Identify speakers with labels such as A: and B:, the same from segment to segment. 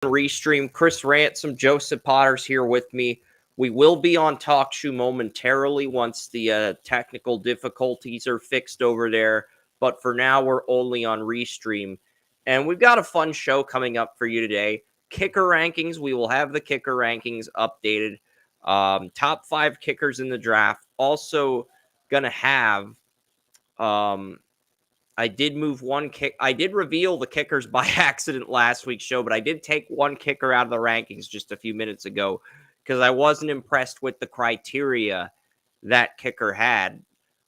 A: Restream. Chris Ransom, Joseph Potter's here with me. We will be on TalkShoe momentarily once the technical difficulties are fixed over there. But for now, we're only on Restream. And we've got a fun show coming up for you today. Kicker rankings. We will have the kicker rankings updated. Top 5 kickers in the draft. Also going to have I did move one kick. I did reveal the kickers by accident last week's show, but I did take one kicker out of the rankings just a few minutes ago because I wasn't impressed with the criteria that kicker had.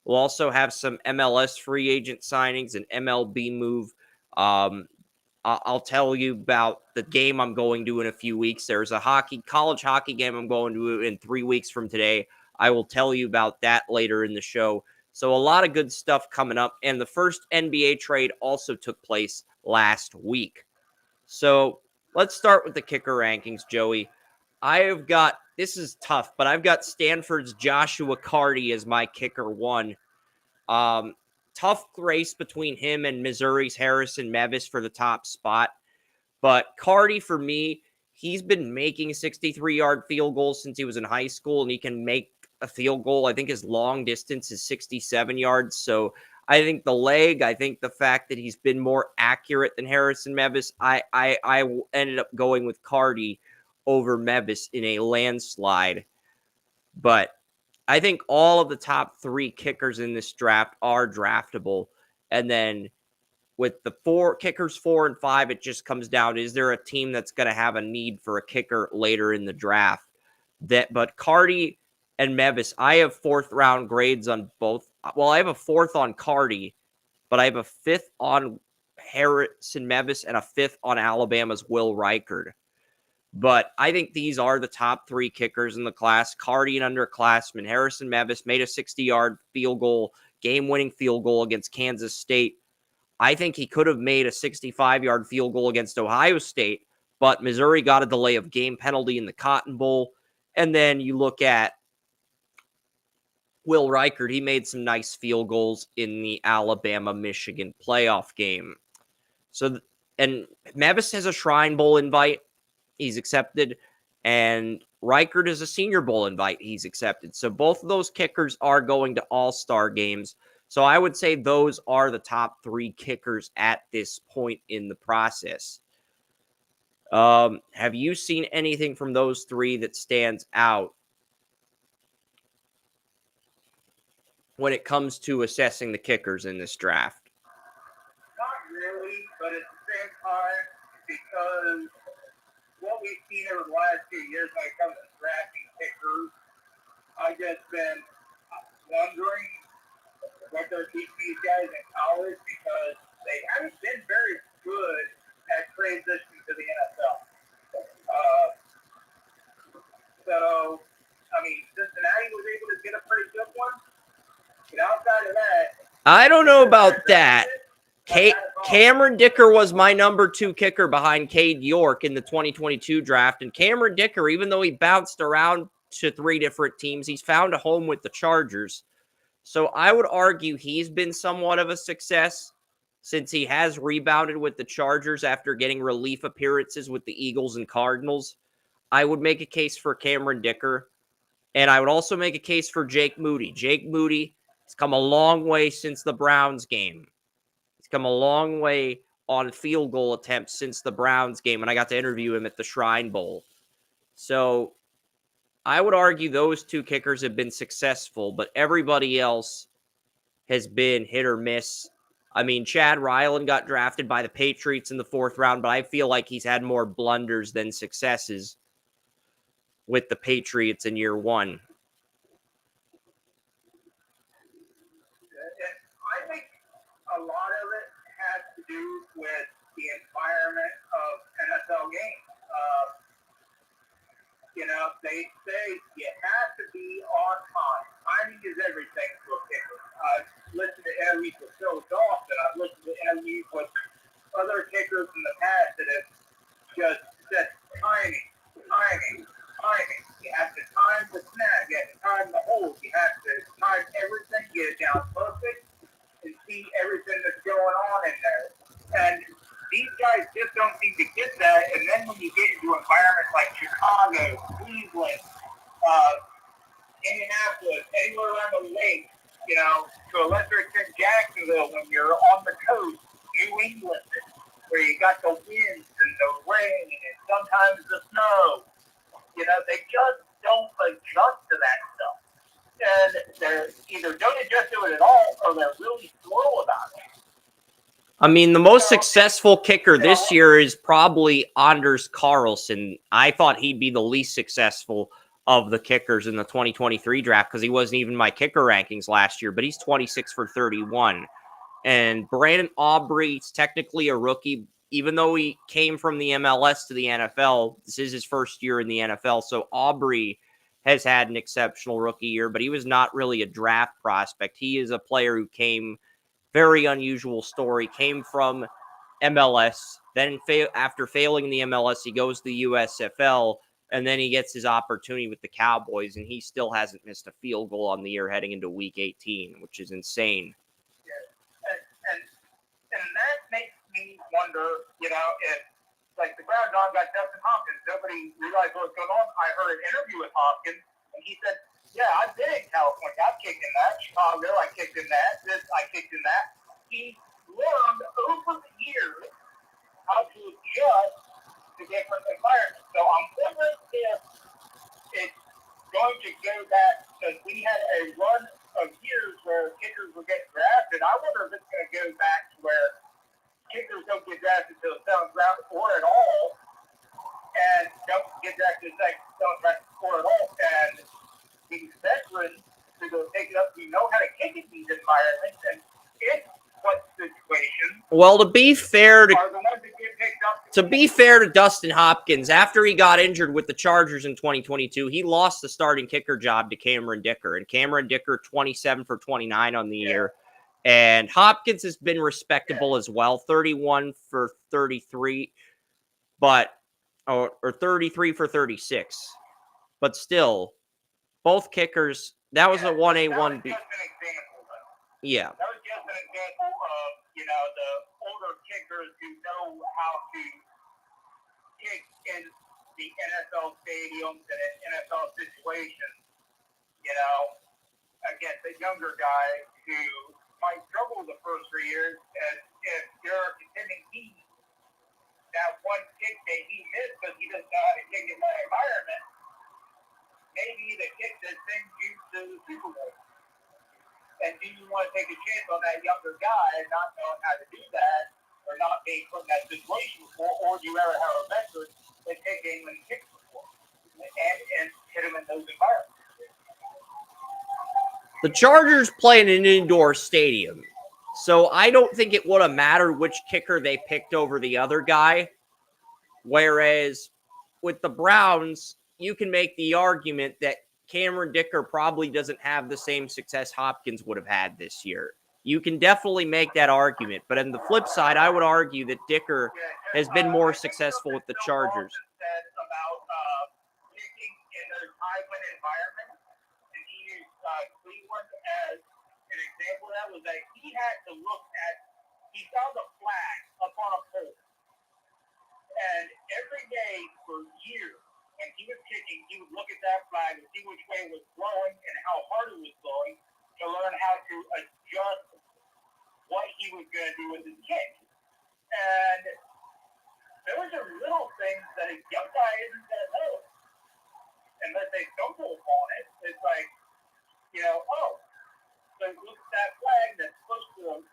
A: We'll also have some MLS free agent signings, an MLB move. I'll tell you about the game I'm going to in a few weeks. There's a college hockey game I'm going to in 3 weeks from today. I will tell you about that later in the show. So a lot of good stuff coming up. And the first NBA trade also took place last week. So let's start with the kicker rankings, Joey. This is tough, but I've got Stanford's Joshua Carty as my kicker 1. Tough race between him and Missouri's Harrison Mevis for the top spot. But Carty, for me, he's been making 63-yard field goals since he was in high school, and he can make a field goal. I think his long distance is 67 yards. So I think the fact that he's been more accurate than Harrison Mevis, I ended up going with Carty over Mevis in a landslide. But I think all of the top 3 kickers in this draft are draftable. And then with the 4 kickers, 4 and 5, it just comes down, is there a team that's going to have a need for a kicker later in the draft? But Carty and Mevis, I have 4th round grades on both. Well, I have a 4th on Carty, but I have a 5th on Harrison Mevis and a 5th on Alabama's Will Reichard. But I think these are the top 3 kickers in the class. Carty, an underclassman. Harrison Mevis made a 60-yard field goal, game-winning field goal against Kansas State. I think he could have made a 65-yard field goal against Ohio State, but Missouri got a delay of game penalty in the Cotton Bowl. And then you look at Will Reichard. He made some nice field goals in the Alabama-Michigan playoff game. And Mevis has a Shrine Bowl invite. He's accepted. And Reichard is a Senior Bowl invite. He's accepted. So both of those kickers are going to all-star games. So I would say those are the top 3 kickers at this point in the process. Have you seen anything from those 3 that stands out when it comes to assessing the kickers in this draft?
B: Not really, but at the same time, because what we've seen over the last few years when it comes to drafting kickers, I've just been wondering what they're teaching these guys in college because they haven't been very good at transitioning to the NFL. So, I mean, Cincinnati was able to get a pretty good one. But outside of that,
A: I don't know about that. Cameron Dicker was my number 2 kicker behind Cade York in the 2022 draft. And Cameron Dicker, even though he bounced around to 3 different teams, he's found a home with the Chargers. So I would argue he's been somewhat of a success since he has rebounded with the Chargers after getting relief appearances with the Eagles and Cardinals. I would make a case for Cameron Dicker. And I would also make a case for Jake Moody. Jake Moody has come a long way since the Browns game. He's come a long way on field goal attempts since the Browns game, and I got to interview him at the Shrine Bowl. So I would argue those 2 kickers have been successful, but everybody else has been hit or miss. I mean, Chad Ryland got drafted by the Patriots in the 4th round, but I feel like he's had more blunders than successes with the Patriots in year 1.
B: I think a lot of it has to do with the environment of NFL games. They say you have to be on time. Timing is everything to a kicker. I've listened to interviews with Phil Dawson. I've listened to interviews with other kickers in the past that have just said timing. You have to time the snap. You have to time the hold. You have to time everything, get it down perfect, and see everything that's going on in there. And these guys just don't seem to get that. And then when you get into environments like Chicago, Cleveland, Indianapolis, anywhere around the lake, to a lesser extent Jacksonville, when you're on the coast, New England, where you got the winds and the rain and sometimes the snow, they just don't adjust to that stuff. And they're either don't adjust to it at all or they're really slow about it.
A: I mean, the most successful kicker this year is probably Anders Carlson. I thought he'd be the least successful of the kickers in the 2023 draft because he wasn't even my kicker rankings last year, but he's 26 for 31. And Brandon Aubrey's technically a rookie, even though he came from the MLS to the NFL. This is his first year in the NFL, so Aubrey has had an exceptional rookie year, but he was not really a draft prospect. He is a player who came, very unusual story, came from MLS, then after failing in the MLS, he goes to the USFL, and then he gets his opportunity with the Cowboys, and he still hasn't missed a field goal on the year heading into Week 18, which is insane.
B: And that makes me wonder, if, like, the Browns got Dustin Hopkins, nobody realized what was going on. I heard an interview with Hopkins, and he said, yeah, I've been in California. I've kicked in that. Chicago, I kicked in that. I kicked in that. He learned over the years how to adjust to different environments. So I'm wondering if it's going to go back, because we had a run of years where kickers were getting drafted. I wonder if it's going to go back to where kickers don't get drafted to the seventh round or at all, and don't get drafted to the seventh round or at all, and these veterans who go take it up, who know how to kick in these environments, and in what situation.
A: Well, to be fair to
B: are the ones that get picked up.
A: To be fair to Dustin Hopkins, after he got injured with the Chargers in 2022, he lost the starting kicker job to Cameron Dicker. And Cameron Dicker, 27 for 29 on the year. And Hopkins has been respectable as well, 31 for 33, or 33 for 36. But still, both kickers, that was a 1A, 1B.
B: That was just an example, though.
A: Yeah.
B: That was just an example of, the older kickers who know how to kick in the NFL stadiums and in NFL situations, against a younger guy who might struggle the first 3 years. And if you're contending team, that one kick that he missed because he doesn't know how to kick in that environment, maybe the kick that sends you to the Super Bowl. And do you want to take a chance on that younger guy not knowing how to do that or not being put in that situation before, or do you ever have a veteran that take game and kick before and hit him in those environments?
A: The Chargers play in an indoor stadium, so I don't think it would have mattered which kicker they picked over the other guy. Whereas with the Browns, you can make the argument that Cameron Dicker probably doesn't have the same success Hopkins would have had this year. You can definitely make that argument. But on the flip side, I would argue that Dicker has been more successful with the Chargers.
B: About kicking in those high-wind environments, and he used Cleveland as an example of that, was that he had to look at, he found a flag up on a pole. And every day for years, when he was kicking, he would look at that flag and see which way it was blowing and how hard it was blowing to learn how to adjust what he was going to do with his kick. And those are little things that a young guy isn't going to know unless they stumble upon it. It's like, so look at that flag that's supposed to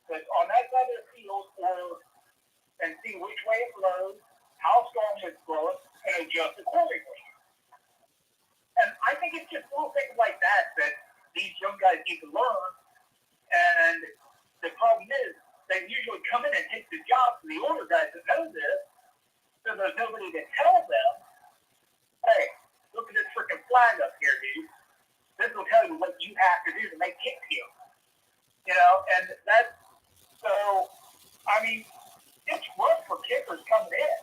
B: that's on that side of the field, and see which way it blows, how strong it's blowing, and adjust accordingly. And I think it's just little things like that these young guys need to learn. And the problem is, they usually come in and take the job for the older guys that know this, so there's nobody to tell them, hey, look at this freaking flag up here, dude. This will tell you what you have to do to make kick feel. And that's, so, I mean, it's rough for kickers coming in.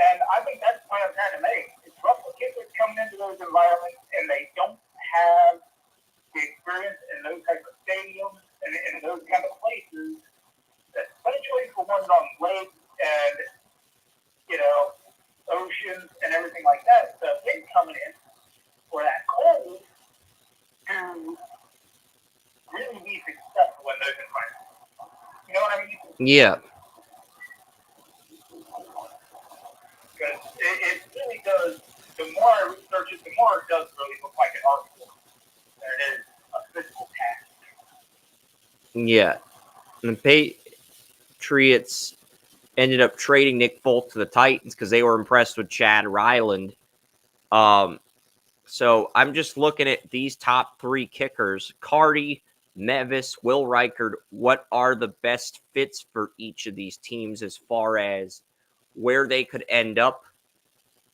B: And I think that's the point I'm trying to make. It's rough for kickers coming into those environments, and they don't have the experience in those types of stadiums and in those kind of places, especially for ones on conditions and everything like that. So him coming in for that cold to really be successful in those environments. You know what I mean?
A: Yeah.
B: Because it really does, the more I research it, the more it does really look like an art form than it is a physical task.
A: Yeah. And the Patriots ended up trading Nick Folk to the Titans because they were impressed with Chad Ryland. So I'm just looking at these top three kickers: Cardi, Mevis, Will Reichard. What are the best fits for each of these teams as far as where they could end up?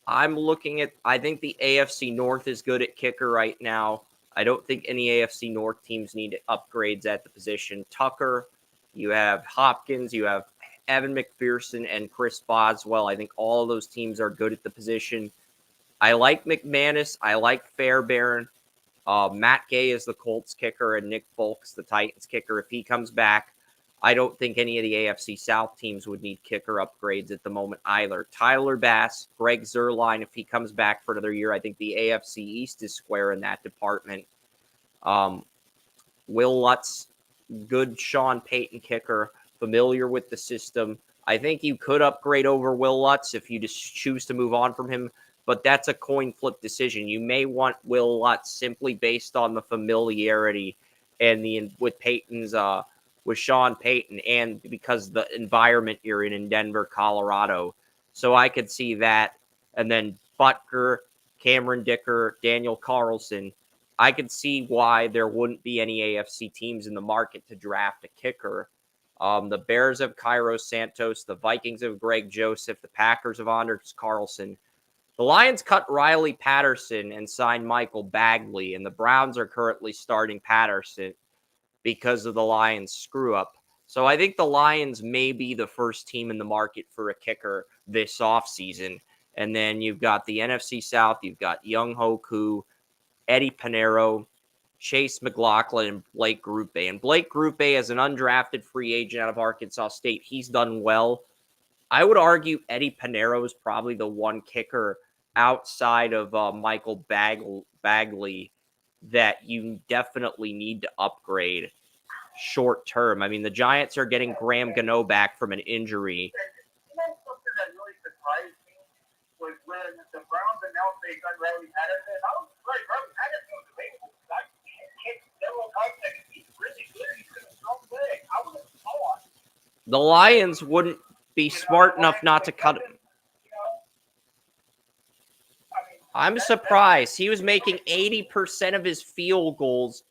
A: I'm looking at, I think the AFC North is good at kicker right now. I don't think any AFC North teams need upgrades at the position. Tucker, you have Hopkins, you have Evan McPherson and Chris Boswell. I think all of those teams are good at the position. I like McManus. I like Fairbairn. Matt Gay is the Colts kicker and Nick Folks the Titans kicker. If he comes back, I don't think any of the AFC South teams would need kicker upgrades at the moment either. Tyler Bass, Greg Zuerlein, if he comes back for another year, I think the AFC East is square in that department. Will Lutz, good Sean Payton kicker, familiar with the system. I think you could upgrade over Will Lutz if you just choose to move on from him, but that's a coin flip decision. You may want Will Lutz simply based on the familiarity and with Payton's with Sean Payton and because the environment you're in Denver, Colorado. So I could see that. And then Butker, Cameron Dicker, Daniel Carlson. I could see why there wouldn't be any AFC teams in the market to draft a kicker. The Bears have Cairo Santos. The Vikings have Greg Joseph. The Packers have Anders Carlson. The Lions cut Riley Patterson and signed Michael Bagley, and the Browns are currently starting Patterson because of the Lions' screw-up. So I think the Lions may be the first team in the market for a kicker this offseason. And then you've got the NFC South. You've got Young Ho Koo, Eddie Pinero, Chase McLaughlin, and Blake Grupe. And Blake Grupe, as an undrafted free agent out of Arkansas State, he's done well. I would argue Eddie Pinero is probably the one kicker outside of Michael Bagley that you definitely need to upgrade short term. I mean, the Giants are getting Graham Gano back from an injury.
B: You know, something that really surprised me was when the Browns announced they got Riley Patterson. I was like, Riley Patterson was available. I kicked several times and he's really good. He's going to strong leg. I would have thought
A: the Lions wouldn't be smart enough not to cut him. I'm surprised. He was making 80% of his field goals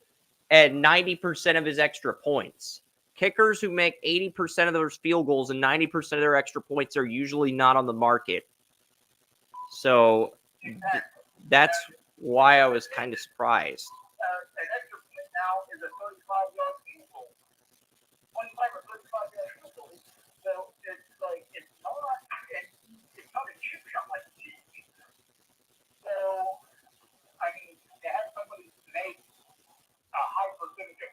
A: and 90% of his extra points. Kickers who make 80% of those field goals and 90% of their extra points are usually not on the market. So that's why I was kind of surprised.
B: an extra point now is a 35-yard field goal. 25 or 35-yard field goal. So it's like, it's not a cheap shot like it used to be. So, I mean, to have somebody make a high percentage of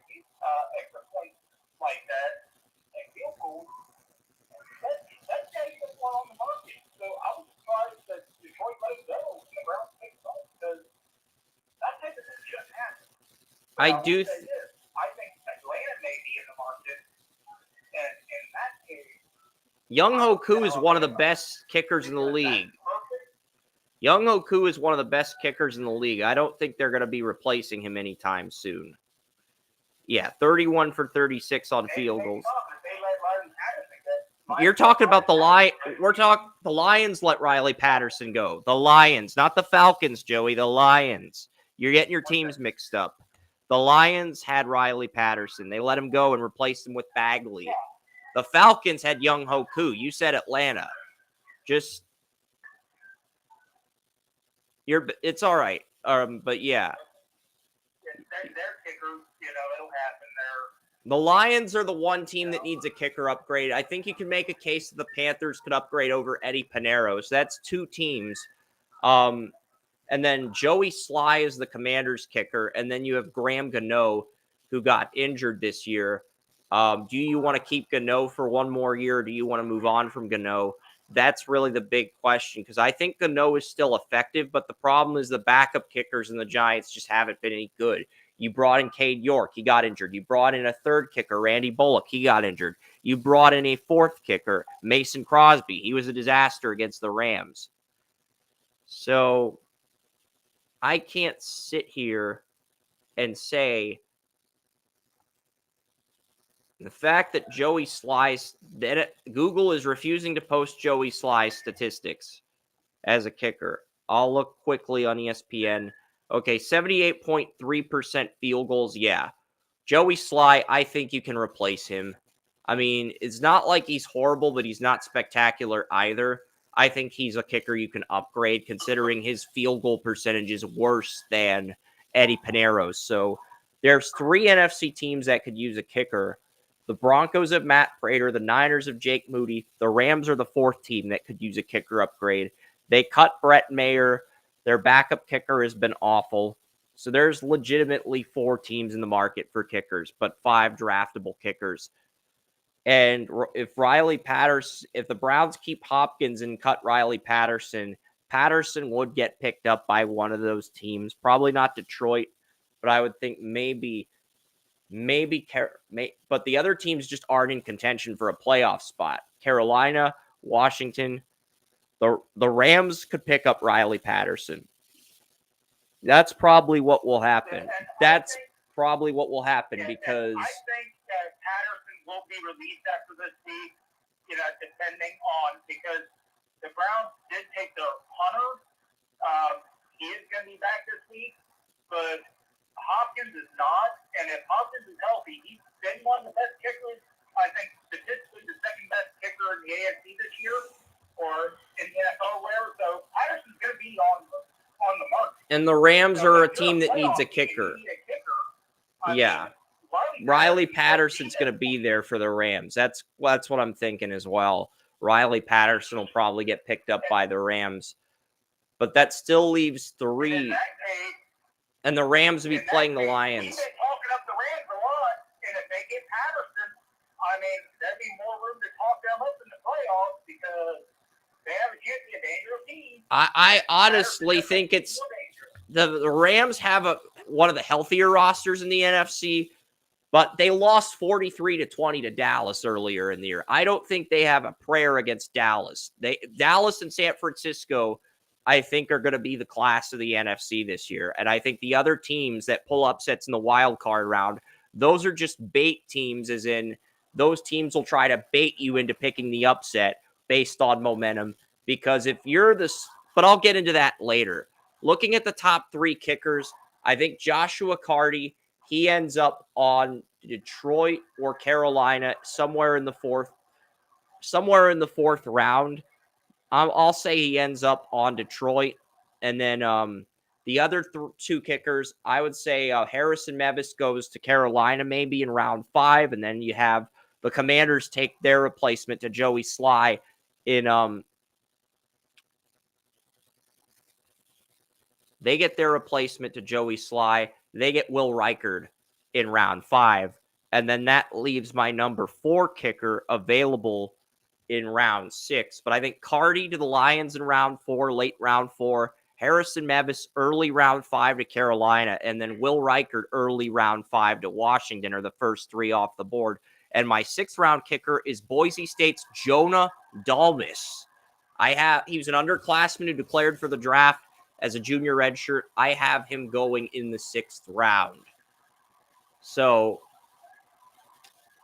B: extra points like that and field goals, that's not even one on the market. So I was surprised that Detroit let it go and the Browns picked it up because that type of thing just happened.
A: I do.
B: I think Atlanta may be in the market, and in that case,
A: Young Ho Koo is one of the best kickers in the league. Young Ho Koo is one of the best kickers in the league. I don't think they're going to be replacing him anytime soon. Yeah, 31 for 36 on field goals. You're talking about the the Lions let Riley Patterson go. The Lions, not the Falcons, Joey. The Lions. You're getting your teams mixed up. The Lions had Riley Patterson. They let him go and replaced him with Bagley. The Falcons had Young Ho Koo. You said Atlanta. It's all right. But yeah.
B: Their kickers, it'll happen there.
A: The Lions are the one team that needs a kicker upgrade. I think you can make a case that the Panthers could upgrade over Eddie Pinero. So that's two teams. And then Joey Sly is the Commanders kicker. And then you have Graham Gano, who got injured this year. Do you want to keep Gano for one more year? Or do you want to move on from Gano? That's really the big question, because I think Gano is still effective, but the problem is the backup kickers in the Giants just haven't been any good. You brought in Cade York, he got injured. You brought in a third kicker, Randy Bullock, he got injured. You brought in a fourth kicker, Mason Crosby. He was a disaster against the Rams. So I can't sit here and say the fact that Joey Sly's, that Google is refusing to post Joey Sly's statistics as a kicker. I'll look quickly on ESPN. Okay, 78.3% field goals. Yeah. Joey Sly, I think you can replace him. I mean, it's not like he's horrible, but he's not spectacular either. I think he's a kicker you can upgrade, considering his field goal percentage is worse than Eddie Pinero's. So there's 3 NFC teams that could use a kicker. The Broncos of Matt Prater, the Niners of Jake Moody, the Rams are the 4th team that could use a kicker upgrade. They cut Brett Mayer. Their backup kicker has been awful. So there's legitimately 4 teams in the market for kickers, but 5 draftable kickers. And if the Browns keep Hopkins and cut Riley Patterson, Patterson would get picked up by one of those teams. Probably not Detroit, but I would think maybe, but the other teams just aren't in contention for a playoff spot. Carolina, Washington, the Rams could pick up Riley Patterson. That's probably what will happen. That's probably what will happen, because
B: I think that Patterson will be released after this week, depending on, because the Browns did take their punter. He is going to be back this week, but Hopkins is not. And if Hopkins is healthy, he's been one of the best kickers. I think statistically the second best kicker in the AFC this year, or in the NFL, wherever. So Patterson's going to be on the market.
A: And the Rams are a team that needs a kicker. Yeah. Riley Patterson's going to be there for the Rams. That's what I'm thinking as well. Riley Patterson will probably get picked up by the Rams. But that still leaves 3. And the Rams will be playing the Lions.
B: He's been talking up the Rams a lot. And if they get Patterson, I mean, there'd be more room to talk them up in the playoffs, because they have a chance to be a dangerous team.
A: I honestly think it's the Rams have one of the healthier rosters in the NFC, but they lost 43-20 to Dallas earlier in the year. I don't think they have a prayer against Dallas. Dallas and San Francisco, I think, are going to be the class of the NFC this year. And I think the other teams that pull upsets in the wild card round, those are just bait teams, as in those teams will try to bait you into picking the upset based on momentum. Because if you're but I'll get into that later. Looking at the top 3 kickers, I think Joshua Carty, he ends up on Detroit or Carolina somewhere in the fourth round. I'll say he ends up on Detroit. And then the other 2 kickers, I would say Harrison Mevis goes to Carolina maybe in round 5. And then you have the Commanders take their replacement to Joey Sly in they get their replacement to Joey Sly. They get Will Reichard in round 5. And then that leaves my number 4 kicker available in round 6. But I think Carty to the Lions in round 4, late round 4. Harrison Mevis early round 5 to Carolina. And then Will Reichard early round 5 to Washington are the first 3 off the board. And my 6th round kicker is Boise State's Jonah Dalmas. He was an underclassman who declared for the draft as a junior redshirt. I have him going in the 6th round. So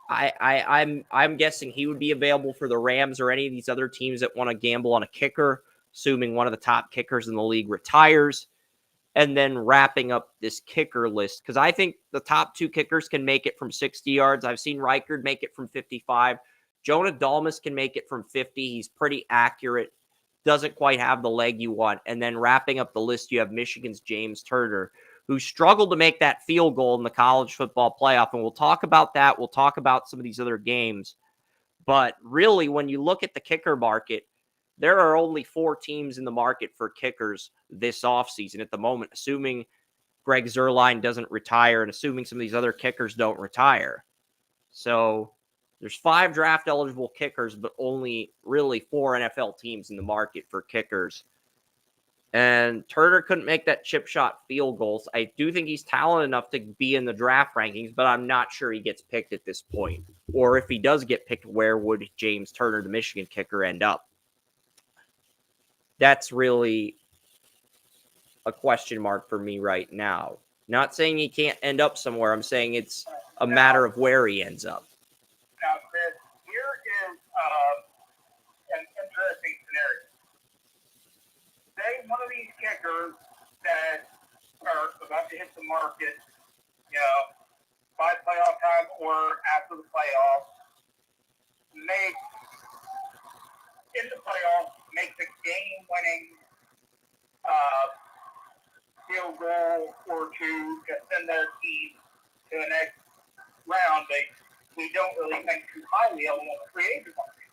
A: I'm guessing he would be available for the Rams or any of these other teams that want to gamble on a kicker, assuming one of the top kickers in the league retires. And then wrapping up this kicker list, because I think the top 2 kickers can make it from 60 yards. I've seen Reichard make it from 55. Jonah Dalmas can make it from 50. He's pretty accurate. Doesn't quite have the leg you want. And then wrapping up the list, you have Michigan's James Turner, who struggled to make that field goal in the college football playoff. And we'll talk about that. We'll talk about some of these other games. But really, when you look at the kicker market, there are only 4 teams in the market for kickers this offseason at the moment, assuming Greg Zuerlein doesn't retire and assuming some of these other kickers don't retire. So There's 5 draft-eligible kickers, but only really 4 NFL teams in the market for kickers. And Turner couldn't make that chip shot field goals. I do think he's talented enough to be in the draft rankings, but I'm not sure he gets picked at this point. Or if he does get picked, where would James Turner, the Michigan kicker, end up? That's really a question mark for me right now. Not saying he can't end up somewhere. I'm saying it's a matter of where he ends up.
B: Now, Chris, here is an interesting scenario. Say one of these kickers that are about to hit the market, by playoff time or after the playoffs, makes a game-winning field goal or two to send their team to the next round. We don't really think too highly of them on the free agent market.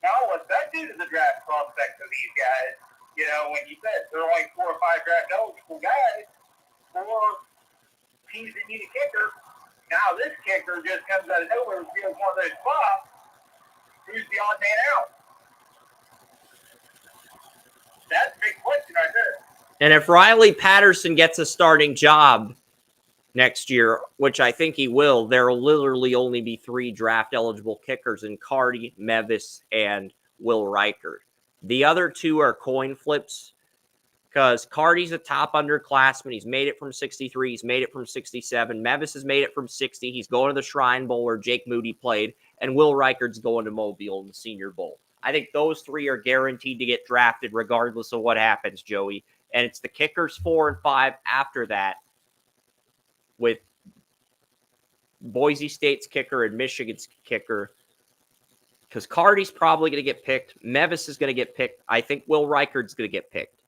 B: Now, what's that do to the draft prospects of these guys? When you said there are only 4 or 5 draft eligible guys, 4 teams that need a kicker. Now this kicker just comes out of nowhere and feels one of those spots. Who's the odd man out? That's a big question right there.
A: And if Riley Patterson gets a starting job next year, which I think he will, there will literally only be 3 draft-eligible kickers in Cardi, Mevis, and Will Reichert. The other 2 are coin flips because Cardi's a top underclassman. He's made it from 63. He's made it from 67. Mevis has made it from 60. He's going to the Shrine Bowl where Jake Moody played. And Will Reichert's going to Mobile in the Senior Bowl. I think those 3 are guaranteed to get drafted regardless of what happens, Joey. And it's the kickers 4 and 5 after that with Boise State's kicker and Michigan's kicker. Because Cardi's probably going to get picked. Mevis is going to get picked. I think Will Reichert's going to get picked.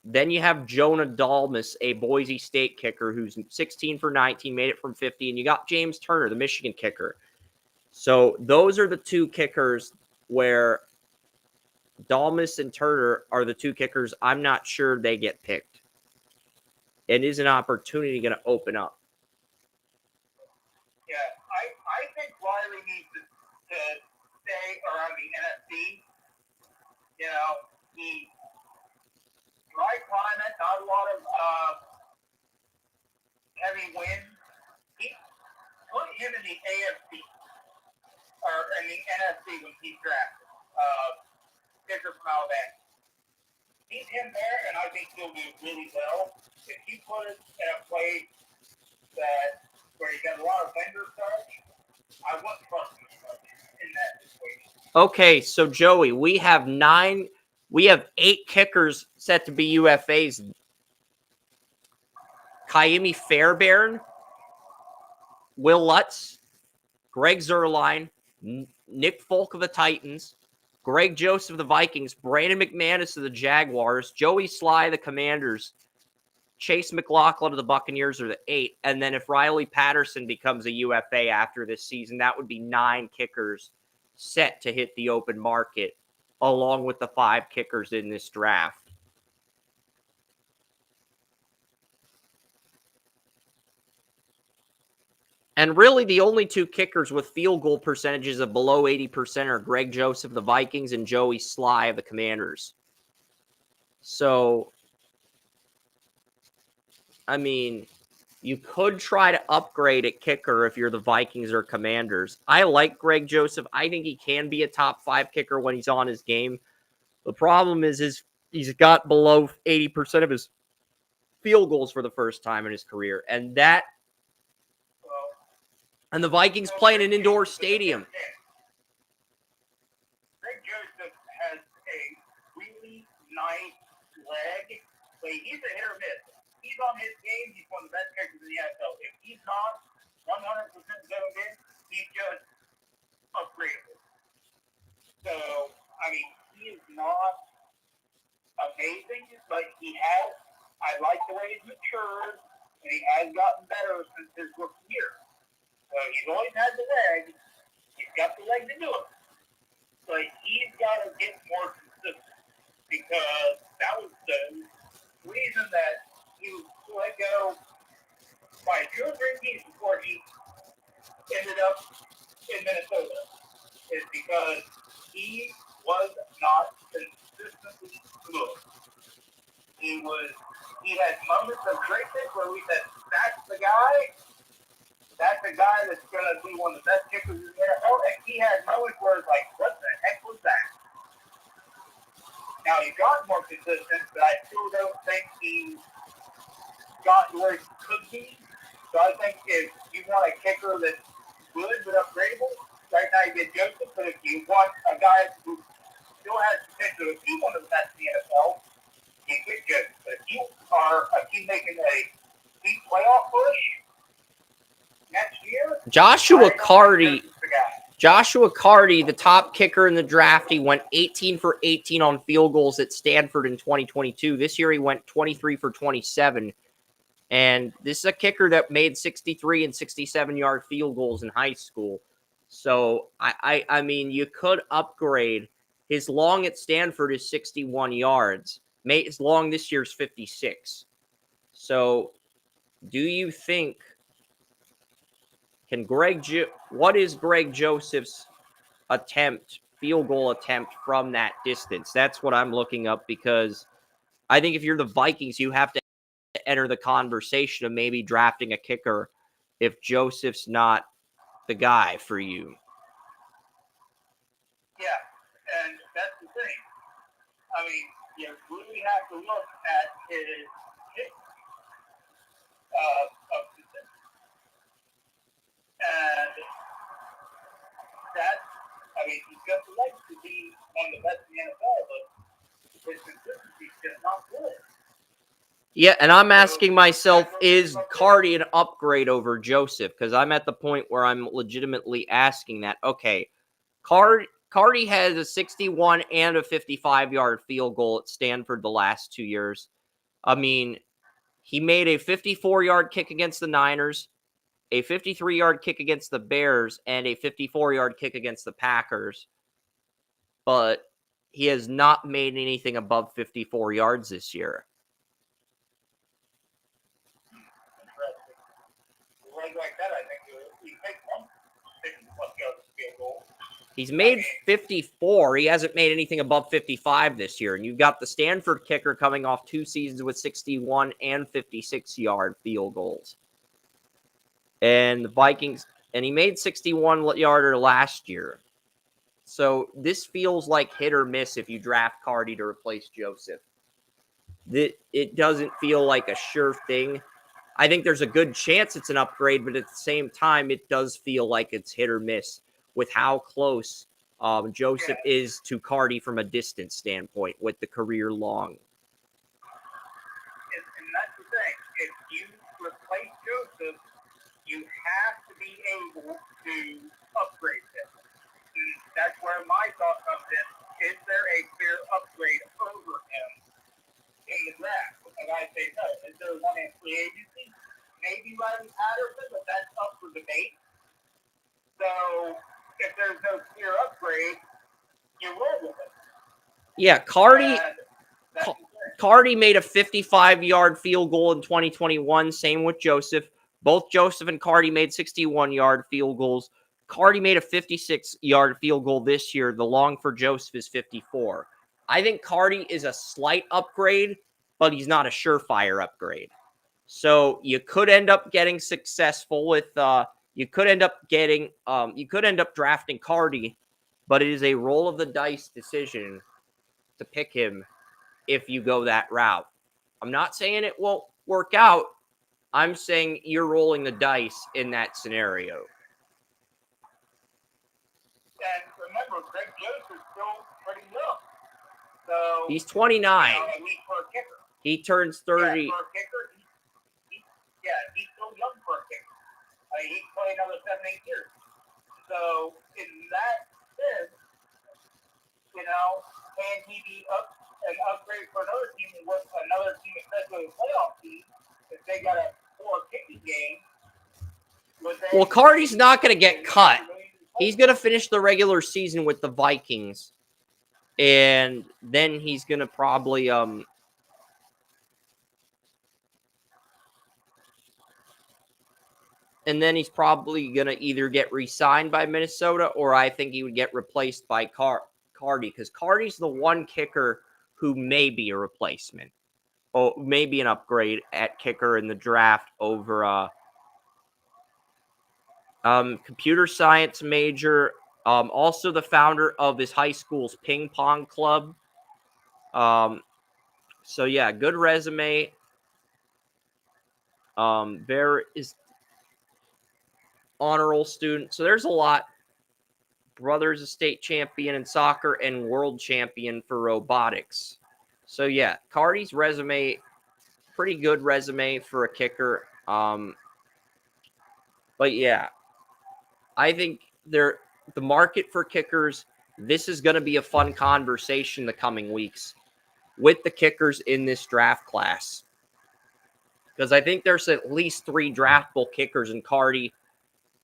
A: Then you have Jonah Dalmas, a Boise State kicker who's 16 for 19, made it from 50. And you got James Turner, the Michigan kicker. So those are the 2 kickers where Dalmas and Turner are the 2 kickers. I'm not sure they get picked. It is an opportunity going to open up.
B: Yeah, I think Riley needs to stay around the NFC. He dry climate, not a lot of heavy wind. He put him in the AFC or in the NFC when he drafted. Kicker from Alabama. Keep him there, and I think he'll do really well. If you put it in a place where you got a lot of vendor touch, I wouldn't trust him much in that situation.
A: Okay, so Joey, we have 8 kickers set to be UFAs. Kaimi Fairbairn, Will Lutz, Greg Zuerlein, Nick Folk of the Titans, Greg Joseph of the Vikings, Brandon McManus of the Jaguars, Joey Sly of the Commanders, Chase McLaughlin of the Buccaneers are the 8. And then if Riley Patterson becomes a UFA after this season, that would be 9 kickers set to hit the open market, along with the 5 kickers in this draft. And really, the only 2 kickers with field goal percentages of below 80% are Greg Joseph of the Vikings and Joey Sly of the Commanders. So, I mean, you could try to upgrade at kicker if you're the Vikings or Commanders. I like Greg Joseph. I think he can be a top 5 kicker when he's on his game. The problem is he's got below 80% of his field goals for the first time in his career. And the Vikings play in an indoor stadium.
B: Greg Joseph has a really nice leg, but he's a hit or miss. He's on his game, he's one of the best kickers in the NFL. If he's not 100% zoned in, he's just upgradable. So, I mean, he is not amazing, but I like the way he's matured, and he has gotten better since his rookie year. So he's always had the leg. He's got the leg to do it. But he's got to get more consistent because that was the reason that he was let go by 2 or 3 teams before he ended up he had moments of greatness where we said, that's the guy that's going to be one of the best kickers in the NFL. And he had moments where it's like, what the heck was that? Now, he got more consistent, but I still don't think he got where he could be. So I think if you want a kicker that's good but upgradable, right now you get Joseph, but if you want a guy who still has potential to be one of the best in the NFL, you get Joseph. But if you are a team making a deep playoff push next year,
A: Joshua Carty, the top kicker in the draft, he went 18 for 18 on field goals at Stanford in 2022. This year he went 23 for 27. And this is a kicker that made 63 and 67-yard field goals in high school. So, I mean, you could upgrade. His long at Stanford is 61 yards. His long this year is 56. So, do you think what is Greg Joseph's field goal attempt from that distance? That's what I'm looking up, because I think if you're the Vikings, you have to enter the conversation of maybe drafting a kicker if Joseph's not the guy for you.
B: Yeah, and that's the thing. I mean, you really have to look at his kick of distance. And he's got the legs to be one of the best in the NFL, but his consistency is just not good.
A: Yeah, and I'm asking myself, is Carty an upgrade over Joseph? Because I'm at the point where I'm legitimately asking that. Okay, Carty has a 61 and a 55-yard field goal at Stanford the last 2 years. I mean, he made a 54-yard kick against the Niners, a 53-yard kick against the Bears, and a 54-yard kick against the Packers. But he has not made anything above 54 yards this year.
B: Like that, I think he makes one 50-plus yards field goal.
A: He's made 54. He hasn't made anything above 55 this year. And you've got the Stanford kicker coming off 2 seasons with 61 and 56-yard field goals. And the Vikings, and he made 61-yarder last year. So this feels like hit or miss if you draft Carty to replace Joseph. It doesn't feel like a sure thing. I think there's a good chance it's an upgrade, but at the same time, it does feel like it's hit or miss with how close Joseph is to Carty from a distance standpoint with the career long.
B: And that's the thing. If you replace Joseph, you have to be able to upgrade him. And that's where my thought comes in. Is there a fair upgrade over him in the draft? And I say no. Is there one in free agency? Maybe Riley Patterson, but that's up for debate. So if there's no clear upgrade, you roll with it.
A: Yeah, Carty made a 55-yard field goal in 2021. Same with Joseph. Both Joseph and Carty made 61-yard field goals. Carty made a 56-yard field goal this year. The long for Joseph is 54. I think Carty is a slight upgrade, but he's not a surefire upgrade. So you could end up getting successful with you could end up drafting Carty, but it is a roll of the dice decision to pick him if you go that route. I'm not saying it won't work out. I'm saying you're rolling the dice in that scenario.
B: And remember, Greg Joseph is still pretty young. So
A: he's 29.
B: At least for a kicker.
A: He turns 30.
B: Yeah, for a kicker, he's still young for a kicker. He's playing another 7-8 years. So in that sense, can he be an upgrade for another team, especially a playoff team, if they got a poor kicking game?
A: Well, Carty's not going to get cut. He's going to finish the regular season with the Vikings, and then he's going to probably going to either get re-signed by Minnesota, or I think he would get replaced by Carty, because Carty's the one kicker who may be a replacement. maybe an upgrade at kicker in the draft over computer science major, also the founder of his high school's ping pong club. So yeah, good resume. There is honor roll student. So there's a lot. Brother's a state champion in soccer and world champion for robotics. So yeah, Cardi's resume, pretty good resume for a kicker. But yeah, I think the market for kickers, this is going to be a fun conversation the coming weeks with the kickers in this draft class. Because I think there's at least 3 draftable kickers in Cardi,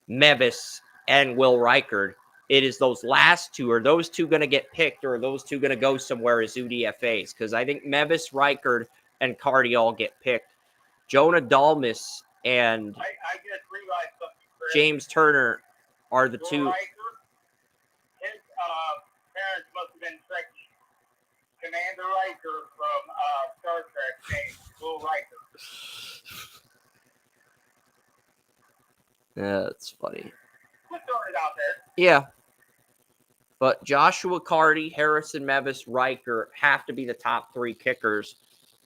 A: Mevis, and Will Reichard. It is those last 2. Are those 2 going to get picked, or are those 2 going to go somewhere as UDFAs? Because I think Mevis, Reichard, and Cardi all get picked. Jonah Dalmas and
B: I just realized something, Chris.
A: James Turner are the
B: Will
A: 2.
B: Riker, his parents must have been Trekkies. Commander Riker from Star Trek named Will Riker.
A: Yeah, that's funny.
B: Just throwing it out there.
A: Yeah. But Joshua Cardi, Harrison Mevis, Riker have to be the top 3 kickers.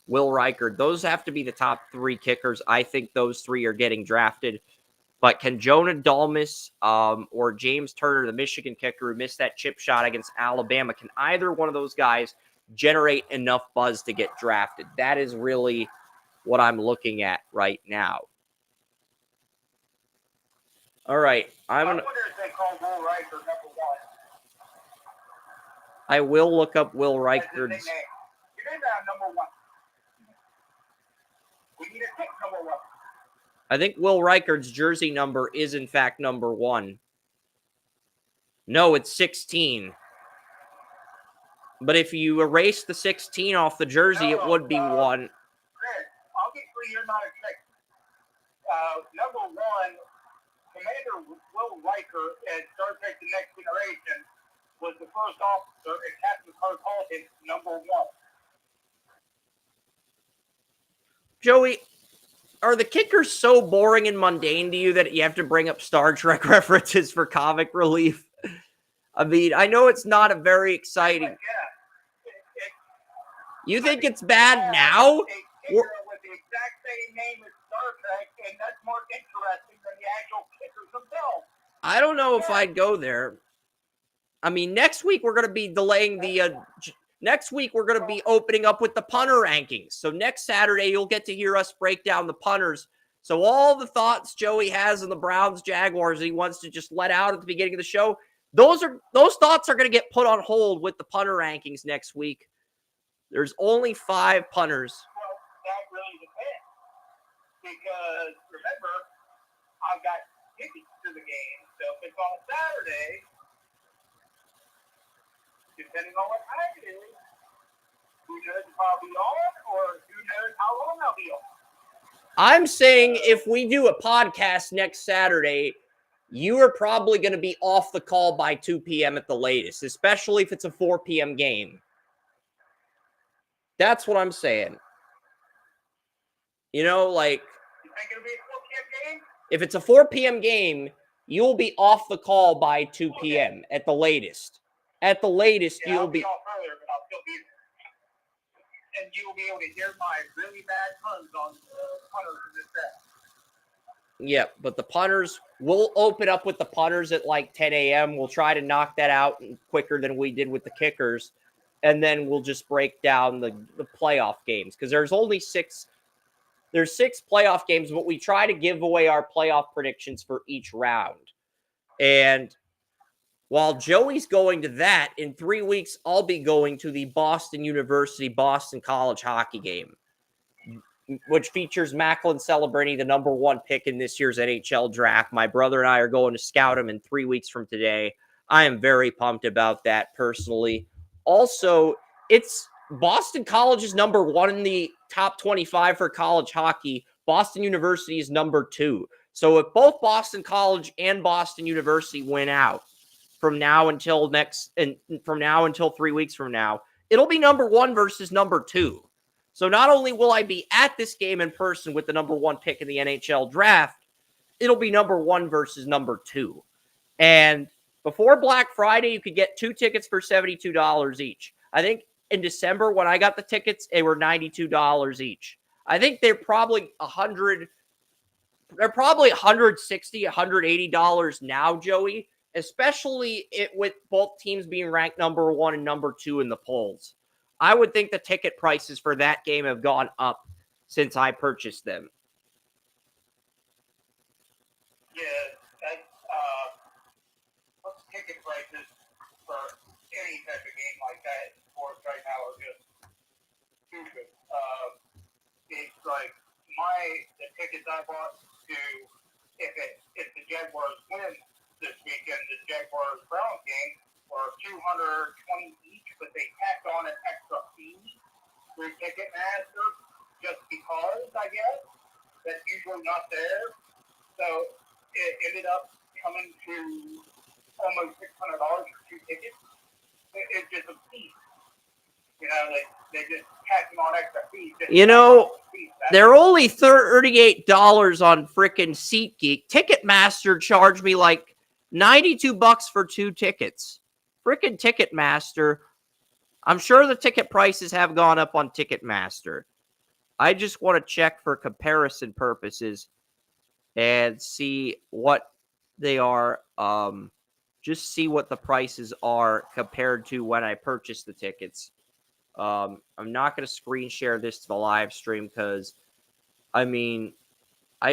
A: Will Reichard, those have to be the top 3 kickers. I think those 3 are getting drafted. But can Jonah Dalmas or James Turner, the Michigan kicker who missed that chip shot against Alabama, can either one of those guys generate enough buzz to get drafted? That is really what I'm looking at right now. All right.
B: I wonder if they call Will Riker number 1.
A: I will look up Will Reichard's.
B: Your name number 1. We need a pick number 1.
A: I think Will Reichard's jersey number is, in fact, number 1. No, it's 16. But if you erase the 16 off the jersey, it would be 1.
B: Chris, I'll get for you're not a trick. Number 1, Commander Will Riker at Star Trek The Next Generation was the first officer and Captain Kirk Halton, number 1.
A: Joey, are the kickers so boring and mundane to you that you have to bring up Star Trek references for comic relief? I mean, I know it's not a very exciting.
B: Yeah.
A: You think it's bad now?
B: A kicker with the exact same name as Star Trek, and that's more interesting than the actual kickers themselves.
A: I don't know if I'd go there. I mean, next week we're going to be delaying the. Next week, we're going to be opening up with the punter rankings. So next Saturday, you'll get to hear us break down the punters. So all the thoughts Joey has on the Browns, Jaguars, he wants to just let out at the beginning of the show, those thoughts are going to get put on hold with the punter rankings next week. There's only 5 punters.
B: Well, that really depends. Because, remember, I've got tickets to the game. So if it's on Saturday, depending on what time it is, who knows if I'll be on or who knows how long I'll be on.
A: I'm saying if we do a podcast next Saturday, you are probably going to be off the call by 2 p.m. at the latest, especially if it's a 4 p.m. game. That's what I'm saying. You know, like,
B: You think it'll be a 4 p.m. game?
A: if it's a 4 p.m. game, you'll be off the call by 2 p.m. at the latest. At the latest,
B: Yeah,
A: you'll
B: I'll be
A: be.
B: off earlier, but I'll still be there. And you'll be able to hear my really bad puns on punters in this set.
A: Yeah, but the punters, we'll open up with the punters at like 10 a.m. We'll try to knock that out quicker than we did with the kickers. And then we'll just break down the playoff games. Because there's only 6. There's 6 playoff games, but we try to give away our playoff predictions for each round. And while Joey's going to that, in 3 weeks, I'll be going to the Boston University Boston College hockey game, which features Macklin celebrating the number 1 pick in this year's NHL draft. My brother and I are going to scout him in 3 weeks from today. I am very pumped about that personally. Also, it's Boston College is number 1 in the top 25 for college hockey. Boston University is number 2. So if both Boston College and Boston University win out from now until 3 weeks from now, it'll be number 1 versus number 2. So not only will I be at this game in person with the number 1 pick in the NHL draft, it'll be number 1 versus number 2. And before Black Friday, you could get 2 tickets for $72 each. I think in December when I got the tickets, they were $92 each. I think they're probably $160, $180 now, Joey, especially with both teams being ranked number 1 and number 2 in the polls. I would think the ticket prices for that game have gone up since I purchased them.
B: Yeah, that's ticket prices for any type of game like that in sports right now are just stupid. It's like the tickets I bought to if the Jaguars win this weekend, the Jaguars Browns game were $220 each, but they tacked on an extra fee through Ticketmaster just because, I guess, that's usually not there. So it ended up coming to almost $600 for 2 tickets. It's just a fee. You know, they just tacked on extra fees.
A: They're only $38 on frickin' SeatGeek. Ticketmaster charged me like $92 for 2 tickets. Frickin' Ticketmaster. I'm sure the ticket prices have gone up on Ticketmaster. I just want to check for comparison purposes and see what they are. Just see what the prices are compared to when I purchased the tickets. I'm not going to screen share this to the live stream because, I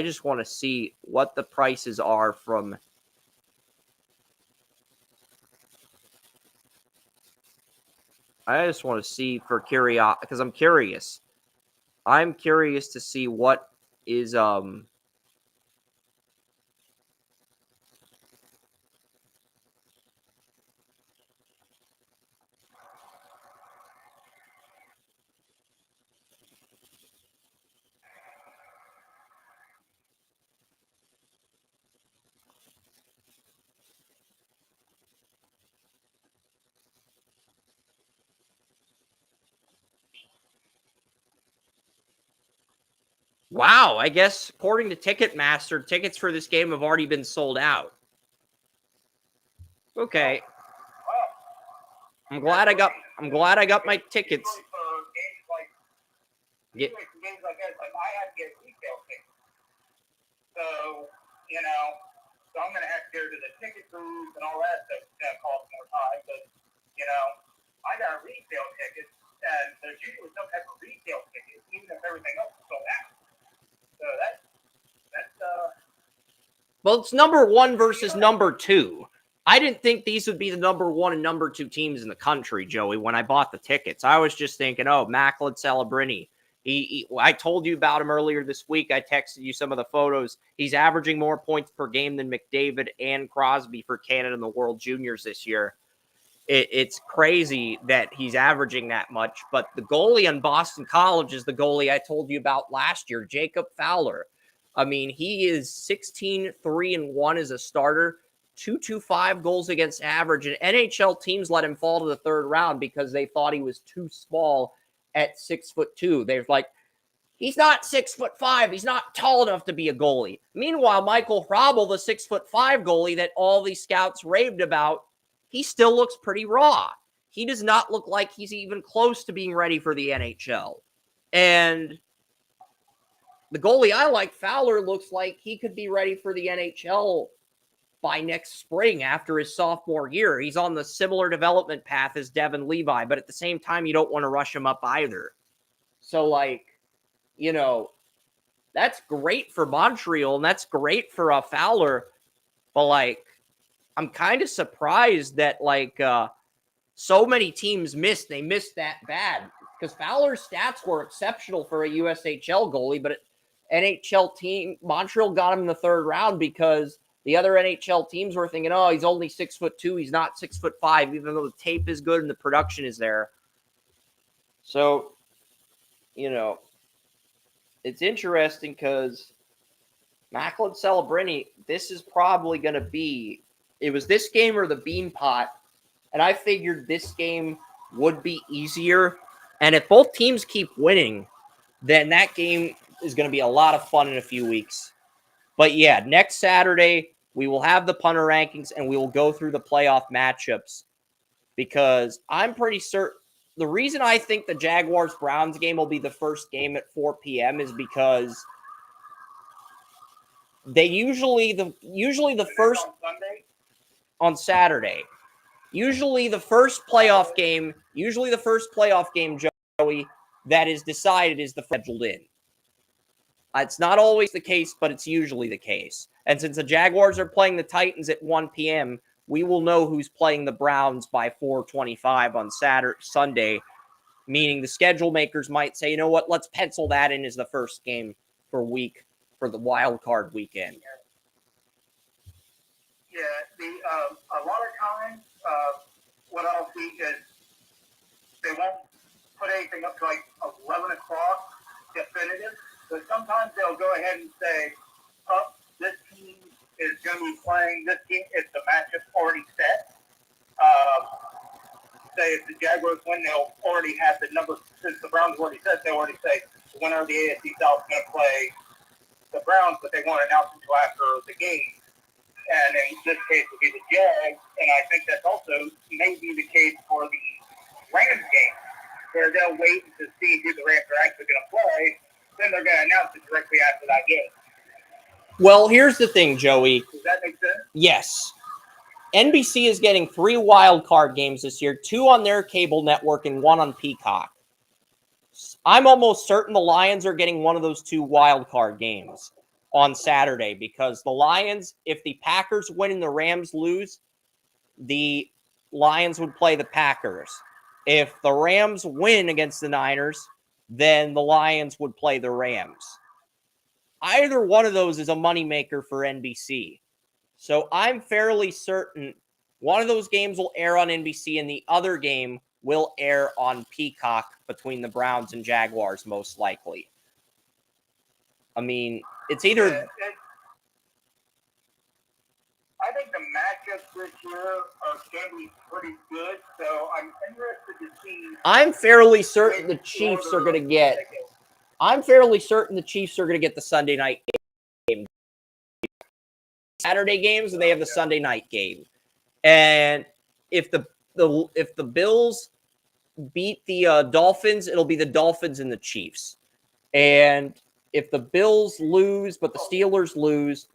A: just want to see what the prices are from. I just want to see for curiosity because I'm curious. I'm curious to see what is wow, I guess according to Ticketmaster, tickets for this game have already been sold out. Okay. I'm glad I got my tickets.
B: Games like that, like I had to get retail tickets. So, so I'm going to have to go to the ticket booth and all that stuff. It's going to cost more time. But, I got retail tickets, and there's usually some type of retail tickets, even if everything else is sold out. So that's
A: well, it's number 1 versus number 2. I didn't think these would be the number 1 and number 2 teams in the country, Joey, when I bought the tickets. I was just thinking, oh, Macklin Celebrini. I told you about him earlier this week. I texted you some of the photos. He's averaging more points per game than McDavid and Crosby for Canada and the World Juniors this year. It's crazy that he's averaging that much. But the goalie on Boston College is the goalie I told you about last year, Jacob Fowler. He is 16-3-1 as a starter, 2.25 goals against average, and NHL teams let him fall to the 3rd round because they thought he was too small at 6'2". They're like, he's not 6'5". He's not tall enough to be a goalie. Meanwhile, Michael Hrabal, the 6'5" goalie that all these scouts raved about, he still looks pretty raw. He does not look like he's even close to being ready for the NHL. And the goalie I like, Fowler, looks like he could be ready for the NHL by next spring after his sophomore year. He's on the similar development path as Devin Levi, but at the same time, you don't want to rush him up either. So, that's great for Montreal, and that's great for Fowler, but, I'm kind of surprised that, so many teams missed. They missed that bad because Fowler's stats were exceptional for a USHL goalie, but NHL team, Montreal got him in the 3rd round because the other NHL teams were thinking, oh, he's only 6'2". He's not 6'5", even though the tape is good and the production is there. So, it's interesting because Macklin Celebrini, this is probably going to be, it was this game or the Beanpot, and I figured this game would be easier. And if both teams keep winning, then that game is going to be a lot of fun in a few weeks. But yeah, next Saturday, we will have the punter rankings and we will go through the playoff matchups because I'm pretty certain the reason I think the Jaguars-Browns game will be the first game at 4 p.m. is because they usually the first
B: on Sunday.
A: on Saturday. Usually the first playoff game, Joey, that is decided is the scheduled in. It's not always the case, but it's usually the case. And since the Jaguars are playing the Titans at 1 p.m., we will know who's playing the Browns by 4:25 on Sunday, meaning the schedule makers might say, you know what, let's pencil that in as the first game for the wild card weekend.
B: Yeah, a lot of times, what I'll see is they won't put anything up to like 11 o'clock definitive, but sometimes they'll go ahead and say, oh, this team is going to be playing this team. It's the matchup already set. Say if the Jaguars win, they'll already have the number. Since the Browns already said, they'll already say the winner of the AFC South is going to play the Browns, but they won't announce it until after the game. And in this case, it will be the Jags. And I think that's also maybe the case for the Rams game, where they'll wait to see who the Rams are actually going to play. Then they're going to announce it directly after that game.
A: Well, here's the thing, Joey.
B: Does that make sense?
A: Yes. NBC is getting 3 wild card games this year, 2 on their cable network and 1 on Peacock. I'm almost certain the Lions are getting one of those 2 wild card games on Saturday because the Lions, if the Packers win and the Rams lose, the Lions would play the Packers. If the Rams win against the Niners, then the Lions would play the Rams. Either one of those is a moneymaker for NBC. So I'm fairly certain one of those games will air on NBC and the other game will air on Peacock between the Browns and Jaguars, most likely. I mean, it's either...
B: I think the matchups this year are going to be pretty good, so I'm interested to see...
A: I'm fairly certain the Chiefs are going to get... the Sunday night game. Saturday games, and they have the Sunday night game. And if the Bills beat the Dolphins, it'll be the Dolphins and the Chiefs. And if the Bills lose, but the Steelers lose,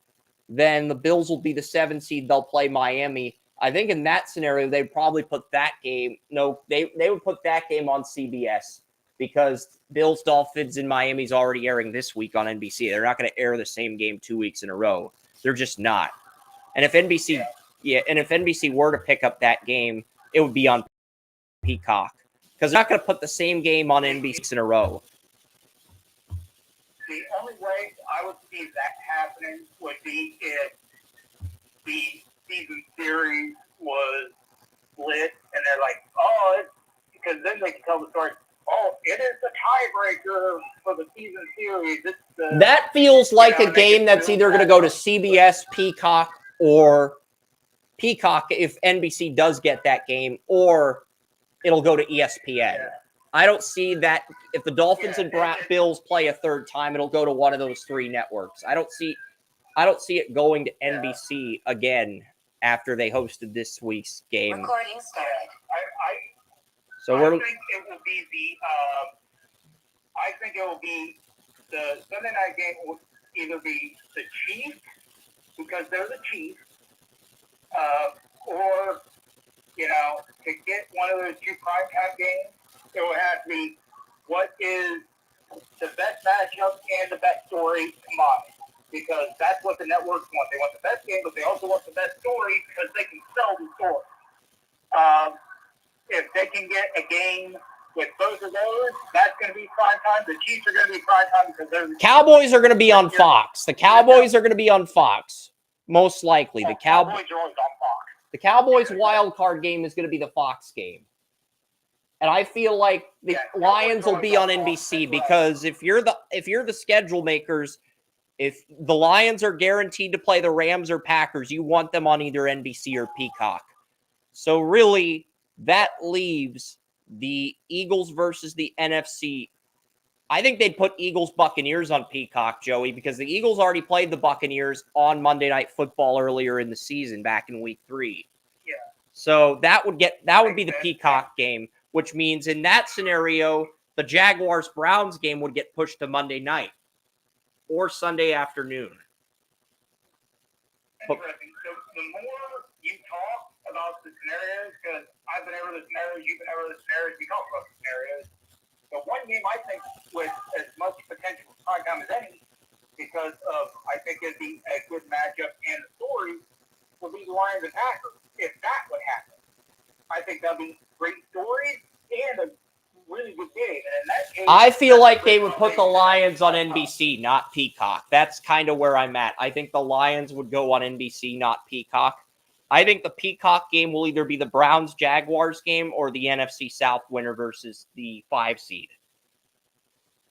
A: then the Bills will be the 7 seed. They'll play Miami. I think in that scenario, they'd probably put that game. No, they would put that game on CBS because Bills, Dolphins, and Miami's already airing this week on NBC. They're not going to air the same game 2 weeks in a row. They're just not. And if NBC were to pick up that game, it would be on Peacock because they're not going to put the same game on NBC in a row.
B: The only way I would see that happening would be if the season series was split and they're like, oh, because then they can tell the story, oh, it is the tiebreaker for the season series.
A: That feels like a game that's either going to go to CBS, Peacock, or Peacock if NBC does get that game, or it'll go to ESPN. Yeah. I don't see that if the Dolphins and Bills play a third time, it'll go to one of those 3 networks. I don't see it going to NBC again after they hosted this week's game.
C: Recording started.
B: I think it will be the Sunday night game will either be the Chiefs because they're the Chiefs, or to get one of those 2 primetime games. It would have to be what is the best matchup and the best story combined. Because that's what the networks want. They want the best game, but they also want the best story because they can sell the story. If they can get a game with both of those, that's going to be prime time. The Chiefs are going to be prime time because they're the
A: Cowboys are going to be on Fox. The Cowboys are going to be on Fox, most likely. The
B: Cowboys are always on Fox.
A: The Cowboys wild card game is going to be the Fox game. And I feel like the Lions will be on NBC because if you're the schedule makers, if the Lions are guaranteed to play the Rams or Packers, you want them on either NBC or Peacock. So really, that leaves the Eagles versus the NFC I think they'd put Eagles-Buccaneers on Peacock, Joey, because the Eagles already played the Buccaneers on Monday Night Football earlier in the season, back in Week 3.
B: Yeah.
A: So that would be the Peacock game, which means in that scenario, the Jaguars-Browns game would get pushed to Monday night or Sunday afternoon.
B: Interesting. So the more you talk about the scenarios, because I've been over the scenarios, you've been over the scenarios, we talk about the scenarios. The one game I think with as much potential prime time as any, because of I think it'd be a good matchup and the story would be the Lions and Packers. If that would happen, I think that'd be great stories and a really good game. And in that case,
A: I feel like they would put the Lions on NBC, not Peacock. That's kind of where I'm at. I think the Lions would go on NBC, not Peacock. I think the Peacock game will either be the Browns-Jaguars game or the NFC South winner versus the 5 seed.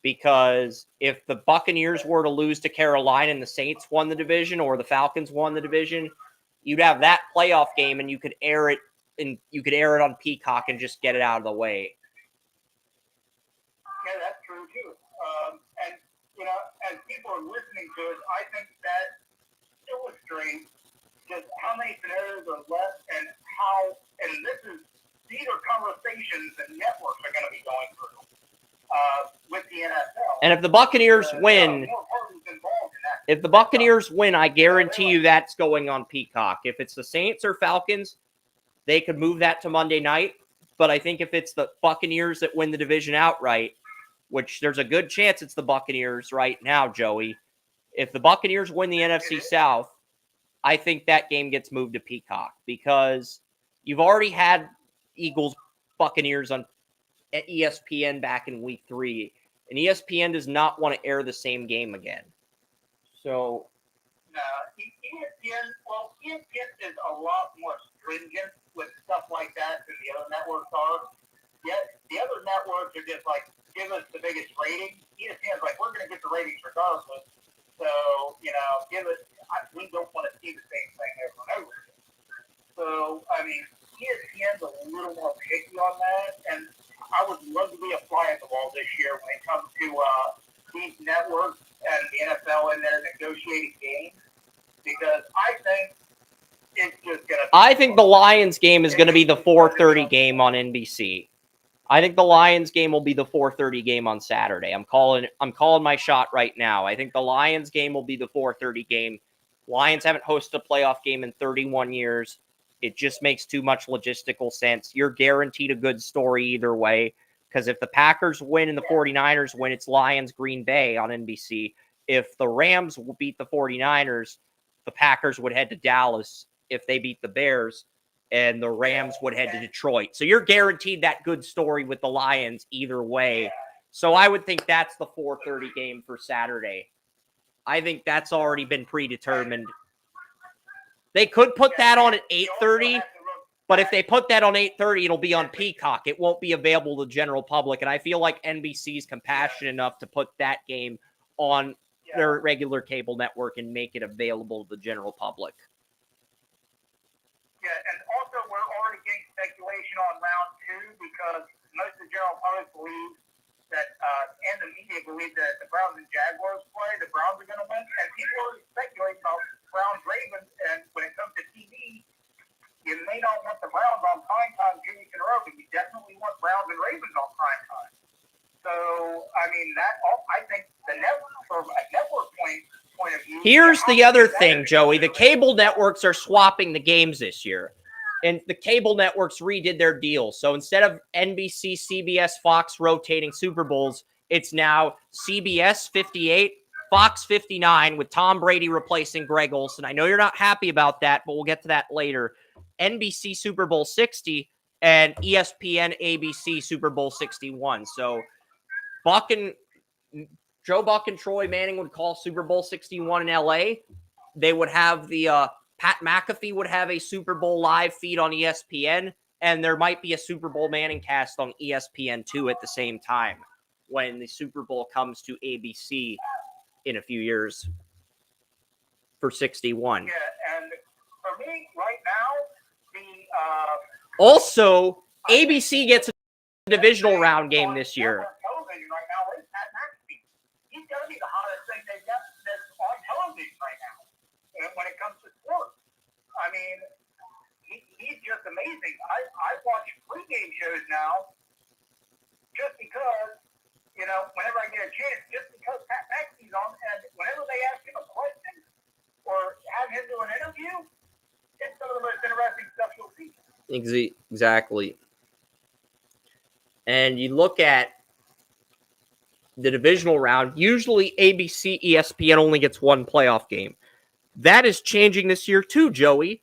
A: Because if the Buccaneers were to lose to Carolina and the Saints won the division or the Falcons won the division, you'd have that playoff game and you could air it on Peacock and just get it out of the way.
B: Yeah, that's true too. And as people are listening to it, I think that illustrates just how many scenarios are left and these are conversations that networks are going to be going through with the NFL.
A: And if the Buccaneers win, I guarantee you that's going on Peacock. If it's the Saints or Falcons, they could move that to Monday night. But I think if it's the Buccaneers that win the division outright, which there's a good chance it's the Buccaneers right now, Joey. If the Buccaneers win the NFC South, I think that game gets moved to Peacock because you've already had Eagles-Buccaneers on ESPN back in Week 3, and ESPN does not want to air the same game again. So,
B: ESPN is a lot more stringent with stuff like that than the other networks are. Yet the other networks are just like, give us the biggest rating. ESPN's like, we're going to get the ratings regardless. So, we don't want to see the same thing over and over again. So, I mean, ESPN's a little more picky on that, and I would love to be a fly at the wall this year when it comes to these networks and the NFL in there negotiating games, because I think it's just going to.
A: I think the Lions game is going to be the 4:30 game on NBC. I think the Lions game will be the 4:30 game on Saturday. I'm calling my shot right now. I think the Lions game will be the 4:30 game. Lions haven't hosted a playoff game in 31 years. It just makes too much logistical sense. You're guaranteed a good story either way, because if the Packers win and the 49ers win, it's Lions-Green Bay on NBC. If the Rams will beat the 49ers, the Packers would head to Dallas. If they beat the Bears, and the Rams would head to Detroit. So you're guaranteed that good story with the Lions either way. So I would think that's the 4:30 game for Saturday. I think that's already been predetermined. They could put that on at 8:30, but if they put that on 8:30, it'll be on Peacock. It won't be available to the general public, and I feel like NBC's compassionate enough to put that game on their regular cable network and make it available to the general public.
B: Yeah, and also we're already getting speculation on round 2 because most of the general public believes that, and the media believe that the Browns and Jaguars play, the Browns are going to win, and people are speculating about Browns-Ravens, and when it comes to TV, you may not want the Browns on primetime 2 weeks in a row, but you definitely want Browns and Ravens on primetime. So, I mean, I think the network, from a network point of view.
A: Here's the other thing, Joey. The cable networks are swapping the games this year. And the cable networks redid their deals. So instead of NBC, CBS, Fox rotating Super Bowls, it's now CBS 58, Fox 59, with Tom Brady replacing Greg Olsen. I know you're not happy about that, but we'll get to that later. NBC Super Bowl 60 and ESPN ABC Super Bowl 61. So Joe Buck and Troy Manning would call Super Bowl 61 in LA. They would have Pat McAfee would have a Super Bowl live feed on ESPN, and there might be a Super Bowl Manning cast on ESPN2 at the same time when the Super Bowl comes to ABC in a few years for 61.
B: Yeah, and for me, right now,
A: also, ABC gets a divisional round game this year.
B: Television right now is Pat McAfee. amazing. I watch pregame shows now just because, whenever I get a chance, just because Pat McAfee's on, and whenever they ask him a question or have him do an interview, it's some of the most interesting stuff you'll see.
A: Exactly. And you look at the divisional round, usually ABC, ESPN only gets one playoff game. That is changing this year too, Joey.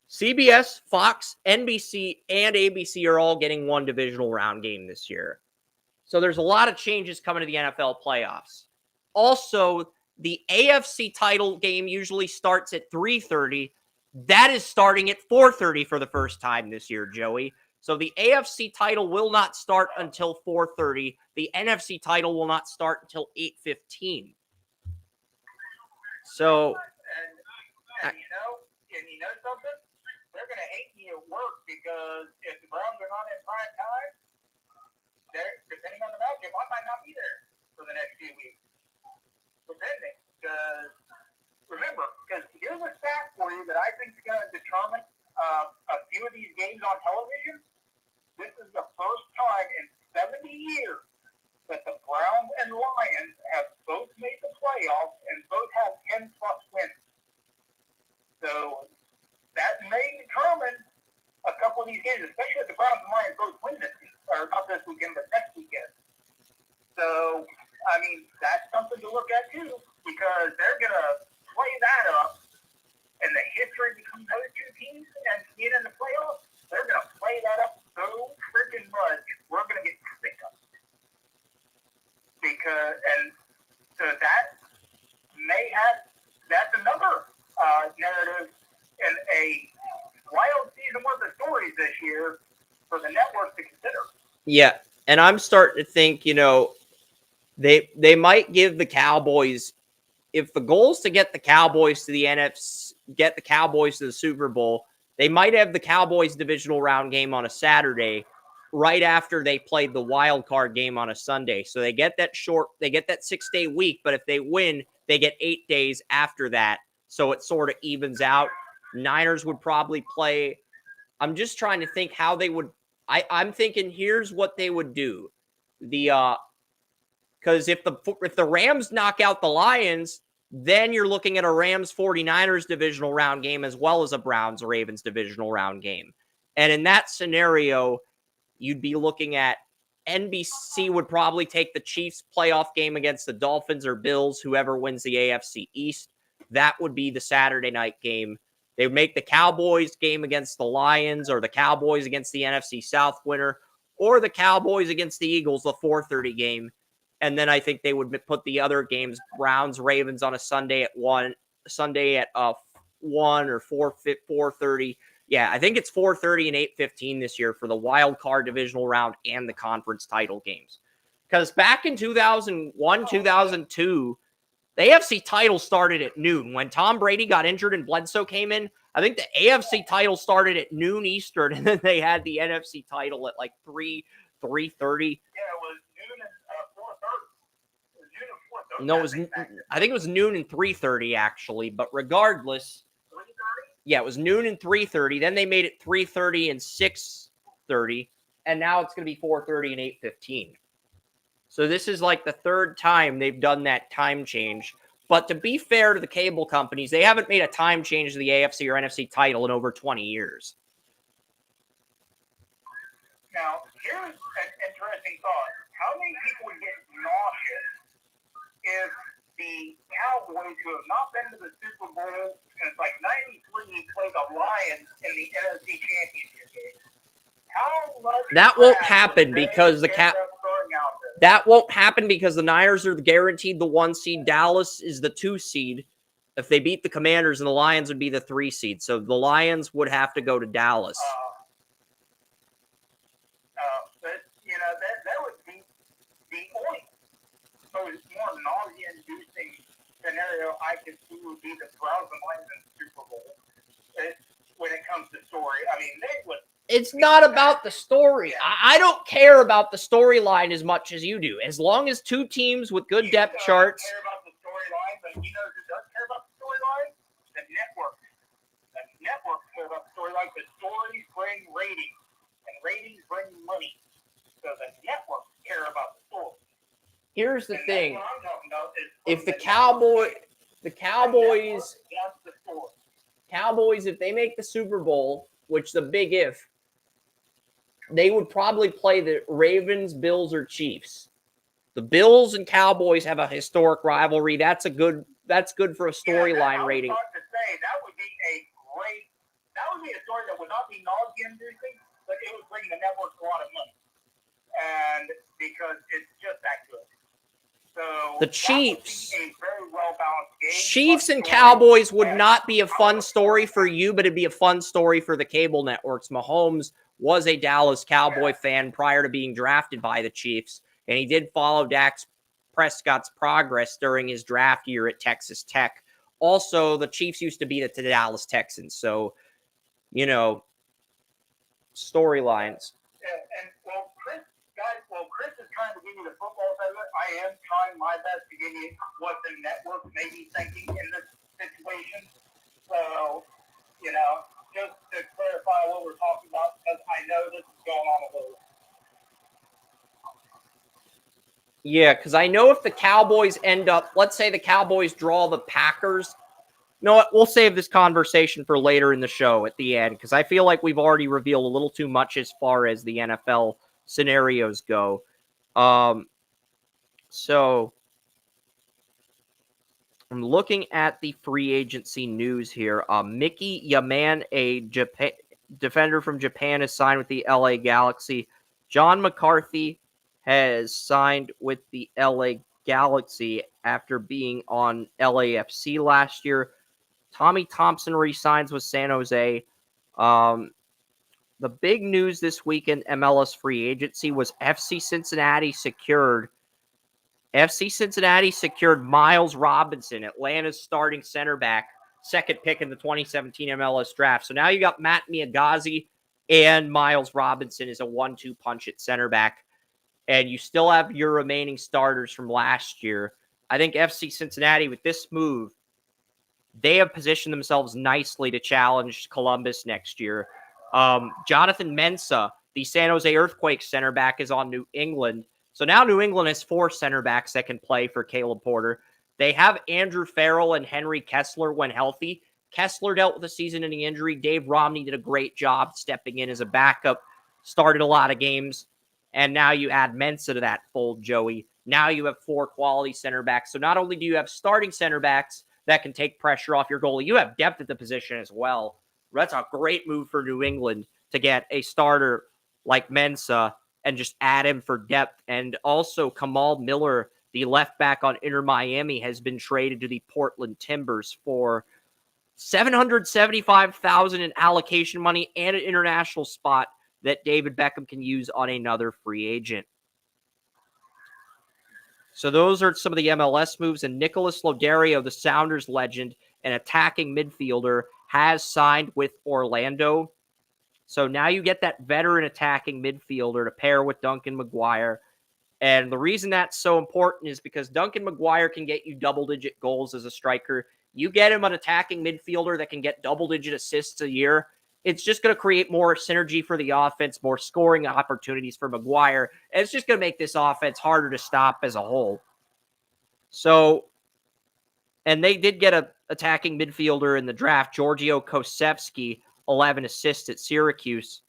A: CBS, Fox, NBC, and ABC are all getting one divisional round game this year. So there's a lot of changes coming to the NFL playoffs. Also, the AFC title game usually starts at 3:30. That is starting at 4:30 for the first time this year, Joey. So the AFC title will not start until 4:30. The NFC title will not start until 8:15. So,
B: and you know something? They're going to hate me at work because if the Browns are not in prime time, depending on the matchup, I might not be there for the next few weeks. Depending. Because here's a stat for you that I think is going to determine a few of these games on television. This is the first time in 70 years that the Browns and Lions have both made the playoffs and both have 10-plus wins. So that may determine a couple of these games, especially if the Browns and Lions both win this week, or not this weekend, but next weekend. So, that's something to look at too, because they're going to play that up, and the history between those two teams and being in the playoffs, they're going to play that up so freaking much, we're going to get sick of it. So that's another narrative and a wild season worth of stories this year for the network to consider.
A: yeah, and I'm starting to think, they might give the Cowboys, if the goal is to get the Cowboys to the NFC, get the Cowboys to the Super Bowl, they might have the Cowboys divisional round game on a Saturday right after they played the wild card game on a Sunday. So they get that 6-day week, but if they win, they get 8 days after that. So it sort of evens out. Niners would probably play. I'm just trying to think how they would. I'm thinking here's what they would do. Because if the Rams knock out the Lions, then you're looking at a Rams 49ers divisional round game as well as a Browns Ravens divisional round game. And in that scenario, you'd be looking at NBC would probably take the Chiefs playoff game against the Dolphins or Bills, whoever wins the AFC East. That would be the Saturday night game. They would make the Cowboys game against the Lions, or the Cowboys against the NFC South winner, or the Cowboys against the Eagles, the 4:30 game. And then I think they would put the other games, Browns, Ravens, on a Sunday at 1 or 4:30. Yeah, I think it's 4:30 and 8:15 this year for the wild card divisional round and the conference title games. Because back in 2001, 2002, the AFC title started at noon. When Tom Brady got injured and Bledsoe came in, I think the AFC title started at noon Eastern, and then they had the NFC title at like 3:30.
B: Yeah, it was noon and 4:30. It was noon and 4:30.
A: No, I think it was noon and 3:30 actually. But regardless,
B: 3:30.
A: Yeah, it was noon and 3:30. Then they made it 3:30 and 6:30, and now it's going to be 4:30 and 8:15. So this is like the third time they've done that time change. But to be fair to the cable companies, they haven't made a time change to the AFC or NFC title in over 20 years.
B: Now, here's an interesting thought. How many people would get nauseous if the Cowboys, who have not been to the Super Bowl since like 93, played the Lions in the NFC Championship game?
A: That won't happen because that won't happen because the Niners are guaranteed the 1 seed. Dallas is the 2 seed. If they beat the Commanders, and the Lions would be the 3 seed. So the Lions would have to go to Dallas.
B: But, that would be the only more nausea-inducing scenario I could see would be the Browns and Lions in the Super Bowl. When it comes to story, they would.
A: It's not about the story. I don't care about the storyline as much as you do. As long as two teams with good depth charts.
B: Care about the storyline, but who does care about the storyline? The network. The network care about the storyline. The stories bring ratings, and ratings bring money. So the networks care about the story.
A: Here's the thing.
B: What I'm talking about is
A: if the Cowboys, if they make the Super Bowl, which the big if, they would probably play the Ravens, Bills, or Chiefs. The Bills and Cowboys have a historic rivalry. That's good for a storyline rating.
B: That would be a story that would not be nauseating, but it would bring the network a lot of money. And because it's just that good. So
A: the Chiefs,
B: a very well-balanced game.
A: Chiefs and Cowboys would not be a fun story for you, but it'd be a fun story for the cable networks. Mahomes was a Dallas Cowboy fan prior to being drafted by the Chiefs, and he did follow Dak Prescott's progress during his draft year at Texas Tech. Also, the Chiefs used to beat the Dallas Texans, so, storylines.
B: Chris is trying to give you the football side of it. I am trying my best to give you what the network may be thinking in this situation. So, just to clarify what we're talking about, because I know this is going on a little.
A: Yeah, because I know if the Cowboys let's say the Cowboys draw the Packers. You know what? We'll save this conversation for later in the show at the end, because I feel like we've already revealed a little too much as far as the NFL scenarios go. So I'm looking at the free agency news here. Mickey Yaman, a defender from Japan, has signed with the LA Galaxy. John McCarthy has signed with the LA Galaxy after being on LAFC last year. Tommy Thompson re-signs with San Jose. The big news this week in MLS free agency was FC Cincinnati secured Miles Robinson, Atlanta's starting center back, second pick in the 2017 MLS draft. So now you got Matt Miyagazi and Miles Robinson as a 1-2 punch at center back. And you still have your remaining starters from last year. I think FC Cincinnati, with this move, they have positioned themselves nicely to challenge Columbus next year. Jonathan Mensah, the San Jose Earthquakes center back, is on New England. So now New England has 4 center backs that can play for Caleb Porter. They have Andrew Farrell and Henry Kessler when healthy. Kessler dealt with a season-ending injury. Dave Romney did a great job stepping in as a backup, started a lot of games, and now you add Mensah to that fold, Joey. Now you have 4 quality center backs. So not only do you have starting center backs that can take pressure off your goalie, you have depth at the position as well. That's a great move for New England to get a starter like Mensah and just add him for depth. And also Kamal Miller, the left back on Inter Miami, has been traded to the Portland Timbers for $775,000 in allocation money and an international spot that David Beckham can use on another free agent. So those are some of the MLS moves. And Nicholas Loderio, the Sounders legend, an attacking midfielder, has signed with Orlando. So now you get that veteran attacking midfielder to pair with Duncan McGuire. And the reason that's so important is because Duncan McGuire can get you double-digit goals as a striker. You get him an attacking midfielder that can get double-digit assists a year. It's just going to create more synergy for the offense, more scoring opportunities for McGuire. And it's just going to make this offense harder to stop as a whole. So, and they did get an attacking midfielder in the draft, Giorgio Kosevsky, 11 assists at Syracuse.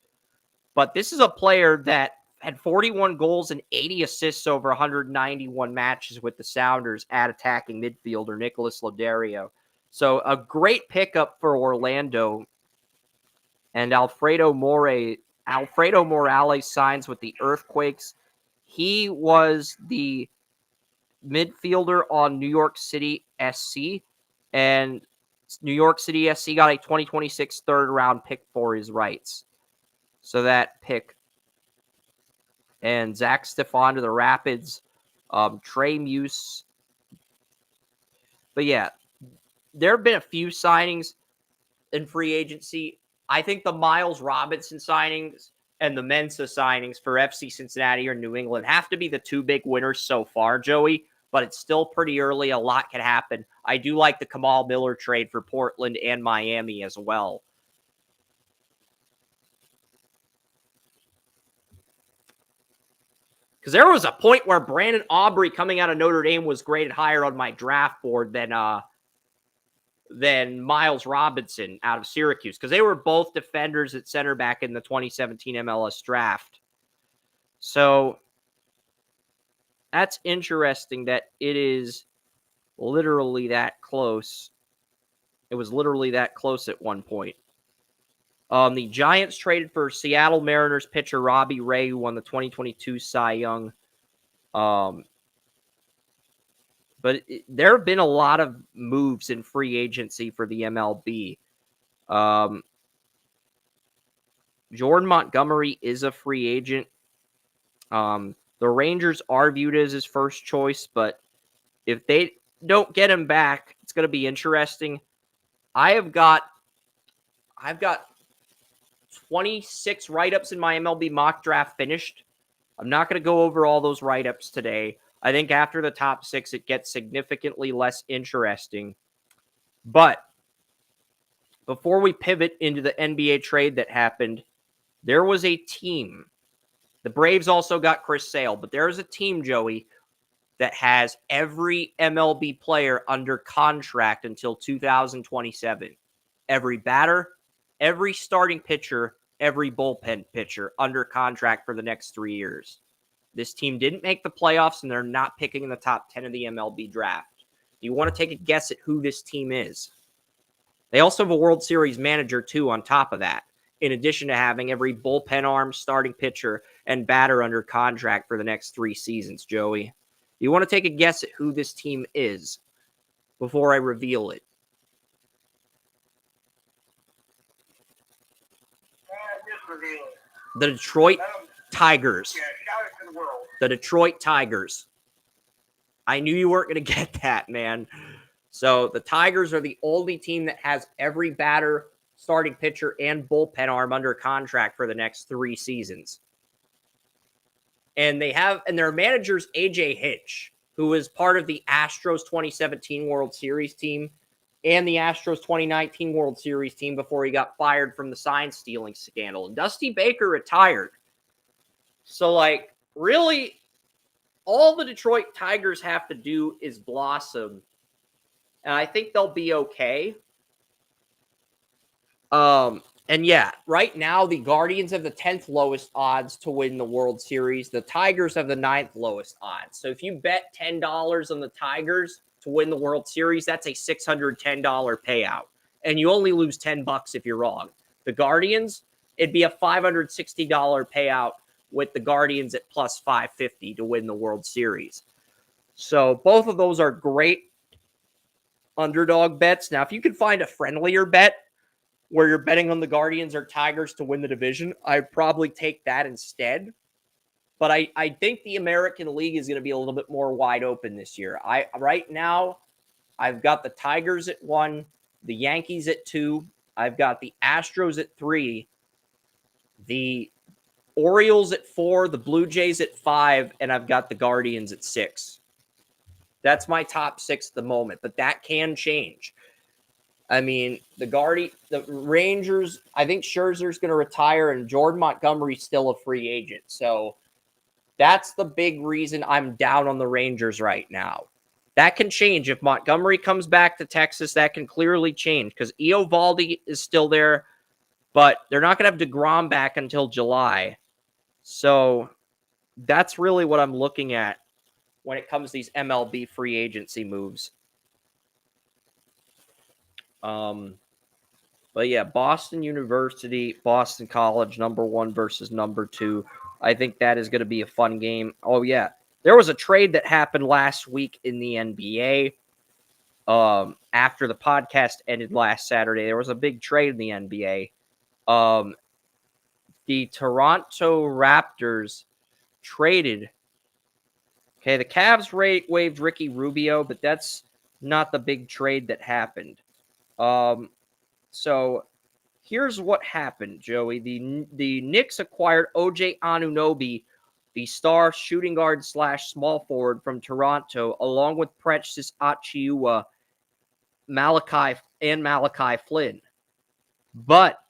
A: But this is a player that had 41 goals and 80 assists over 191 matches with the Sounders at attacking midfielder Nicholas Loderio. So a great pickup for Orlando. And Alfredo Morales signs with the Earthquakes. He was the midfielder on New York City SC, and New York City SC got a 2026 third-round pick for his rights. So that pick. And Zach Stefan to the Rapids, Trey Muse. But yeah, there have been a few signings in free agency. I think the Miles Robinson signings and the Mensah signings for FC Cincinnati or New England have to be the 2 big winners so far, Joey, but it's still pretty early. A lot can happen. I do like the Kamal Miller trade for Portland and Miami as well. Because there was a point where Brandon Aubrey coming out of Notre Dame was graded higher on my draft board than Miles Robinson out of Syracuse, because they were both defenders at center back in the 2017 MLS draft. So that's interesting that it is literally that close. It was literally that close at one point. The Giants traded for Seattle Mariners pitcher Robbie Ray, who won the 2022 Cy Young. But there have been a lot of moves in free agency for the MLB. Jordan Montgomery is a free agent. The Rangers are viewed as his first choice, but if they don't get him back, it's going to be interesting. I've got 26 write-ups in my MLB mock draft finished. I'm not going to go over all those write-ups today. I think after the top 6, it gets significantly less interesting. But before we pivot into the NBA trade that happened, there was a team. The Braves also got Chris Sale, but there is a team, Joey, that has every MLB player under contract until 2027. Every batter, every starting pitcher, every bullpen pitcher under contract for the next 3 years. This team didn't make the playoffs, and they're not picking in the top 10 of the MLB draft. You want to take a guess at who this team is? They also have a World Series manager, too, on top of that, in addition to having every bullpen arm, starting pitcher, and batter under contract for the next 3 seasons, Joey. You want to take a guess at who this team is before I reveal it?
B: Just reveal it.
A: The Detroit Tigers.
B: Yeah, shout it to the world.
A: The Detroit Tigers. I knew you weren't going to get that, man. So the Tigers are the only team that has every batter, starting pitcher, and bullpen arm under contract for the next 3 seasons. And their manager's AJ Hinch, who is part of the Astros 2017 World Series team and the Astros 2019 World Series team before he got fired from the sign stealing scandal. And Dusty Baker retired. So, really, all the Detroit Tigers have to do is blossom. And I think they'll be okay. And yeah, right now, the Guardians have the 10th lowest odds to win the World Series. The Tigers have the 9th lowest odds. So if you bet $10 on the Tigers to win the World Series, that's a $610 payout. And you only lose $10 if you're wrong. The Guardians, it'd be a $560 payout with the Guardians at plus 550 to win the World Series. So both of those are great underdog bets. Now, if you could find a friendlier bet where you're betting on the Guardians or Tigers to win the division, I'd probably take that instead. But I think the American League is going to be a little bit more wide open this year. Right now, I've got the Tigers at 1, the Yankees at 2, I've got the Astros at 3, the Orioles at 4, the Blue Jays at 5, and I've got the Guardians at 6. That's my top 6 at the moment, but that can change. I mean, the Rangers, I think Scherzer's going to retire, and Jordan Montgomery's still a free agent. So that's the big reason I'm down on the Rangers right now. That can change. If Montgomery comes back to Texas, that can clearly change because Eovaldi is still there, but they're not going to have DeGrom back until July. So that's really what I'm looking at when it comes to these MLB free agency moves. But yeah, Boston University, Boston College, number 1 versus number 2. I think that is going to be a fun game. Oh yeah, there was a trade that happened last week in the NBA. After the podcast ended last Saturday, there was a big trade in the NBA. The Toronto Raptors traded. Okay, the Cavs waived Ricky Rubio, but that's not the big trade that happened. So here's what happened, Joey. The Knicks acquired OJ Anunoby, the star shooting guard / small forward from Toronto, along with Precious Achiuwa, Malachi Flynn. But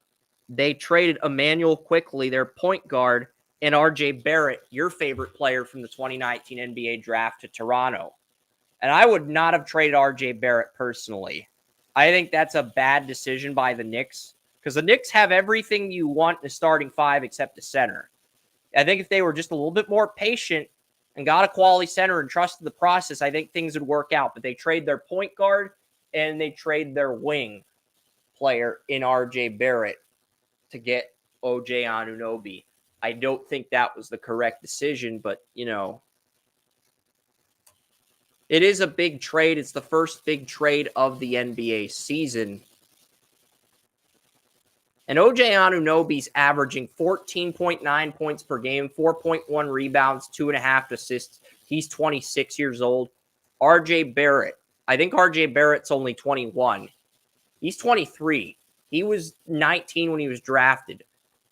A: they traded Emmanuel Quickley, their point guard, and R.J. Barrett, your favorite player from the 2019 NBA draft, to Toronto. And I would not have traded R.J. Barrett personally. I think that's a bad decision by the Knicks because the Knicks have everything you want in a starting five except a center. I think if they were just a little bit more patient and got a quality center and trusted the process, I think things would work out. But they trade their point guard and they trade their wing player in R.J. Barrett to get OJ Anunoby. I don't think that was the correct decision, but, you know, it is a big trade. It's the first big trade of the NBA season. And OJ Anunoby's averaging 14.9 points per game, 4.1 rebounds, 2.5 assists. He's 26 years old. RJ Barrett, I think RJ Barrett's only 21. He's 23. He was 19 when he was drafted.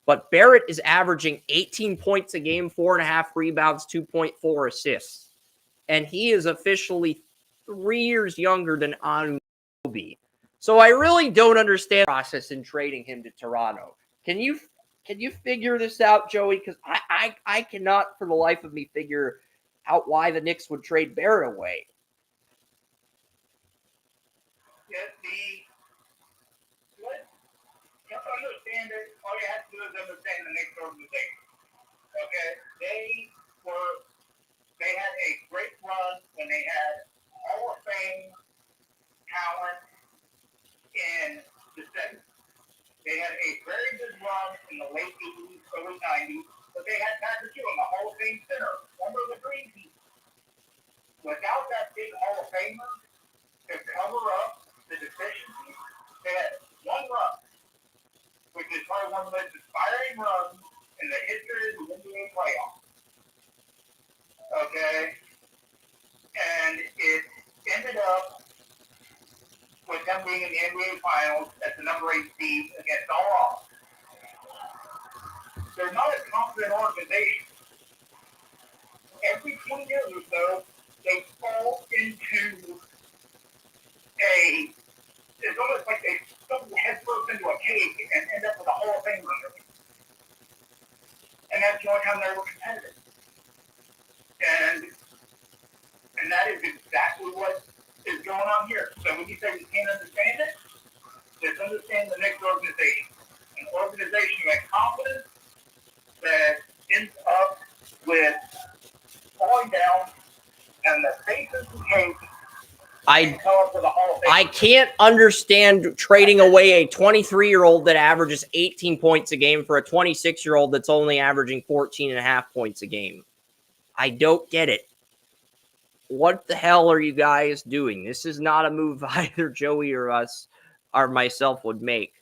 A: But Barrett is averaging 18 points a game, 4.5 rebounds, 2.4 assists. And he is officially 3 years younger than Anunoby. So I really don't understand the process in trading him to Toronto. Can you figure this out, Joey? Because I cannot for the life of me figure out why the Knicks would trade Barrett away.
B: Yeah, you have to understand it. All you have to do is understand the Knicks organization. Okay? They had a great run when they had Hall of Fame talent in the 70s. They had a very good run in the late 80s, early 90s, but they had Patrick Ewing, the Hall of Fame center, under the green team. Without that big Hall of Famer to cover up the deficiencies, they had one run, which is probably one of the most inspiring runs in the history of the NBA playoffs. Okay? And it ended up with them being in the NBA Finals at the number 8 seed against all odds. They're not a confident organization. Every 20 years or so, they fall into it's almost like they stumble headfirst into a cave and end up with a Hall of Fame runner. And that's the only time they were competitive. And that is exactly what is going on here. So when you say you can't understand it, just understand the Knicks organization. An organization that's confident that ends up with falling down and the faces and cake. I
A: can't understand trading away a 23-year-old that averages 18 points a game for a 26-year-old that's only averaging 14.5 points a game. I don't get it. What the hell are you guys doing? This is not a move either Joey or us or myself would make.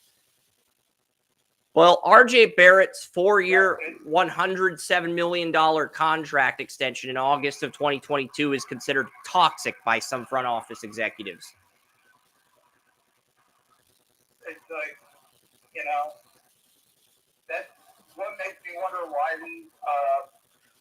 A: Well, RJ Barrett's 4-year, $107 million contract extension in August of 2022 is considered toxic by some front office executives.
B: It's like, you know, that's what makes me wonder why these.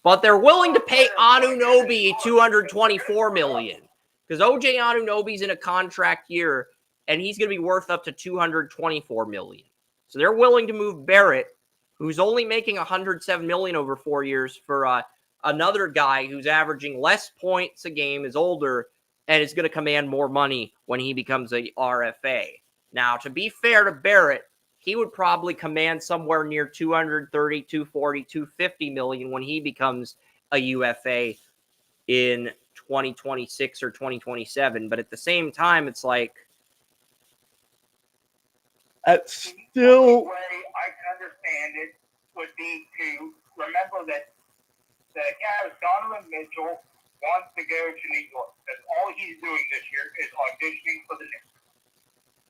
A: But they're willing to pay Anunoby $224 million because OJ Anunoby's in a contract year and he's going to be worth up to $224 million. So they're willing to move Barrett, who's only making $107 million over 4 years, for another guy who's averaging less points a game, is older, and is going to command more money when he becomes a RFA. Now, to be fair to Barrett, he would probably command somewhere near 230, 240, 250 million when he becomes a UFA in 2026 or 2027. But at the same time, it's like,
B: still. The only way I can understand it would be to remember that Donovan Mitchell wants to go to New York. That's all he's doing this year is auditioning for the Knicks.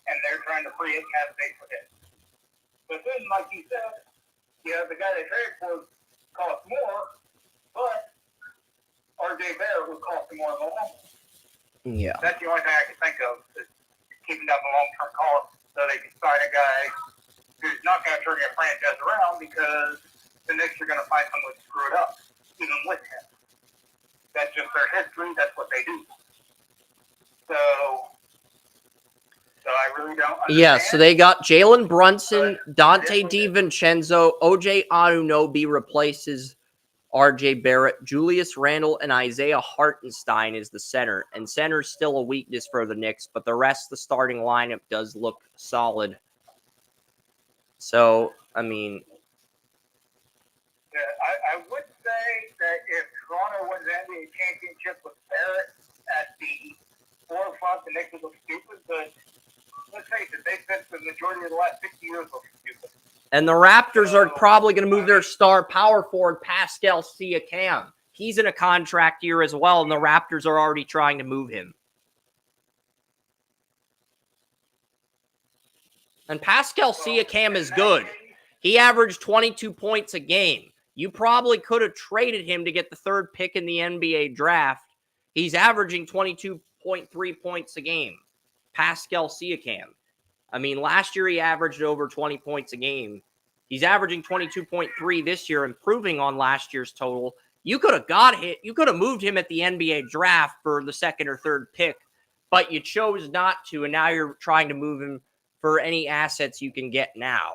B: And they're trying to free up cap space for him. But then, like you said, the guy they traded for cost more, but RJ Barrett would cost more in the long run.
A: Yeah.
B: That's the only thing I can think of is keeping down the long-term cost so they can sign a guy who's not going to turn your franchise around because the Knicks are going to find someone to screw it up, even with him. That's just their history. That's what they do. So I really don't understand.
A: Yeah, so they got Jalen Brunson, Dante DiVincenzo, OJ Anunoby replaces RJ Barrett, Julius Randle, and Isaiah Hartenstein is the center. And center's still a weakness for the Knicks, but the rest of the starting lineup does look solid. So, I mean...
B: Yeah, I would say that if Toronto wins the NBA championship with Barrett at the forefront, the Knicks would look stupid, but let's face it, they've been for the majority of the last 60 years look stupid.
A: And the Raptors are probably going to move their star power forward, Pascal Siakam. He's in a contract year as well, and the Raptors are already trying to move him. And Pascal Siakam is good. He averaged 22 points a game. You probably could have traded him to get the third pick in the NBA draft. He's averaging 22.3 points a game. Pascal Siakam. I mean, last year he averaged over 20 points a game. He's averaging 22.3 this year, improving on last year's total. You could have got him. You could have moved him at the NBA draft for the second or third pick, but you chose not to, and now you're trying to move him for any assets you can get now.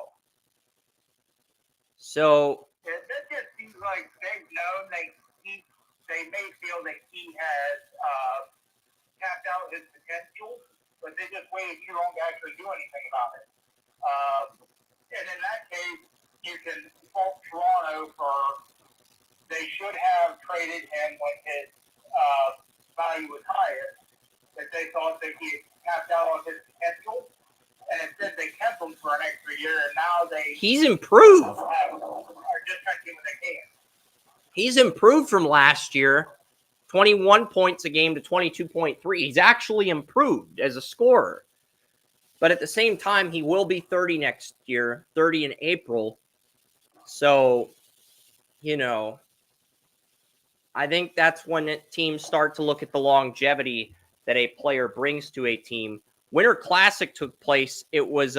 A: So
B: it just seems like they've known they may feel that he has tapped out his potential, but they just waited too long to actually do anything about it. And in that case, you can fault Toronto for they should have traded him when his value was highest, that they thought that he had tapped out on his potential. And instead they kept him for an extra year, and now
A: he's improved.
B: Are just trying to do what they can.
A: He's improved from last year, 21 points a game to 22.3. He's actually improved as a scorer. But at the same time, he will be 30 next year, 30 in April. So, you know, I think that's when teams start to look at the longevity that a player brings to a team. Winter Classic took place. It was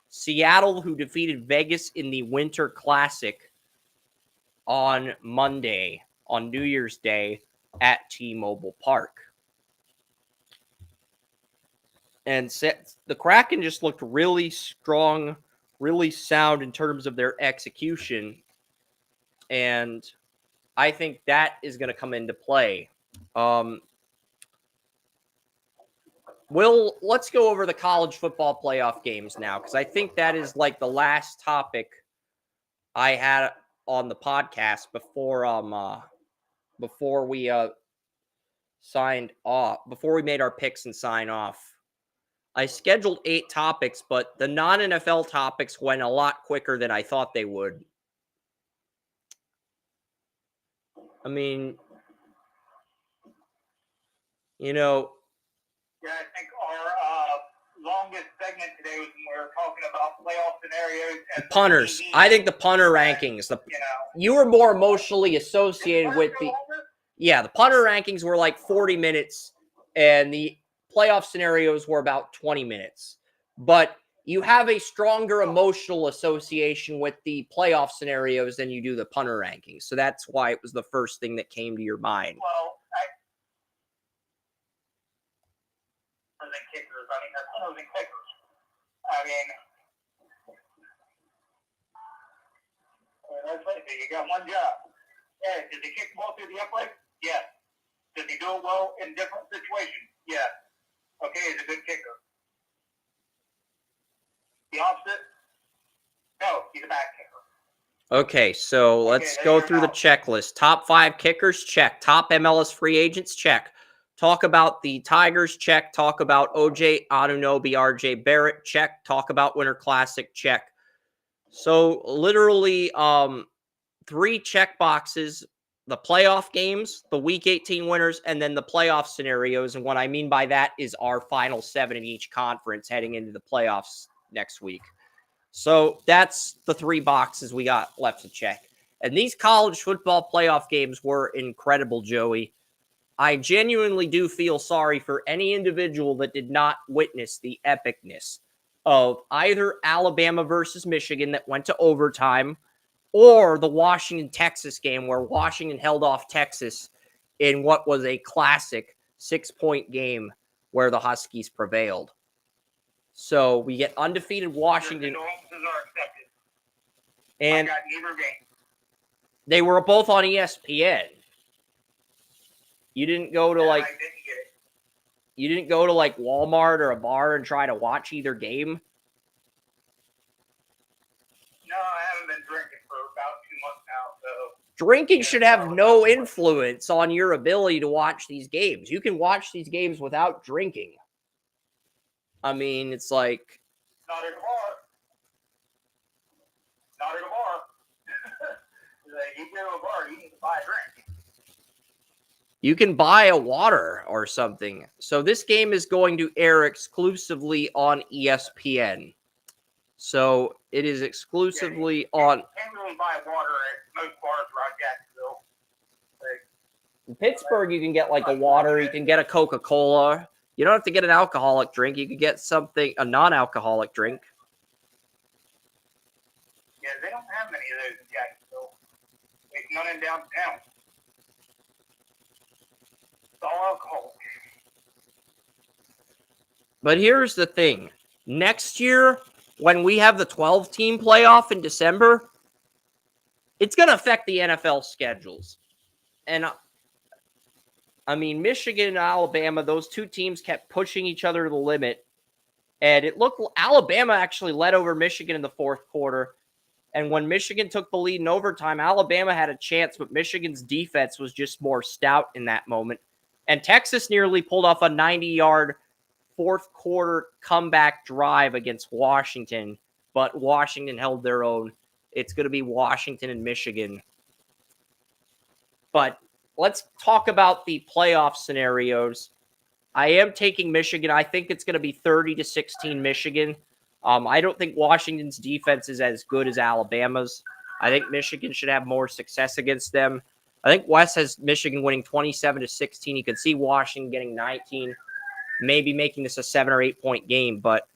A: Seattle who defeated Vegas in the Winter Classic on Monday, on New Year's Day at T-Mobile Park. And the Kraken just looked really strong, really sound in terms of their execution. And I think that is going to come into play. Let's go over the college football playoff games now, because I think that is like the last topic I had on the podcast before we signed off, before we made our picks and sign off. I scheduled 8 topics, but the non-NFL topics went a lot quicker than I thought they would. I mean, you know.
B: Yeah, I think our longest segment today was when we were talking about playoff scenarios. And
A: punters. I think the punter rankings. You were more emotionally associated with the... Yeah, the punter rankings were like 40 minutes, and the playoff scenarios were about 20 minutes. But you have a stronger emotional association with the playoff scenarios than you do the punter rankings. So that's why it was the first thing that came to your mind.
B: Well, kickers. I mean, they're punters and kickers. I mean, let's face it, you got one job. Yeah, does he kick the ball through the upright? Yes. Does he do it well in different situations? Yes. Okay, he's a good kicker. The opposite? No, he's a bad kicker.
A: Okay, so let's go through the checklist. Top 5 kickers, check. Top MLS free agents, check. Talk about the Tigers, check. Talk about OJ Anunoby, RJ Barrett, check. Talk about Winter Classic, check. So literally 3 check boxes, the playoff games, the Week 18 winners, and then the playoff scenarios. And what I mean by that is our final 7 in each conference heading into the playoffs next week. So that's the 3 boxes we got left to check. And these college football playoff games were incredible, Joey. I genuinely do feel sorry for any individual that did not witness the epicness of either Alabama versus Michigan that went to overtime, or the Washington-Texas game where Washington held off Texas in what was a classic 6-point game where the Huskies prevailed. So we get undefeated Washington.
B: Condolences are accepted.
A: And
B: I got neither game.
A: they were both on ESPN. You didn't go to
B: I
A: like
B: didn't get it.
A: you didn't go to like Walmart or a bar and try to watch either game.
B: No, I haven't been drinking for about 2 months now, so.
A: Drinking should have no influence on your ability to watch these games. You can watch these games without drinking. I mean, it's like
B: Not at a bar. Not at a bar. Like, you go to a bar, you need to buy a drink.
A: you can buy a water or something. So this game is going to air exclusively on ESPN. So it is exclusively on.
B: You can't really buy water at most bars around Jacksonville.
A: In Pittsburgh, you can get like a water, you can get a Coca-Cola. You don't have to get an alcoholic drink. You can get something, a non-alcoholic drink.
B: Yeah, they don't have many of those in Jacksonville. There's none in downtown. It's all alcohol.
A: But here's the thing. Next year, when we have the 12-team playoff in December, it's going to affect the NFL schedules. And I mean, Michigan and Alabama, those two teams kept pushing each other to the limit. And it looked, Alabama actually led over Michigan in the fourth quarter. And when Michigan took the lead in overtime, Alabama had a chance, but Michigan's defense was just more stout in that moment. And Texas nearly pulled off a 90-yard fourth quarter comeback drive against Washington, but Washington held their own. It's going to be Washington and Michigan. But let's talk about the playoff scenarios. I am taking Michigan. I think it's going to be 30-16 Michigan. I don't think Washington's defense is as good as Alabama's. I think Michigan should have more success against them. I think Wes has Michigan winning 27-16. You could see Washington getting 19, maybe making this a 7 or 8 point game. But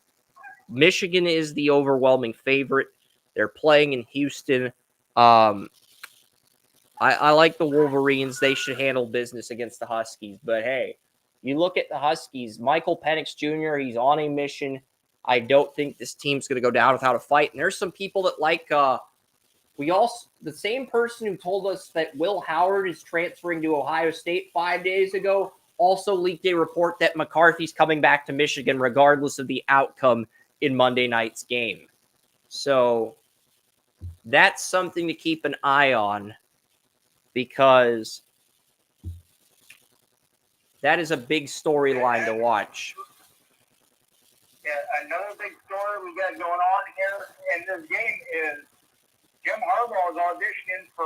A: Michigan is the overwhelming favorite. They're playing in Houston. I like the Wolverines. They should handle business against the Huskies. But hey, you look at the Huskies, Michael Penix Jr., he's on a mission. I don't think this team's going to go down without a fight. And there's some people that like, the same person who told us that Will Howard is transferring to Ohio State 5 days ago also leaked a report that McCarthy's coming back to Michigan regardless of the outcome in Monday night's game. So that's something to keep an eye on because that is a big storyline to watch.
B: Yeah, another big story we got going on here in this game is Jim Harbaugh is auditioning for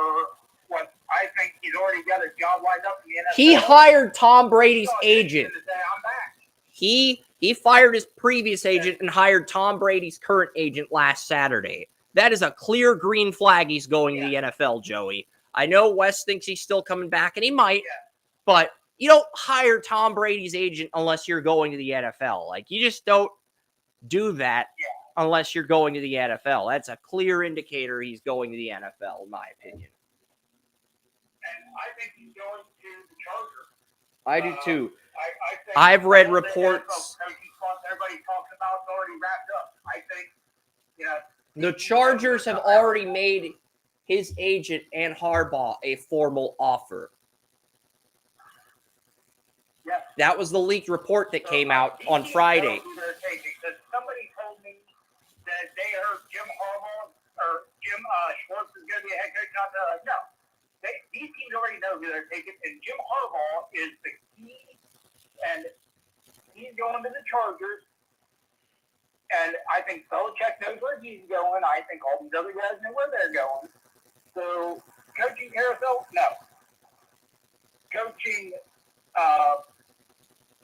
B: what I think he's already got a job lined up in the NFL.
A: He hired Tom Brady's agent.
B: I'm back.
A: He fired his previous agent and hired Tom Brady's current agent last Saturday. That is a clear green flag he's going to the NFL, Joey. I know Wes thinks he's still coming back, and he might, but you don't hire Tom Brady's agent unless you're going to the NFL. Like, you just don't do that unless you're going to the NFL. That's a clear indicator he's going to the NFL, in my opinion.
B: And I think he's going to the Chargers.
A: I do too.
B: I think
A: I've read reports.
B: Everybody talking about it's already wrapped up. I think,
A: The Chargers have already made his agent and Harbaugh a formal offer.
B: Yeah.
A: That was the leaked report that came out on Friday.
B: Somebody told me that they heard Jim Harbaugh or Jim Schwartz is going to be a head coach. No. These teams already know who they're taking, and Jim Harbaugh is the key, and he's going to the Chargers. And I think Belichick knows where he's going. I think all these other guys know where they're going. So, coaching carousel? No. Coaching,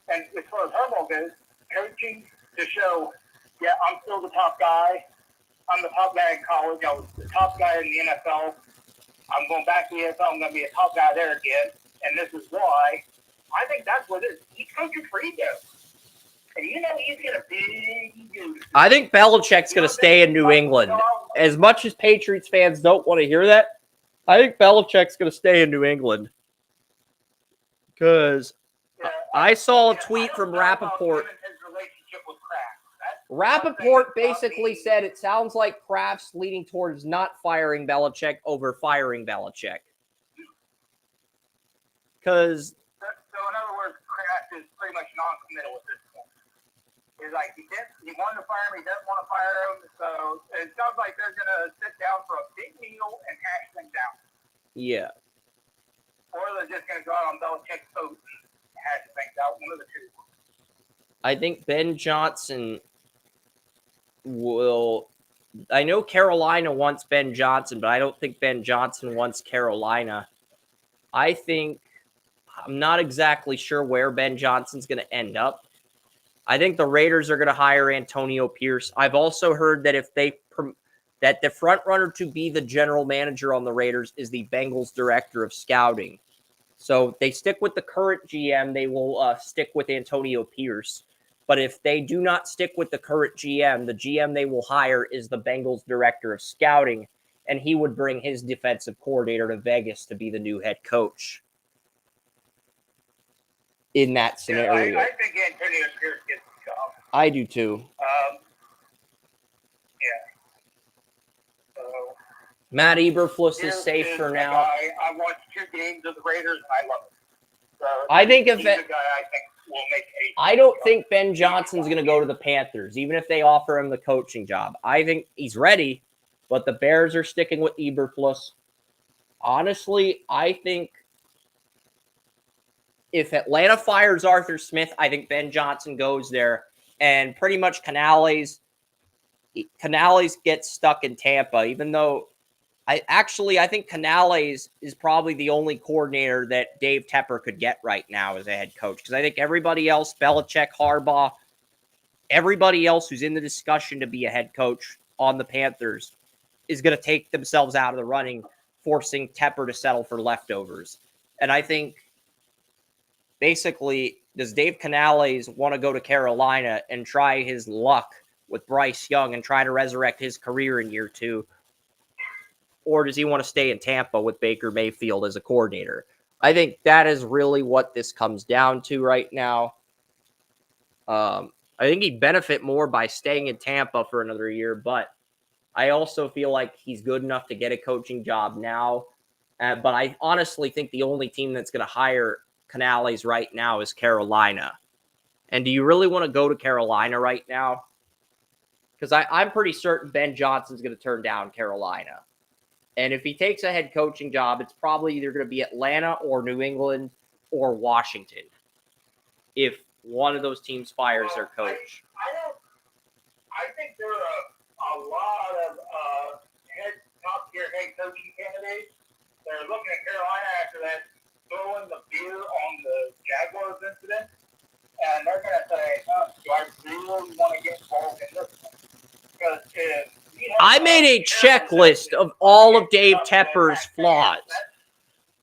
B: and as far as Harbaugh goes, coaching to show, I'm still the top guy. I'm the top guy in college. I was the top guy in the NFL. I'm going back to the NFL. I'm going to be a top guy there again. And this is why. I think that's what it is. He's coaching for ego. And he's going to be.
A: I think Belichick's going to stay in New England. As much as Patriots fans don't want to hear that, I think Belichick's going to stay in New England. Because I saw a tweet from Rappaport.
B: His relationship with Kraft.
A: Rappaport basically said it sounds like Kraft's leaning towards not firing Belichick over firing Belichick. Because...
B: So in other words, Kraft is pretty much non-committal at this point. He's like, he wanted to fire him, he doesn't want to fire him, so it sounds like they're going to sit down for a big meal and hash things out.
A: Yeah.
B: Or they're just going to go out on Belichick's boat and hash things out, one of the two.
A: I think Ben Johnson will... I know Carolina wants Ben Johnson, but I don't think Ben Johnson wants Carolina. I think... I'm not exactly sure where Ben Johnson's going to end up. I think the Raiders are going to hire Antonio Pierce. I've also heard that that the front runner to be the general manager on the Raiders is the Bengals director of scouting. So if they stick with the current GM, they will stick with Antonio Pierce. But if they do not stick with the current GM, the GM they will hire is the Bengals director of scouting, and he would bring his defensive coordinator to Vegas to be the new head coach. In that scenario.
B: Yeah, I think Antonio Pierce gets the job.
A: I do too.
B: So,
A: Matt Eberflus is safe for now.
B: I watched 2 games of the Raiders and I love it. So
A: I think if
B: he's a guy I think will make
A: I don't think Ben Johnson's going to go to the Panthers, even if they offer him the coaching job. I think he's ready, but the Bears are sticking with Eberflus. Honestly, I think if Atlanta fires Arthur Smith, I think Ben Johnson goes there, and pretty much Canales gets stuck in Tampa, even though I think Canales is probably the only coordinator that Dave Tepper could get right now as a head coach, because I think everybody else, Belichick, Harbaugh, everybody else who's in the discussion to be a head coach on the Panthers is going to take themselves out of the running, forcing Tepper to settle for leftovers. And I think basically, does Dave Canales want to go to Carolina and try his luck with Bryce Young and try to resurrect his career in year 2? Or does he want to stay in Tampa with Baker Mayfield as a coordinator? I think that is really what this comes down to right now. I think he'd benefit more by staying in Tampa for another year, but I also feel like he's good enough to get a coaching job now. But I honestly think the only team that's going to hire Canales right now is Carolina. And do you really want to go to Carolina right now? Because I'm pretty certain Ben Johnson's going to turn down Carolina. And if he takes a head coaching job, it's probably either going to be Atlanta or New England or Washington, if one of those teams fires their coach.
B: I think there are a lot of top-tier head coaching candidates that are looking at Carolina after that, throwing the beer on the Jaguars incident, and they're going to say, do I really want to get involved in this one? Because
A: I made a checklist of all of Dave Tepper's flaws.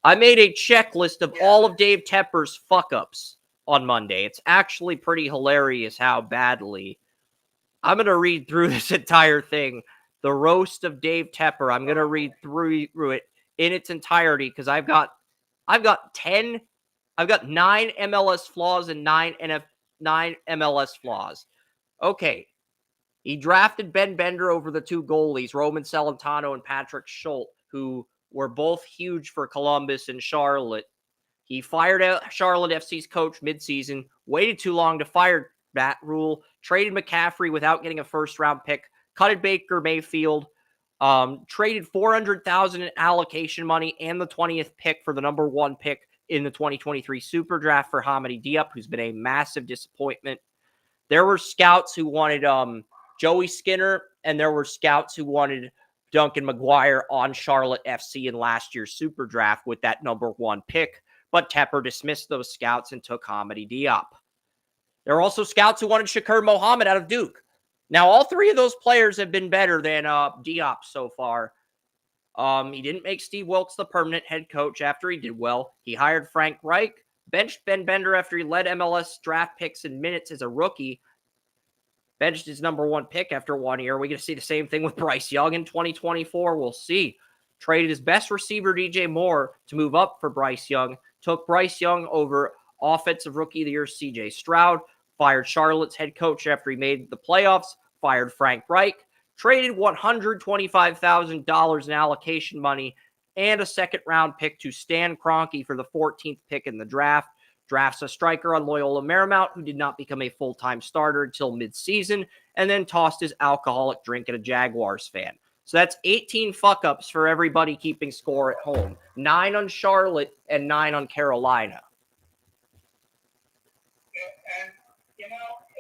A: I made a checklist of all of Dave Tepper's fuck-ups on Monday. It's actually pretty hilarious how badly. I'm going to read through this entire thing. The roast of Dave Tepper. I'm going to read through it in its entirety because I've got 9 MLS flaws and 9 MLS flaws. Okay. He drafted Ben Bender over the 2 goalies, Roman Celentano and Patrick Schultz, who were both huge for Columbus and Charlotte. He fired out Charlotte FC's coach midseason, waited too long to fire Matt Rule, traded McCaffrey without getting a first-round pick, cutted Baker Mayfield, traded $400,000 in allocation money and the 20th pick for the number 1 pick in the 2023 Super Draft for Hamady Diop, who's been a massive disappointment. There were scouts who wanted Joey Skinner, and there were scouts who wanted Duncan McGuire on Charlotte FC in last year's Super Draft with that number 1 pick, but Tepper dismissed those scouts and took Hamady Diop. There were also scouts who wanted Shakur Mohammed out of Duke. Now, all 3 of those players have been better than Diop so far. He didn't make Steve Wilkes the permanent head coach after he did well. He hired Frank Reich, benched Ben Bender after he led MLS draft picks in minutes as a rookie, benched his number 1 pick after 1 year. We're going to see the same thing with Bryce Young in 2024. We'll see. Traded his best receiver, DJ Moore, to move up for Bryce Young. Took Bryce Young over offensive rookie of the year, CJ Stroud. fired Charlotte's head coach after he made the playoffs, fired Frank Reich, traded $125,000 in allocation money and a second-round pick to Stan Kroenke for the 14th pick in the draft. Drafts a striker on Loyola Marymount who did not become a full-time starter until midseason, and then tossed his alcoholic drink at a Jaguars fan. So that's 18 fuck-ups for everybody keeping score at home. 9 on Charlotte and 9 on Carolina.
B: And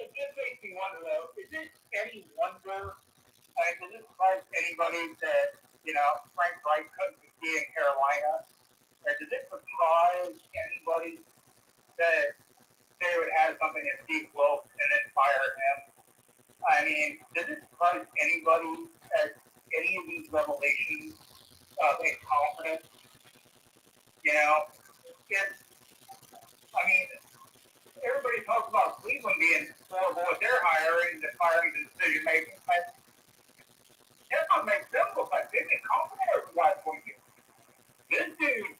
B: it just makes me wonder, though, is it any wonder, does it surprise anybody that, Frank Reich couldn't be in Carolina? And does it surprise anybody that they would have something at Steve Wilkes and then fire him? I mean, does it surprise anybody at any of these revelations of incompetence? Everybody talks about Cleveland being horrible with their hiring, the firing, the decision making, but that's what makes them look like they've been confident over the last 4 years. This dude,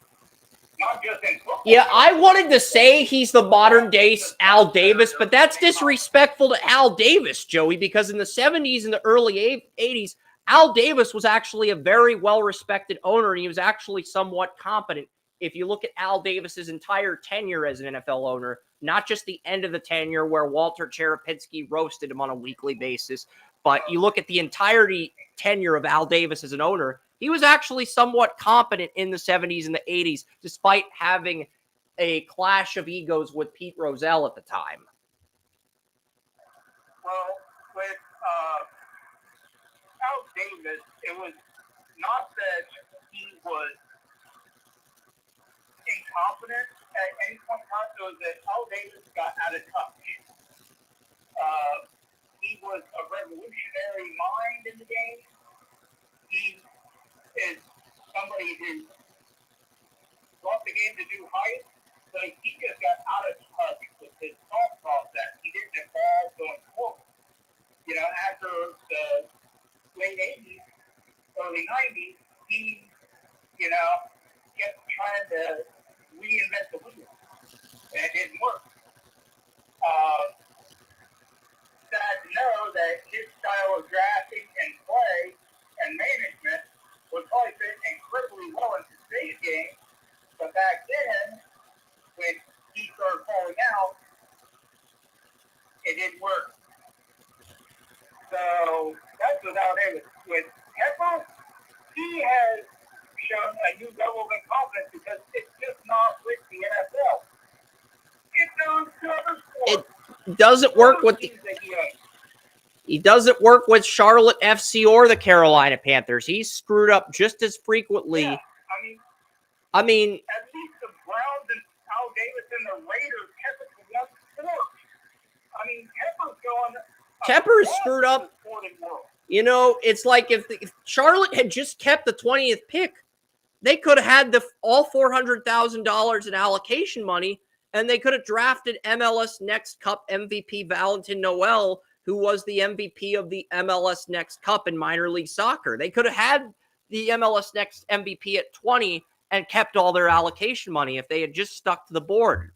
B: not just in football.
A: Yeah, I wanted to say he's the modern day Al Davis, but that's disrespectful to Al Davis, Joey, because in the 70s and the early 80s, Al Davis was actually a very well-respected owner, and he was actually somewhat competent. If you look at Al Davis's entire tenure as an NFL owner, not just the end of the tenure where Walter Cherepinski roasted him on a weekly basis, but you look at the entirety tenure of Al Davis as an owner, he was actually somewhat competent in the 70s and the 80s, despite having a clash of egos with Pete Rozelle at the time.
B: Well, with Al Davis, it was not that he was incompetent at any point in time. It was that Al Davis got out of touch. He was a revolutionary mind in the game. He is somebody who brought the game to new heights, but he just got out of touch with his thought process. He didn't evolve going forward. After the late 80s, early 90s, he, kept trying to reinvent the wheel, and it didn't work. Sad to know that his style of drafting and play and management would probably fit incredibly well into today's game, but back then, when he started falling out, it didn't work. So that's without Davis. With Pepper, he has shown a new level of incompetence because it's just not with the NFL. It goes to other sports.
A: It doesn't work with he doesn't work with Charlotte FC or the Carolina Panthers. He's screwed up just as frequently.
B: Yeah,
A: I mean,
B: at least the Browns and Al Davis and the Raiders kept it to one sport. Pepper's going.
A: Tepper is screwed up. It's like if Charlotte had just kept the 20th pick, they could have had all $400,000 in allocation money, and they could have drafted MLS Next Cup MVP Valentin Noel, who was the MVP of the MLS Next Cup in minor league soccer. They could have had the MLS Next MVP at 20 and kept all their allocation money if they had just stuck to the board.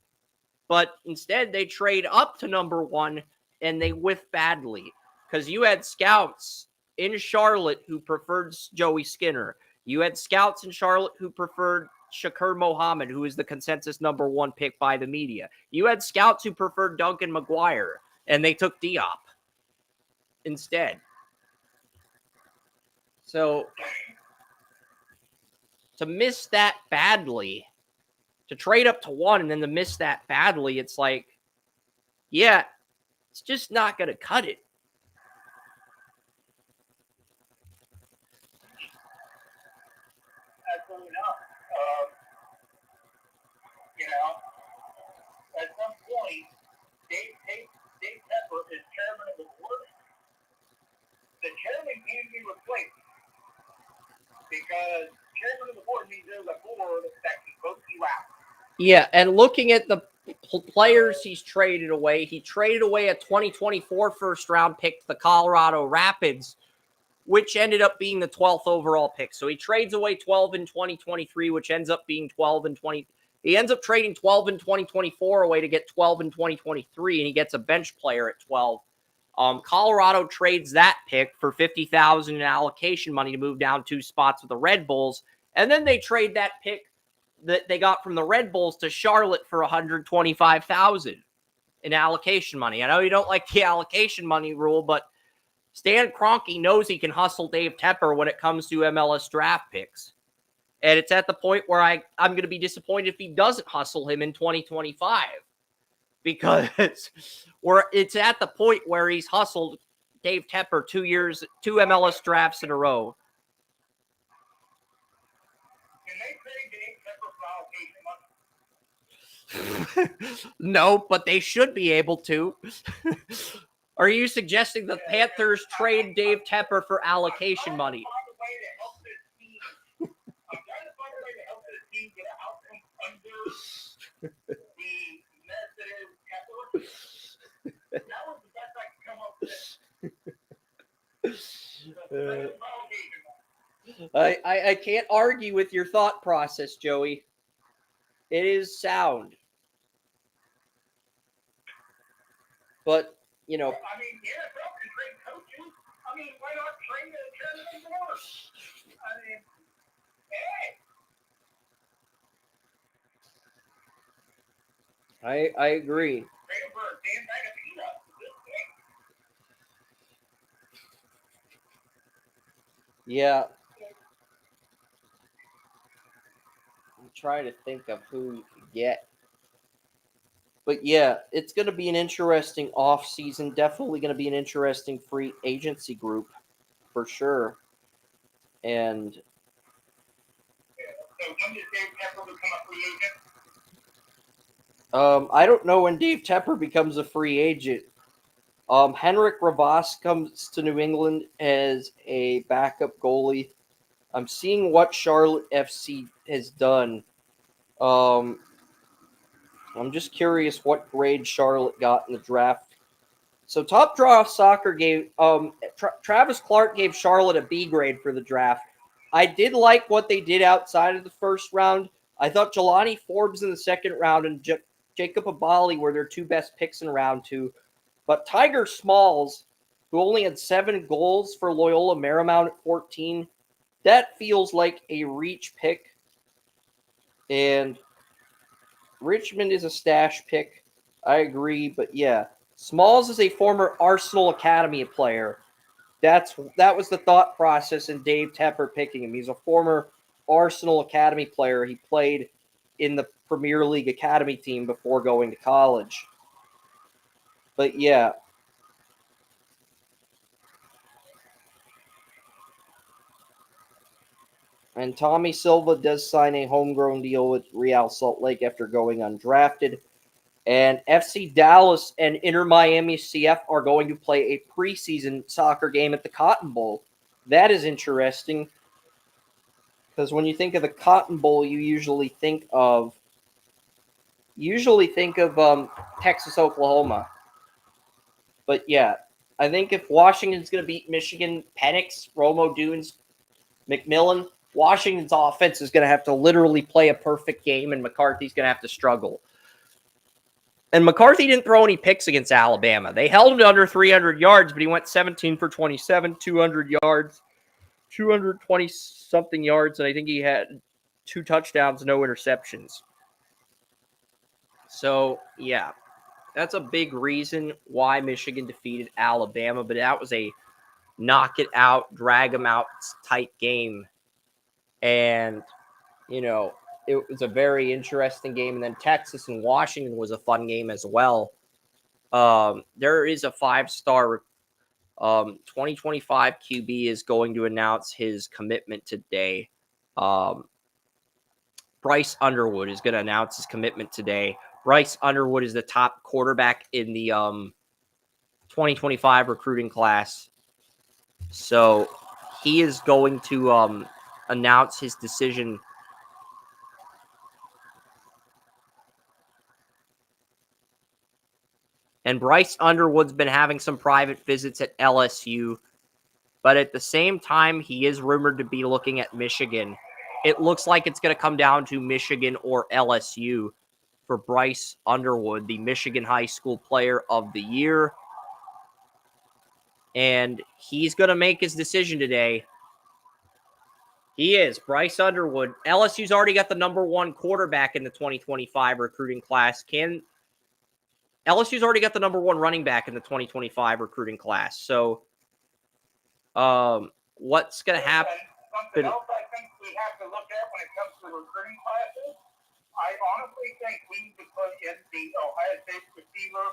A: But instead, they trade up to number 1, and they whiff badly because you had scouts in Charlotte who preferred Joey Skinner. You had scouts in Charlotte who preferred Shakur Mohammed, who is the consensus number 1 pick by the media. You had scouts who preferred Duncan McGuire, and they took Diop instead. So to miss that badly, to trade up to 1 and then to miss that badly, it's like, yeah, it's just not going to cut it.
B: Absolutely not. At some point, Dave Pepper is chairman of the board. The chairman can be replaced because chairman of the board means there's a board that can vote you out.
A: Yeah, and looking at the players he's traded away, he traded away a 2024 first-round pick to the Colorado Rapids, which ended up being the 12th overall pick. So he trades away 12 in 2023, which ends up being 12 in He ends up trading 12 in 2024 away to get 12 in 2023, and he gets a bench player at 12. Colorado trades that pick for $50,000 in allocation money to move down 2 spots with the Red Bulls, and then they trade that pick that they got from the Red Bulls to Charlotte for $125,000 in allocation money. I know you don't like the allocation money rule, but Stan Kroenke knows he can hustle Dave Tepper when it comes to MLS draft picks. And it's at the point where I'm going to be disappointed if he doesn't hustle him in 2025. Because it's at the point where he's hustled Dave Tepper 2 MLS drafts in a row.
B: Can they trade Dave Tepper for allocation money?
A: No, but they should be able to. Are you suggesting the Panthers trade Dave Tepper for allocation money?
B: I'm trying to find a way to help this team get an outcome under the mess that is Tepper. That was the best I could come up with.
A: I can't argue with your thought process, Joey. It is sound. But, you know.
B: I mean, the NFL can trade coaches. I mean, why not trade them more? I mean, hey.
A: I agree.
B: Trade them for a damn bag of peanuts.
A: Yeah. I'm trying to think of who you could get. But yeah, it's going to be an interesting offseason. Definitely going to be an interesting free agency group for sure. And
B: So when does Dave Tepper become a free agent?
A: I don't know when Dave Tepper becomes a free agent. Henrik Ravas comes to New England as a backup goalie. I'm seeing what Charlotte FC has done. I'm just curious what grade Charlotte got in the draft. So Top Draw Soccer gave Travis Clark gave Charlotte a B grade for the draft. I did like what they did outside of the first round. I thought Jelani Forbes in the second round and Jacob Abali were their 2 best picks in round 2. But Tiger Smalls, who only had 7 goals for Loyola Marymount at 14, that feels like a reach pick. And Richmond is a stash pick. I agree, but yeah. Smalls is a former Arsenal Academy player. That was the thought process in Dave Tepper picking him. He's a former Arsenal Academy player. He played in the Premier League Academy team before going to college. But yeah. And Tommy Silva does sign a homegrown deal with Real Salt Lake after going undrafted. And FC Dallas and Inter Miami CF are going to play a preseason soccer game at the Cotton Bowl. That is interesting. Because when you think of the Cotton Bowl, you usually think of Texas, Oklahoma. But yeah, I think if Washington's going to beat Michigan, Penix, Romo Dunes, McMillan, Washington's offense is going to have to literally play a perfect game, and McCarthy's going to have to struggle. And McCarthy didn't throw any picks against Alabama. They held him to under 300 yards, but he went 17 for 27, 200 yards, 220-something yards, and I think he had 2 touchdowns, no interceptions. So, yeah, that's a big reason why Michigan defeated Alabama, but that was a knock it out, drag them out type game. And, you know, it was a very interesting game. And then Texas and Washington was a fun game as well. There is a 5-star 2025 QB is going to announce his commitment today. Bryce Underwood is going to announce his commitment today. Bryce Underwood is the top quarterback in the 2025 recruiting class. So he is going to announce his decision. And Bryce Underwood's been having some private visits at LSU. But at the same time, he is rumored to be looking at Michigan. it looks like it's going to come down to Michigan or LSU for Bryce Underwood, the Michigan High School Player of the Year. And he's going to make his decision today. He is. Bryce Underwood. LSU's already got the number 1 quarterback in the 2025 recruiting class. LSU's already got the number 1 running back in the 2025 recruiting class. So, what's going to happen?
B: Something else I think we have to look at when it comes to recruiting classes, I honestly think we need to put in the Ohio State receiver,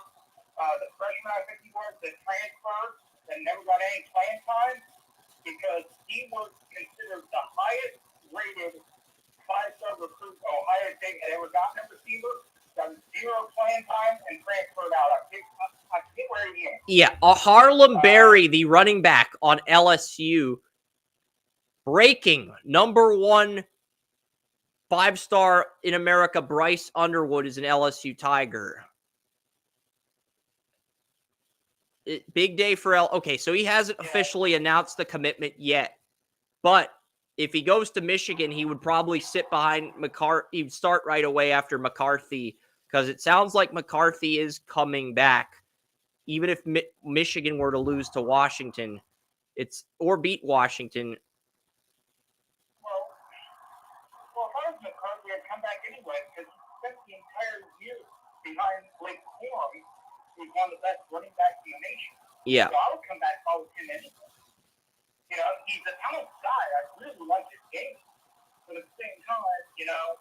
B: the freshman I think he was, that transferred and never got any playing time, because he was considered the highest rated 5-star recruit Ohio State had ever gotten a receiver, got 0 playing time, and transferred out. I get where he is.
A: Yeah, Harlem Berry, the running back on LSU, breaking number 1 5-star in America, Bryce Underwood is an LSU Tiger. Big day for Okay, so he hasn't officially announced the commitment yet. But if he goes to Michigan, he would probably sit behind McCarthy. He'd start right away after McCarthy, because it sounds like McCarthy is coming back. Even if Michigan were to lose to Washington, or beat Washington.
B: Well, how does McCarthy come back anyway? Because he spent the entire year behind Blake Corum, who's one of the best running backs in the nation.
A: Yeah.
B: So I would come back with him anyway. You know, he's a talented guy. I really like his game. But at the same time, you know,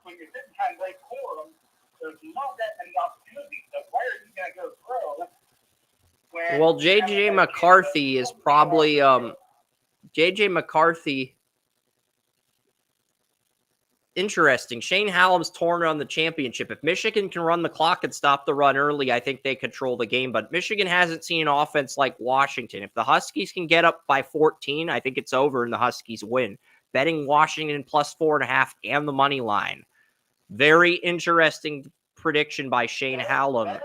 B: when you're sitting behind Blake Corum, there's not that many opportunities. So why are you going to go pro?
A: Well, J.J. McCarthy is probably J.J. McCarthy. Interesting. Shane Hallam's torn on the championship. If Michigan can run the clock and stop the run early, I think they control the game. But Michigan hasn't seen an offense like Washington. If the Huskies can get up by 14, I think it's over and the Huskies win. Betting Washington plus 4.5 and the money line. Very interesting prediction by Shane Hallam.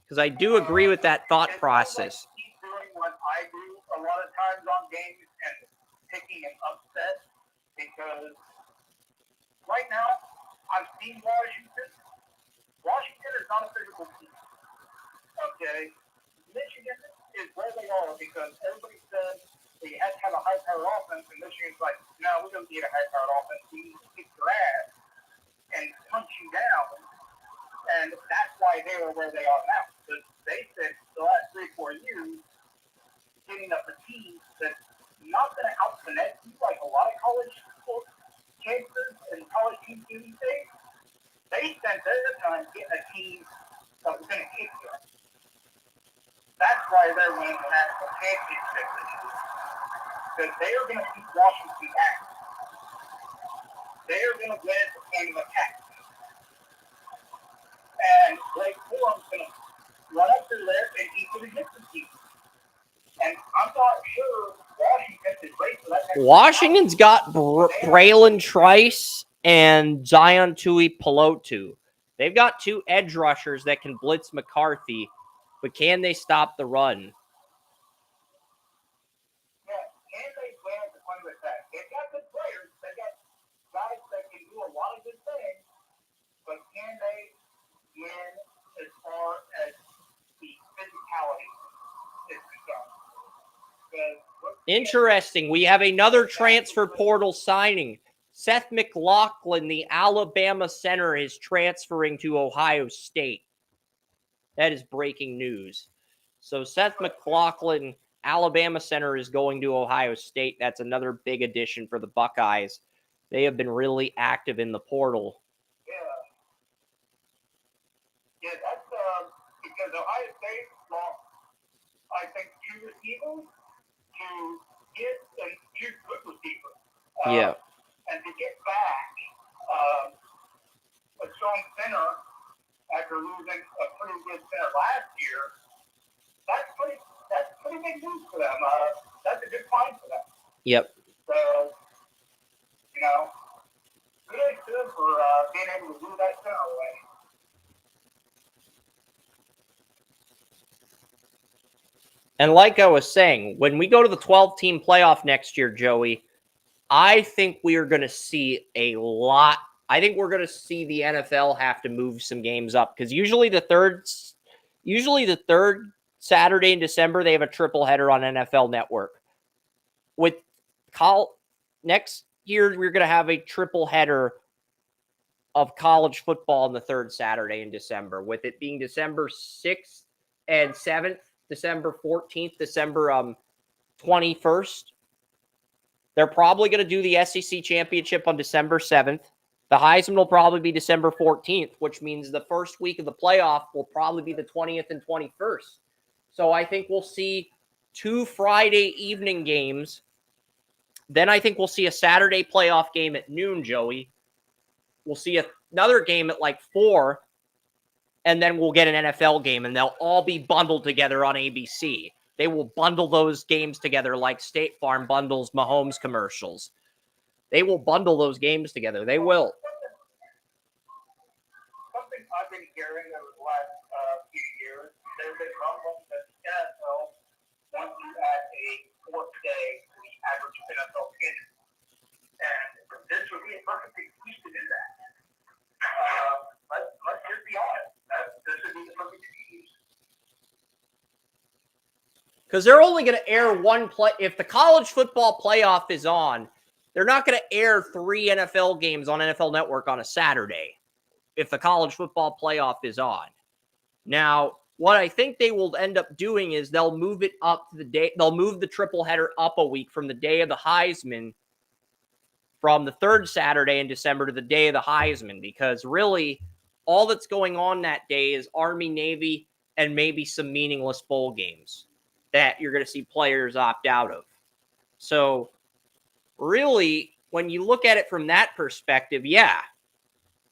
A: Because I do agree with that thought process.
B: He's doing what I do a lot of times on games and picking an upset, because right now I've seen Washington. Washington is not a physical team. Okay, Michigan is where they are because everybody says they have to have a high-powered offense, and Michigan's like, no, we don't need a high-powered offense. We need to kick your ass and punch you down. And that's why they are where they are now. Because they spent the last 3-4 years getting up a team that's not going to out-finesse you like a lot of college cases and college teams do these days. They spent their time getting a team that was going to kick you. That's why they're winning the national championship this year. Because they are going to beat Washington back. They are going to win at the point of attack. And Blake Corum's going to run up through there and he's going to hit the team. And I'm not sure Washington is ready for that.
A: Washington's got Braylon Trice and Zion Tuipulotu. They've got 2 edge rushers that can blitz McCarthy, but can they stop the run?
B: Yeah, can they win at the point of attack? They've got good players. They've got guys that can do a lot of good things, but can they win as far as the physicality is concerned?
A: Interesting. We have another transfer portal signing. Seth McLaughlin, the Alabama center, is transferring to Ohio State. That is breaking news. So Seth McLaughlin, Alabama center, is going to Ohio State. That's another big addition for the Buckeyes. They have been really active in the portal.
B: Yeah, that's because Ohio State lost, I think, 2 receivers to get and 2 good receivers.
A: Yeah.
B: And to get back a strong center after losing a pretty good center last year, that's pretty big news for them. That's a good find for them.
A: Yep.
B: So, you know, kudos to them for being able to do that center away.
A: And like I was saying, when we go to the 12-team playoff next year, Joey, I think we are going to see a lot. I think we're going to see the NFL have to move some games up because usually the third Saturday in December they have a triple header on NFL Network. With next year we're going to have a triple header of college football on the third Saturday in December, with it being December 6th and 7th, December 14th, December 21st. They're probably going to do the SEC championship on December 7th. The Heisman will probably be December 14th, which means the first week of the playoff will probably be the 20th and 21st. So I think we'll see 2 Friday evening games. Then I think we'll see a Saturday playoff game at noon, Joey. We'll see another game at like 4, and then we'll get an NFL game, and they'll all be bundled together on ABC. They will bundle those games together like State Farm bundles Mahomes commercials. They will bundle those games together. They will.
B: Something I've been hearing over the last few years, there have been rumblings that the NFL wants to add a 4th day to the average NFL schedule. And this would be a perfect excuse to do that. Let's just be honest. This would be the perfect excuse.
A: Because they're only going to air one play. If the college football playoff is on, they're not going to air 3 NFL games on NFL Network on a Saturday if the college football playoff is on. Now, what I think they will end up doing is they'll move it up to the day. They'll move the triple header up a week from the day of the Heisman, from the third Saturday in December to the day of the Heisman, because really all that's going on that day is Army, Navy, and maybe some meaningless bowl games that you're going to see players opt out of. So really, when you look at it from that perspective, yeah,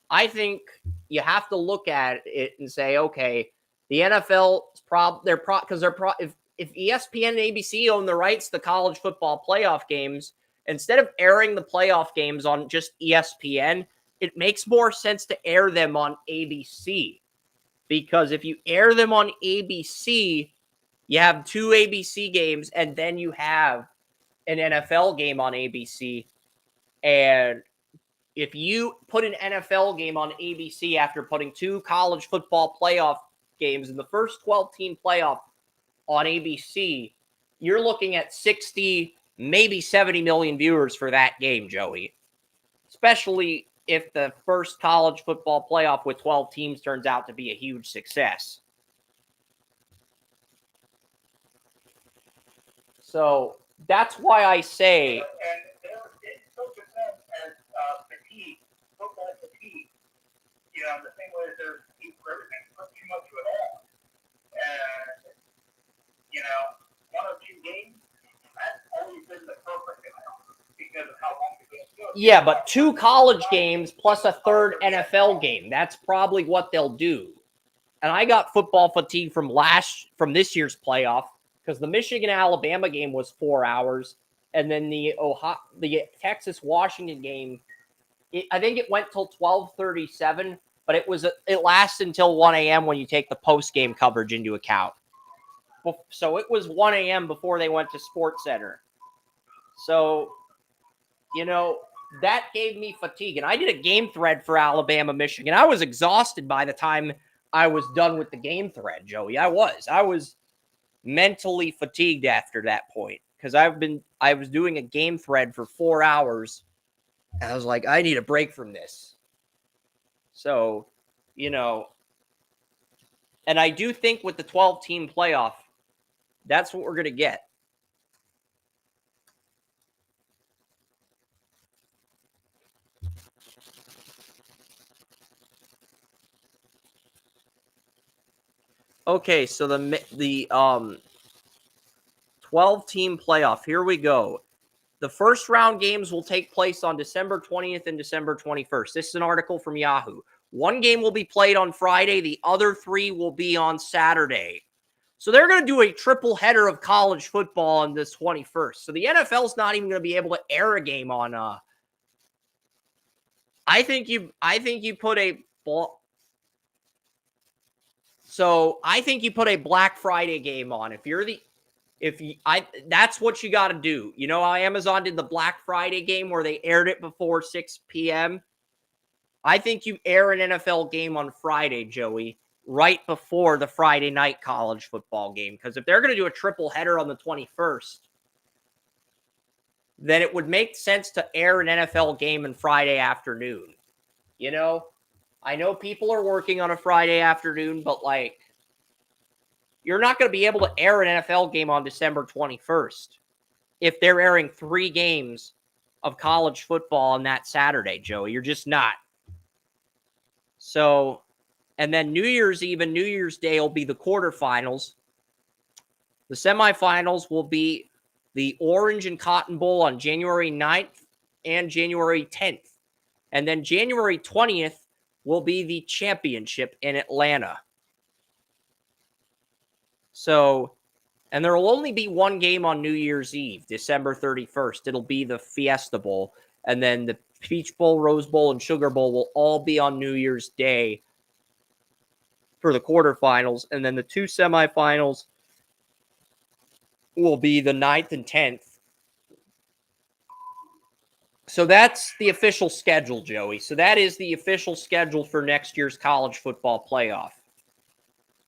A: I think you have to look at it and say, okay, the NFL's if ESPN and ABC own the rights to the college football playoff games, instead of airing the playoff games on just ESPN, it makes more sense to air them on ABC. Because if you air them on ABC, you have 2 ABC games, and then you have an NFL game on ABC. And if you put an NFL game on ABC after putting 2 college football playoff games in the first 12-team playoff on ABC, you're looking at 60, maybe 70 million viewers for that game, Joey. Especially if the first college football playoff with 12 teams turns out to be a huge success. So that's why I say.
B: And it spoke to them as fatigue, football fatigue. You know, the thing was there's everything put too much of it on. And, you know, 1 or 2 games, that's always been the perfect amount because of how long the game goes.
A: Yeah, but 2 college games plus a 3rd NFL game. That's probably what they'll do. And I got football fatigue from this year's playoff, because the Michigan-Alabama game was 4 hours, and then the Texas-Washington game, I think it went till 12:37, but it lasted until 1 a.m. when you take the post-game coverage into account. So it was 1 a.m. before they went to SportsCenter. So, you know, that gave me fatigue. And I did a game thread for Alabama-Michigan. I was exhausted by the time I was done with the game thread, Joey. I was mentally fatigued after that point, because I was doing a game thread for 4 hours, and I was like, I need a break from this. So, you know, and I do think with the 12-team playoff, that's what we're going to get. Okay, so the 12-team playoff, here we go. The first round games will take place on December 20th and December 21st. This is an article from Yahoo. 1 game will be played on Friday. The other 3 will be on Saturday. So they're going to do a triple header of college football on this 21st. So the NFL's not even going to be able to air a game on I think you put a Black Friday game on. If you're the That's what you got to do. You know how Amazon did the Black Friday game where they aired it before 6 p.m.? I think you air an NFL game on Friday, Joey, right before the Friday night college football game. Because if they're going to do a triple header on the 21st, then it would make sense to air an NFL game on Friday afternoon. You know, I know people are working on a Friday afternoon, but like, you're not going to be able to air an NFL game on December 21st if they're airing 3 games of college football on that Saturday, Joey. You're just not. So, and then New Year's Eve and New Year's Day will be the quarterfinals. The semifinals will be the Orange and Cotton Bowl on January 9th and January 10th. And then January 20th will be the championship in Atlanta. So, and there will only be one game on New Year's Eve, December 31st. It'll be the Fiesta Bowl. And then the Peach Bowl, Rose Bowl, and Sugar Bowl will all be on New Year's Day for the quarterfinals. And then the 2 semifinals will be the 9th and 10th. So that's the official schedule, Joey. So that is the official schedule for next year's college football playoff.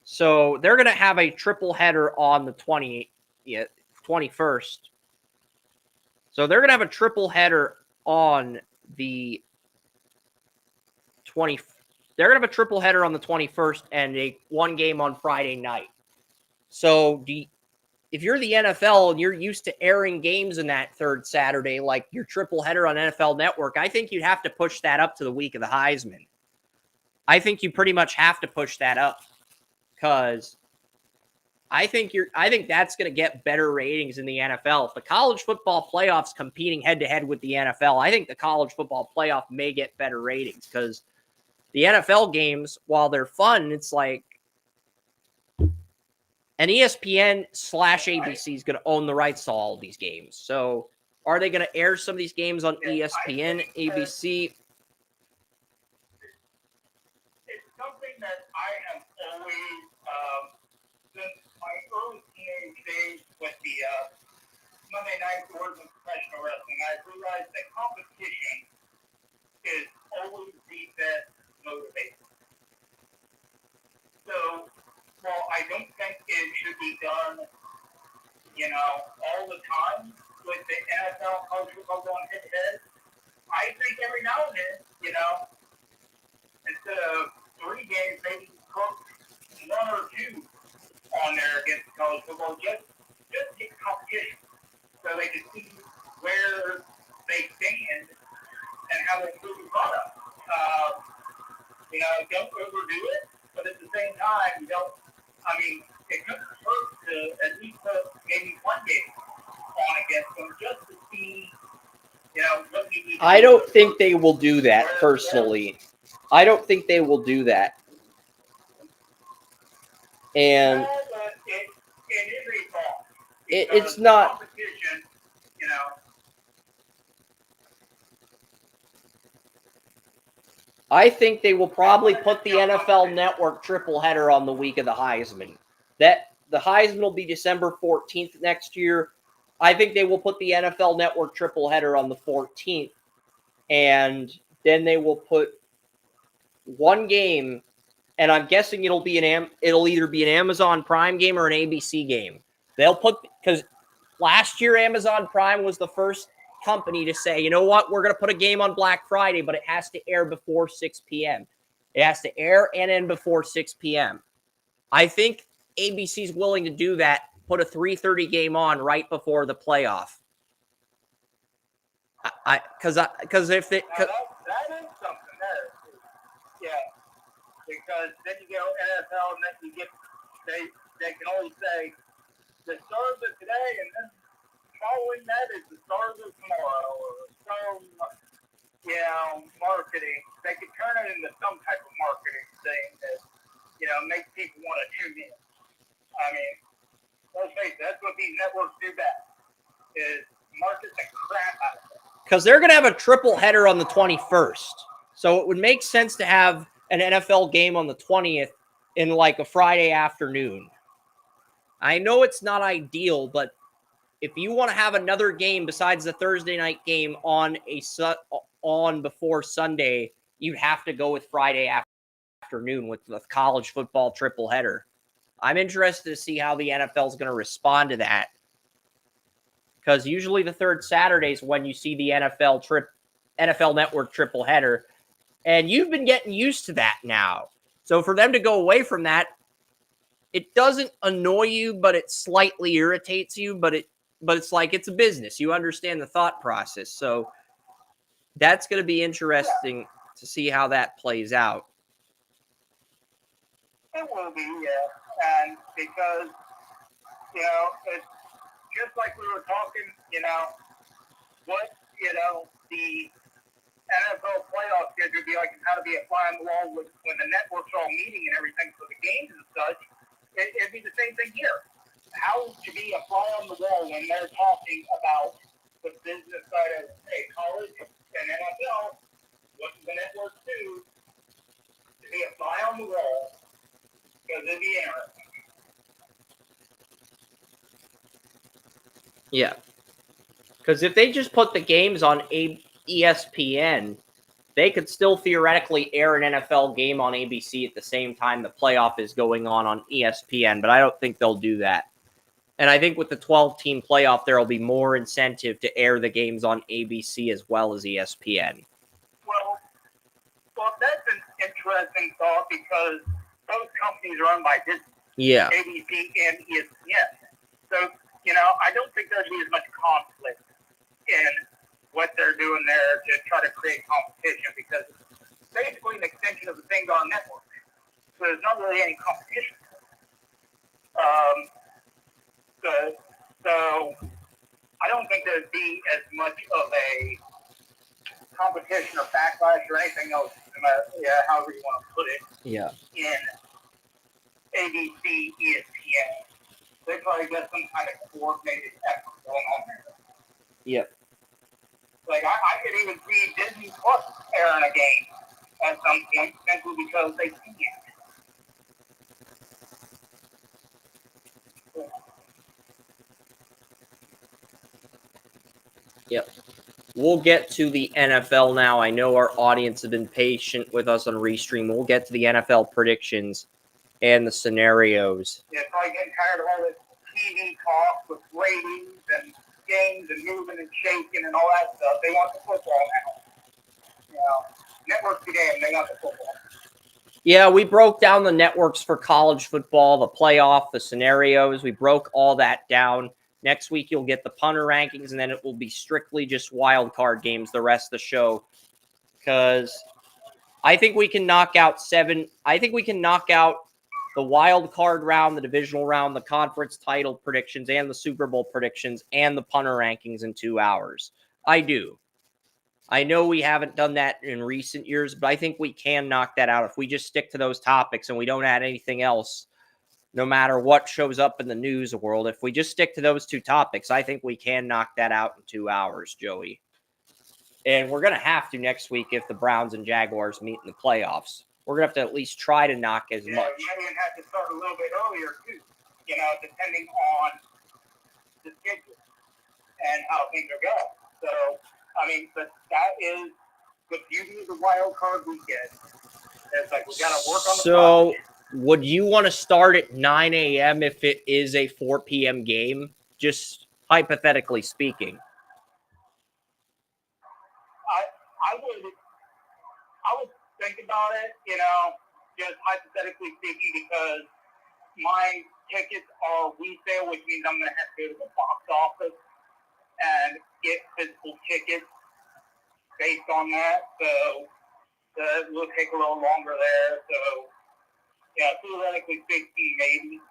A: So they're going to have a triple header on the 21st. So they're going to have a triple header on the 20th. They're going to have a triple header on the 21st and a 1 game on Friday night. So if you're the NFL and you're used to airing games in that 3rd Saturday, like your triple header on NFL Network, I think you'd have to push that up to the week of the Heisman. I think you pretty much have to push that up because I think that's going to get better ratings in the NFL. If the college football playoff's competing head-to-head with the NFL, I think the college football playoff may get better ratings because the NFL games, while they're fun, it's like and ESPN/ABC is going to own the rights to all these games. So are they going to air some of these games on ESPN, ABC?
B: It's something that I have always, since my early teenage days with the Monday Night Wars and professional wrestling, I realized that competition is always the best motivator. So, well, I don't think it should be done, all the time with the NFL college football going head-to-head. I think every now and then, instead of 3 games, maybe put 1 or 2 on there against college football, just get competition so they can see where they stand and how they improve the product. Don't overdo it, but at the same time, it couldn't hurt to at least put maybe 1 game on against them just to see, what you need to
A: I don't think they will do that, personally. I don't think they will do that. And
B: it is a thought.
A: It's not.
B: Competition,
A: I think they will probably put the NFL Network triple header on the week of the Heisman. That the Heisman will be December 14th next year. I think they will put the NFL Network triple header on the 14th, and then they will put 1 game, and I'm guessing it'll either be an Amazon Prime game or an ABC game. They'll put because last year Amazon Prime was the first company to say, you know what, we're going to put a game on Black Friday, but it has to air before 6 p.m. It has to air and end before 6 p.m. I think ABC's willing to do that, put a 3:30 game on right before the playoff. Because if they...
B: that is something there. Yeah. Because then you go NFL and then you get, they can only say the stars of today and then following that is the stars of tomorrow or some, marketing. They could turn it into some type of marketing thing that, makes people want to tune in. Let's face it, that's what these networks do best, is market the crap out of it.
A: Because they're going to have a triple header on the 21st. So it would make sense to have an NFL game on the 20th in like a Friday afternoon. I know it's not ideal, but if you want to have another game besides the Thursday night game on before Sunday, you'd have to go with Friday afternoon with the college football triple header. I'm interested to see how the NFL is going to respond to that, because usually the third Saturday is when you see the NFL Network triple header, and you've been getting used to that now. So for them to go away from that, it doesn't annoy you, but it slightly irritates you. But it's like it's a business. You understand the thought process. So that's going to be interesting to see how that plays out.
B: It will be, yeah. And because, it's just like we were talking, the NFL playoff schedule would be like, how to be a fly on the wall when the networks are all meeting and everything for the games and such. It'd be the same thing here. How to be a fly on the wall when they're talking about the business side of, college and NFL, what the networks do to be a fly on the wall, because it'd be interesting.
A: Yeah. Because if they just put the games on ESPN, they could still theoretically air an NFL game on ABC at the same time the playoff is going on ESPN, but I don't think they'll do that. And I think with the 12-team playoff, there will be more incentive to air the games on ABC as well as ESPN.
B: Well, that's an interesting thought, because both companies are owned by Disney.
A: Yeah.
B: ABC and ESPN. So, I don't think there'd be as much conflict in what they're doing there to try to create competition, because it's basically an extension of the things on network. So there's not really any competition. So I don't think there'd be as much of a competition or backlash or anything else, however you want to put it.
A: Yeah.
B: In ABC, ESPN, they probably got some kind of coordinated effort going on there.
A: Yep.
B: Like, I could even see Disney Plus airing a game at some point, simply because they can.
A: Yep. We'll get to the NFL now. I know our audience has been patient with us on Restream. We'll get to the NFL predictions and the scenarios.
B: Yeah, probably getting tired of all this TV talk with ratings and games and moving and shaking and all that stuff. They want the football now. Networks the game, they want the football.
A: Yeah, we broke down the networks for college football, the playoff, the scenarios. We broke all that down. Next week, you'll get the punter rankings, and then it will be strictly just wild card games the rest of the show. Because I think we can knock out the wild card round, the divisional round, the conference title predictions, and the Super Bowl predictions, and the punter rankings in 2 hours. I do. I know we haven't done that in recent years, but I think we can knock that out if we just stick to those topics and we don't add anything else, no matter what shows up in the news world. If we just stick to those two topics, I think we can knock that out in 2 hours, Joey. And we're going to have to next week if the Browns and Jaguars meet in the playoffs. We're going to have to at least try to knock as much.
B: You even have to start a little bit earlier, too, depending on the schedule and how things are going. So, but that is the beauty of the wild card weekend. It's like we got to work on the
A: So, would you want to start at 9 a.m. if it is a 4 p.m. game? Just hypothetically speaking.
B: I would think about it, just hypothetically speaking, because my tickets are resale, which means I'm going to have to go to the box office and get physical tickets based on that. So it will take a little longer there. So, theoretically speaking, maybe,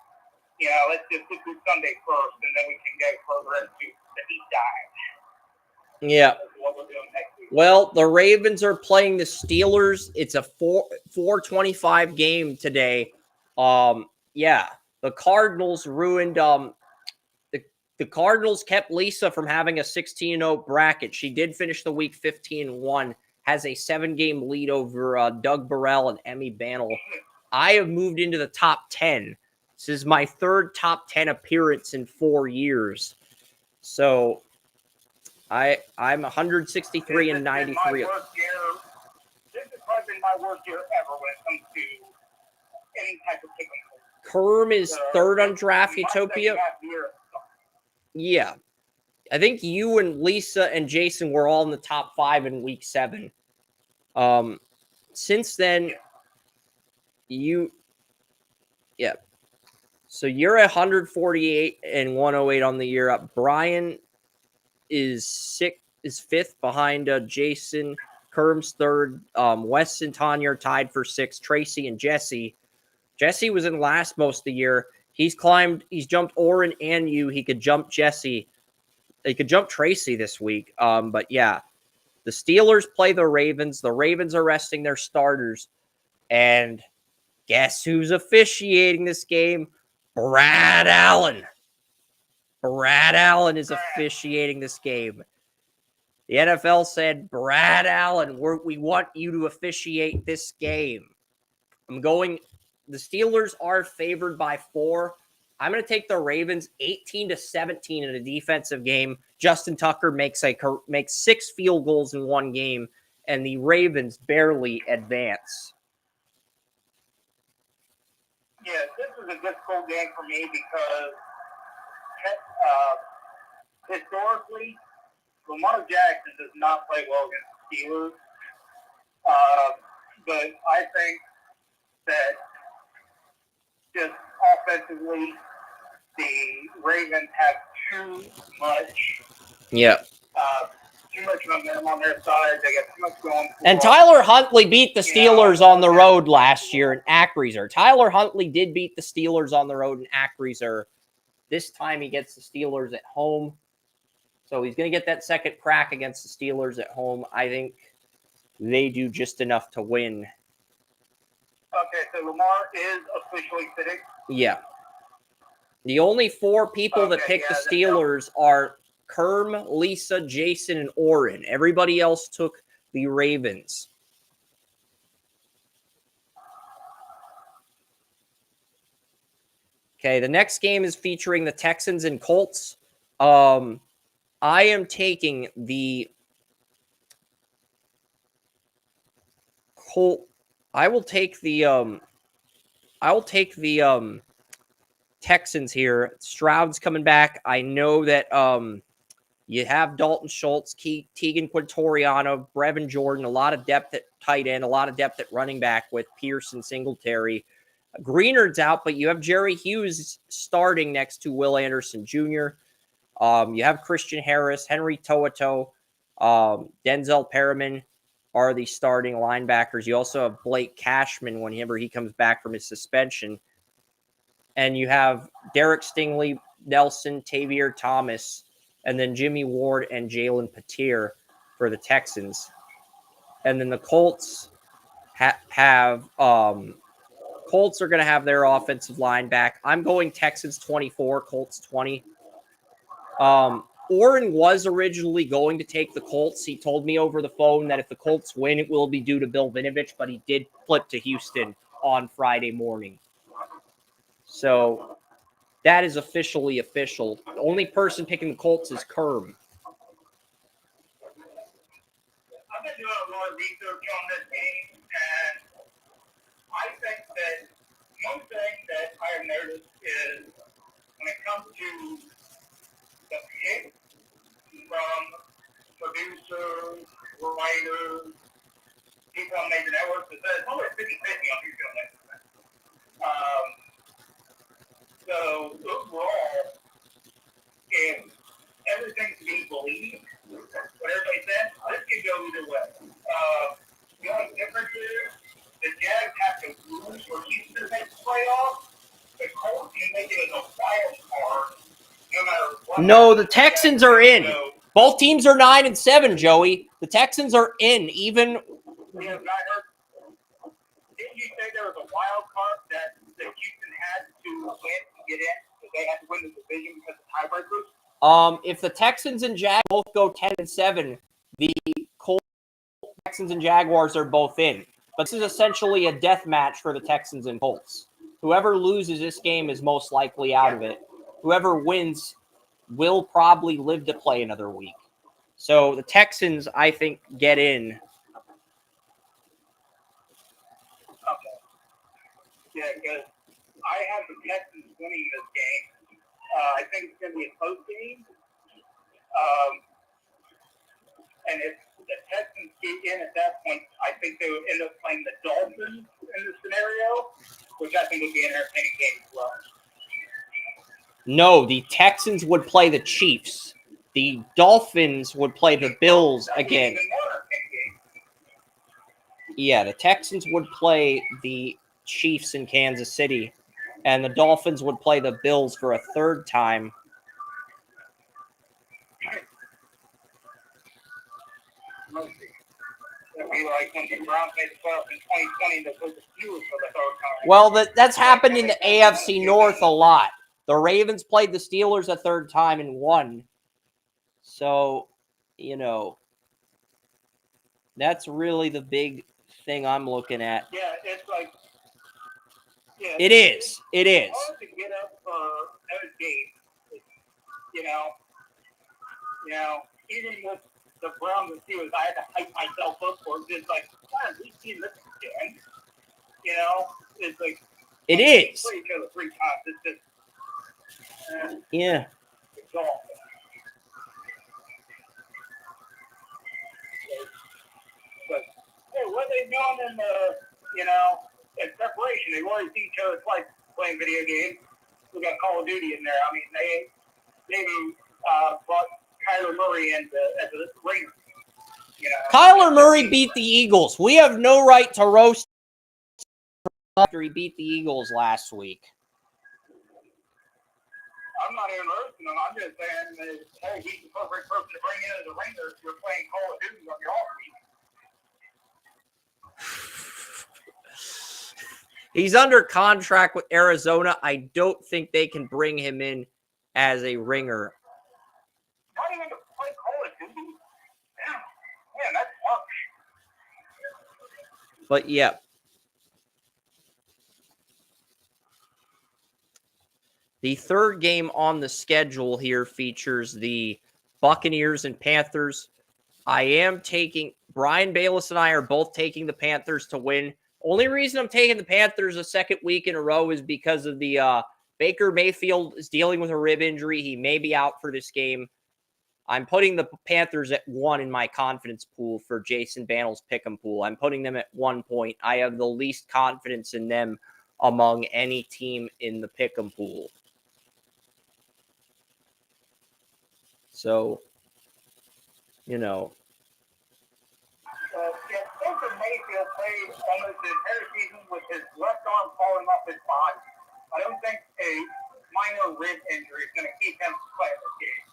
B: let's just do Sunday first, and then we can go further into the deep dive.
A: Yeah. Well, the Ravens are playing the Steelers. It's a 4:25 game today. Yeah, the Cardinals ruined. The Cardinals kept Lisa from having a 16-0 bracket. She did finish the week 15-1. Has a 7-game lead over Doug Burrell and Emmy Bannell. I have moved into the top 10 This is my third top 10 appearance in 4 years. So I'm 163 and 93.
B: This has probably been my worst year ever when it comes to any type of kicking.
A: Kerm is third on Draft Utopia. Yeah. I think you and Lisa and Jason were all in the top 5 in week 7. Since then, so you're 148 and 108 on the year up. Brian is fifth behind Jason. Kerm's third. Wes and Tanya are tied for 6th. Tracy and Jesse. Jesse was in last most of the year. He's jumped Oren and you. He could jump Jesse. He could jump Tracy this week. But yeah, the Steelers play the Ravens. The Ravens are resting their starters. And guess who's officiating this game? Brad Allen. Brad Allen is officiating this game. The NFL said, Brad Allen, we want you to officiate this game. The Steelers are favored by 4. I'm going to take the Ravens 18-17 in a defensive game. Justin Tucker makes 6 field goals in one game, and the Ravens barely advance.
B: Yeah, this is a difficult game for me because historically, Lamar Jackson does not play well against the Steelers. But I think that just offensively, the Ravens have too much.
A: Yeah.
B: Too much momentum on their side. They got too much going for
A: And Tyler Huntley beat the Steelers on the road last year in Acrisure. Tyler Huntley did beat the Steelers on the road in Acrisure. This time he gets the Steelers at home. So he's going to get that second crack against the Steelers at home. I think they do just enough to win.
B: Okay, so Lamar is officially sitting?
A: Yeah. The only 4 people that picked the Steelers are Kerm, Lisa, Jason, and Oren. Everybody else took the Ravens. Okay, the next game is featuring the Texans and Colts. I am taking the Colt. I will take the Texans here. Stroud's coming back. I know that you have Dalton Schultz, Tegan Quintoriano, Brevin Jordan, a lot of depth at tight end, a lot of depth at running back with Pierce and Singletary. Greenard's out, but you have Jerry Hughes starting next to Will Anderson Jr. You have Christian Harris, Henry To'oTo'o, Denzel Perriman are the starting linebackers. You also have Blake Cashman whenever he comes back from his suspension. And you have Derek Stingley, Nelson, Tavier Thomas, and then Jimmy Ward and Jalen Patir for the Texans. And then the Colts Colts are going to have their offensive line back. I'm going Texans 24, Colts 20. Oren was originally going to take the Colts. He told me over the phone that if the Colts win, it will be due to Bill Vinovich, but he did flip to Houston on Friday morning. So that is officially official. The only person picking the Colts is Kerm.
B: I've been doing a lot of research on this game, and I think that one thing that I have noticed is when it comes to the pick from producers, writers, people on major networks, it's always 50-50 on who's going to win. So overall, if everything's being believed, what everybody said, this could go either way. The only difference is the Jags have to lose or Houston makes the playoffs. The Colts can make it as a wild card, no matter what.
A: No, the Texans are in. Both teams are 9-7, Joey. The Texans are in, even.
B: Yeah, didn't you say there was a wild card that Houston had to win to get in? Because they had to win the division because of tiebreakers?
A: If the Texans and Jaguars both go 10-7, the Colts, Texans and Jaguars are both in. But this is essentially a death match for the Texans and Colts. Whoever loses this game is most likely out of it. Whoever wins will probably live to play another week. So the Texans, I think, get in.
B: Okay. Yeah, because I have the Texans winning this game. I think it's going to be a close game. And if the Texans get in at that point, I think they would end up playing the Dolphins in this scenario, which I think would be an entertaining game as well.
A: No, the Texans would play the Chiefs. The Dolphins would play the Bills again. Yeah, the Texans would play the Chiefs in Kansas City, and the Dolphins would play the Bills for a third time. Well, that's happened in the AFC North a lot. The Ravens played the Steelers a third time and won. So, that's really the big thing I'm looking at.
B: Yeah, it's like... Yeah,
A: it is. It is.
B: It's hard to get up at a game. Even with the Browns and Steelers, I had to hype myself up for it. Just like, God, we've seen this again. It's like...
A: It is.
B: Play each other 3 times. It's just...
A: Yeah.
B: It's all... But, hey, what are they doing in the, in preparation? They've already seen each other twice playing video games. We got Call of Duty in there. I mean, they brought Kyler Murray in as a ringer.
A: Kyler Murray beat the Eagles. We have no right to roast after he beat the Eagles last week.
B: I'm not even roasting him. I'm just saying that, hey, he's the perfect person to bring in as a ringer if you're playing Call of Duty on your off week.
A: He's under contract with Arizona. I don't think they can bring him in as a ringer.
B: Not even to play Call of Duty? Man, that's harsh.
A: But, yeah. The third game on the schedule here features the Buccaneers and Panthers. I am taking... Brian Bayless and I are both taking the Panthers to win. Only reason I'm taking the Panthers a second week in a row is because of the Baker Mayfield is dealing with a rib injury. He may be out for this game. I'm putting the Panthers at 1 in my confidence pool for Jason Bannell's pick'em pool. I'm putting them at 1 point. I have the least confidence in them among any team in the pick'em pool. So,
B: Yeah, Baker Mayfield played almost the entire season with his left arm falling off his body. I don't think a minor rib injury is going to keep him playing this game.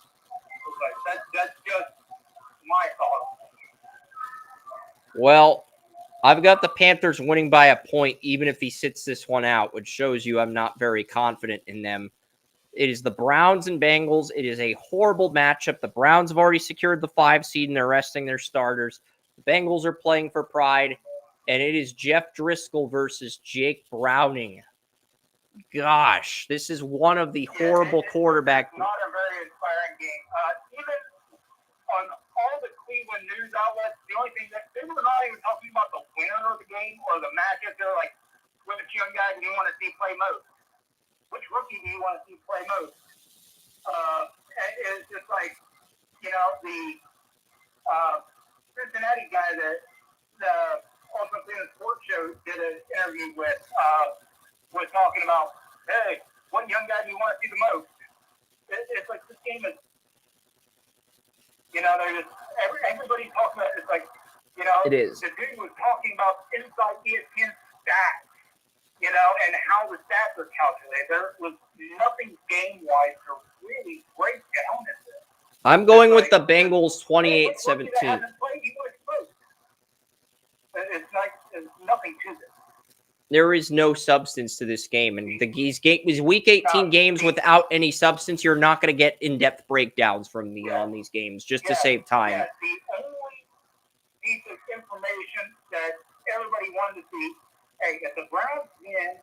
B: That's just my thought.
A: Well, I've got the Panthers winning by a point, even if he sits this one out, which shows you I'm not very confident in them. It is the Browns and Bengals. It is a horrible matchup. The Browns have already secured the 5 seed, and they're resting their starters. The Bengals are playing for pride, and it is Jeff Driscoll versus Jake Browning. Gosh, this is one of the horrible quarterback.
B: Not a very inspiring game. Even on all the Cleveland news outlets, the only thing that they were not even talking about the winner of the game or the matchup. They're like, which young guy do you want to see play most? Which rookie do you want to see play most? It's just like, the Cincinnati guy that the Ultimate Cleveland Sports Show did an interview with was talking about, hey, what young guy do you want to see the most? It's like this game is, they're just, everybody's talking about, it's like,
A: It is.
B: The dude was talking about inside ESPN stats, and how the stats are calculated. There was nothing game-wise to really break down in this.
A: I'm going with the Bengals 28-17.
B: It's nothing to this.
A: There is no substance to this game, and these Week 18 games without any substance. You're not going to get in-depth breakdowns from me on these games, just to save time.
B: Yeah, the only piece of information that everybody wanted to see, hey, if the Browns win,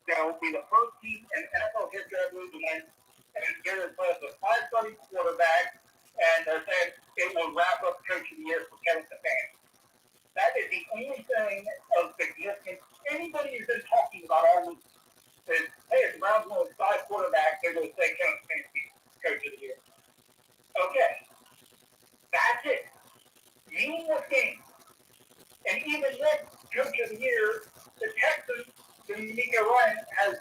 B: that will be the first team in NFL history, I believe, to win and get as close as 5 starting quarterbacks, and they're saying it will wrap up Coach of the Year for Kevin Stefanski. That is the only thing of significance anybody has been talking about all week. Is, hey, if the Browns win with 5 quarterbacks, they're going to say Kevin Stefanski, Coach of the Year. Okay. That's it. Meaningless game. And even then, Coach of the Year, the Texans, D'Amico Ryan, has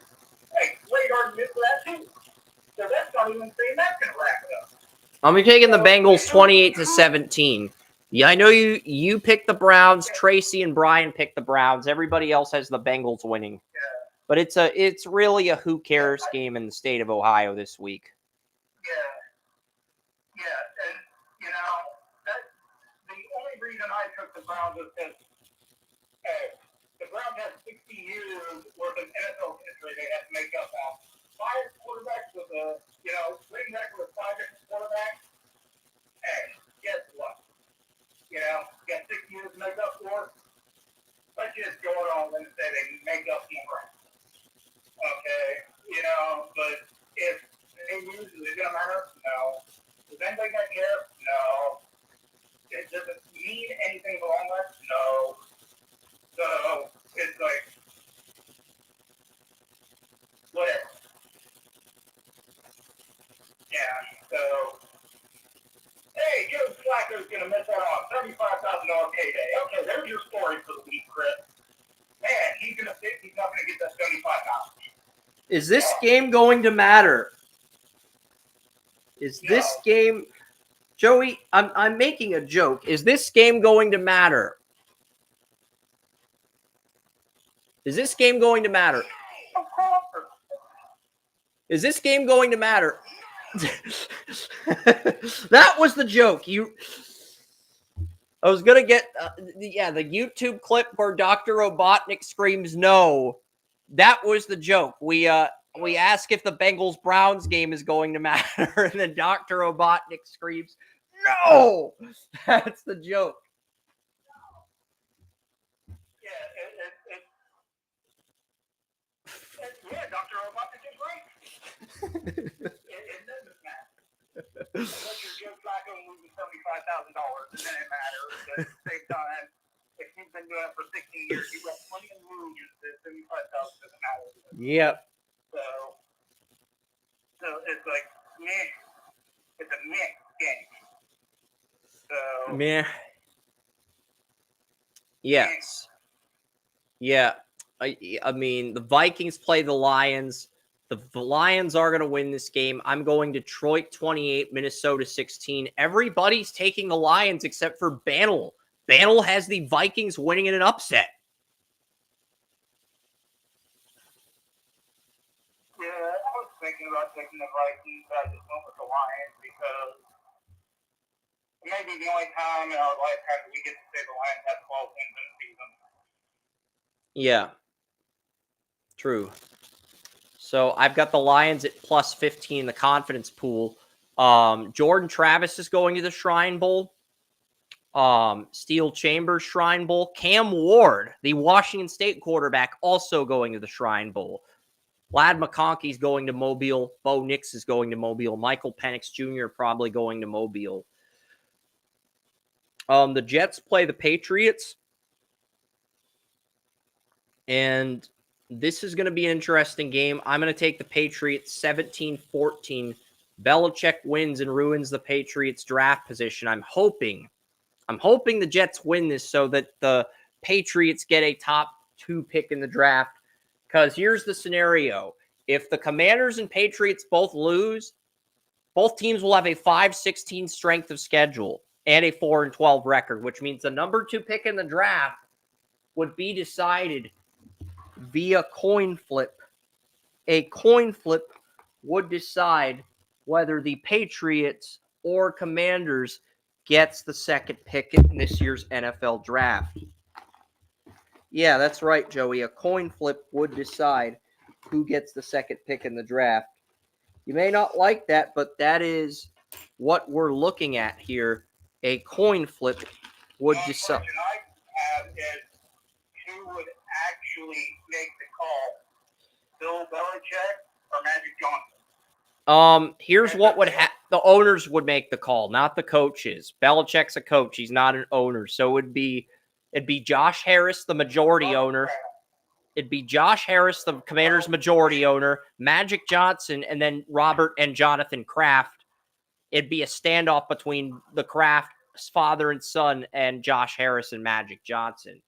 B: a great argument for that too. So that's not even saying that's going to wrap it up.
A: I'm taking the Bengals 28-17. Yeah, I know you picked the Browns. Tracy and Brian picked the Browns. Everybody else has the Bengals winning.
B: Yeah.
A: But it's really a who cares game in the state of Ohio this week.
B: Yeah. Yeah. And, you know, that's the only reason I took the Browns is because the Browns have 60 years worth of NFL history they have to make up on. 5 quarterbacks with a, winning record with 5 different quarterbacks. Hey, guess what? You got 6 years to make up for. Let's just go on and say they make up more. Okay, but if they lose, is it going to matter? No. Is anybody going to care? No. Does it mean anything along that? No. So, it's like, whatever. Yeah, so, hey, Joe Flacco's going to miss out on $35,000 payday. Okay, there's your story for the week, Chris. Man, he's not going to get that $75,000.
A: Is this game going to matter? Is this game, Joey? I'm making a joke. Is this game going to matter? Is this game going to matter? Is this game going to matter? That was the joke. I was gonna get the YouTube clip where Dr. Robotnik screams no. That was the joke. We ask if the Bengals Browns game is going to matter, and then Dr. Robotnik screams no. That's the joke.
B: Yeah, Dr. Robotnik is right. It doesn't matter. Unless you're Joe Flacco and losing $75,000, and then it matters. But at the same time, if he's been doing it for 16 years, you've got plenty of losers that $75,000 doesn't matter.
A: Yep.
B: So it's like, meh. It's a meh game. So.
A: Meh. Yes. Yeah. I mean, the Vikings play the Lions. The Lions are going to win this game. I'm going Detroit 28, Minnesota 16. Everybody's taking the Lions except for Bantle. Bantle has the Vikings winning in an upset.
B: Yeah, I was thinking about taking the Vikings, but I just went with the Lions because maybe the only time in our lifetime we get to say the Lions have 12 wins in a season.
A: Yeah. True. So I've got the Lions at plus 15 in the confidence pool. Jordan Travis is going to the Shrine Bowl. Steel Chambers Shrine Bowl. Cam Ward, the Washington State quarterback, also going to the Shrine Bowl. Lad McConkey's going to Mobile. Bo Nix is going to Mobile. Michael Penix Jr. probably going to Mobile. The Jets play the Patriots. And this is going to be an interesting game. I'm going to take the Patriots 17-14. Belichick wins and ruins the Patriots draft position. I'm hoping the Jets win this so that the Patriots get a top 2 pick in the draft. Because here's the scenario. If the Commanders and Patriots both lose, both teams will have a 5-16 strength of schedule and a 4-12 record, which means the number 2 pick in the draft would be decided via coin flip. A coin flip would decide whether the Patriots or Commanders gets the second pick in this year's NFL draft. Yeah, that's right, Joey. A coin flip would decide who gets the second pick in the draft. You may not like that, but that is what we're looking at here. A coin flip would decide.
B: The question I have is who would actually make the call. Bill Belichick or Magic Johnson?
A: Here's what would happen. The owners would make the call, not the coaches. Belichick's a coach. He's not an owner. So it'd be Josh Harris, the majority owner. It'd be Josh Harris, the Commanders' majority owner, Magic Johnson, and then Robert and Jonathan Kraft. It'd be a standoff between the Kraft's father and son and Josh Harris and Magic Johnson.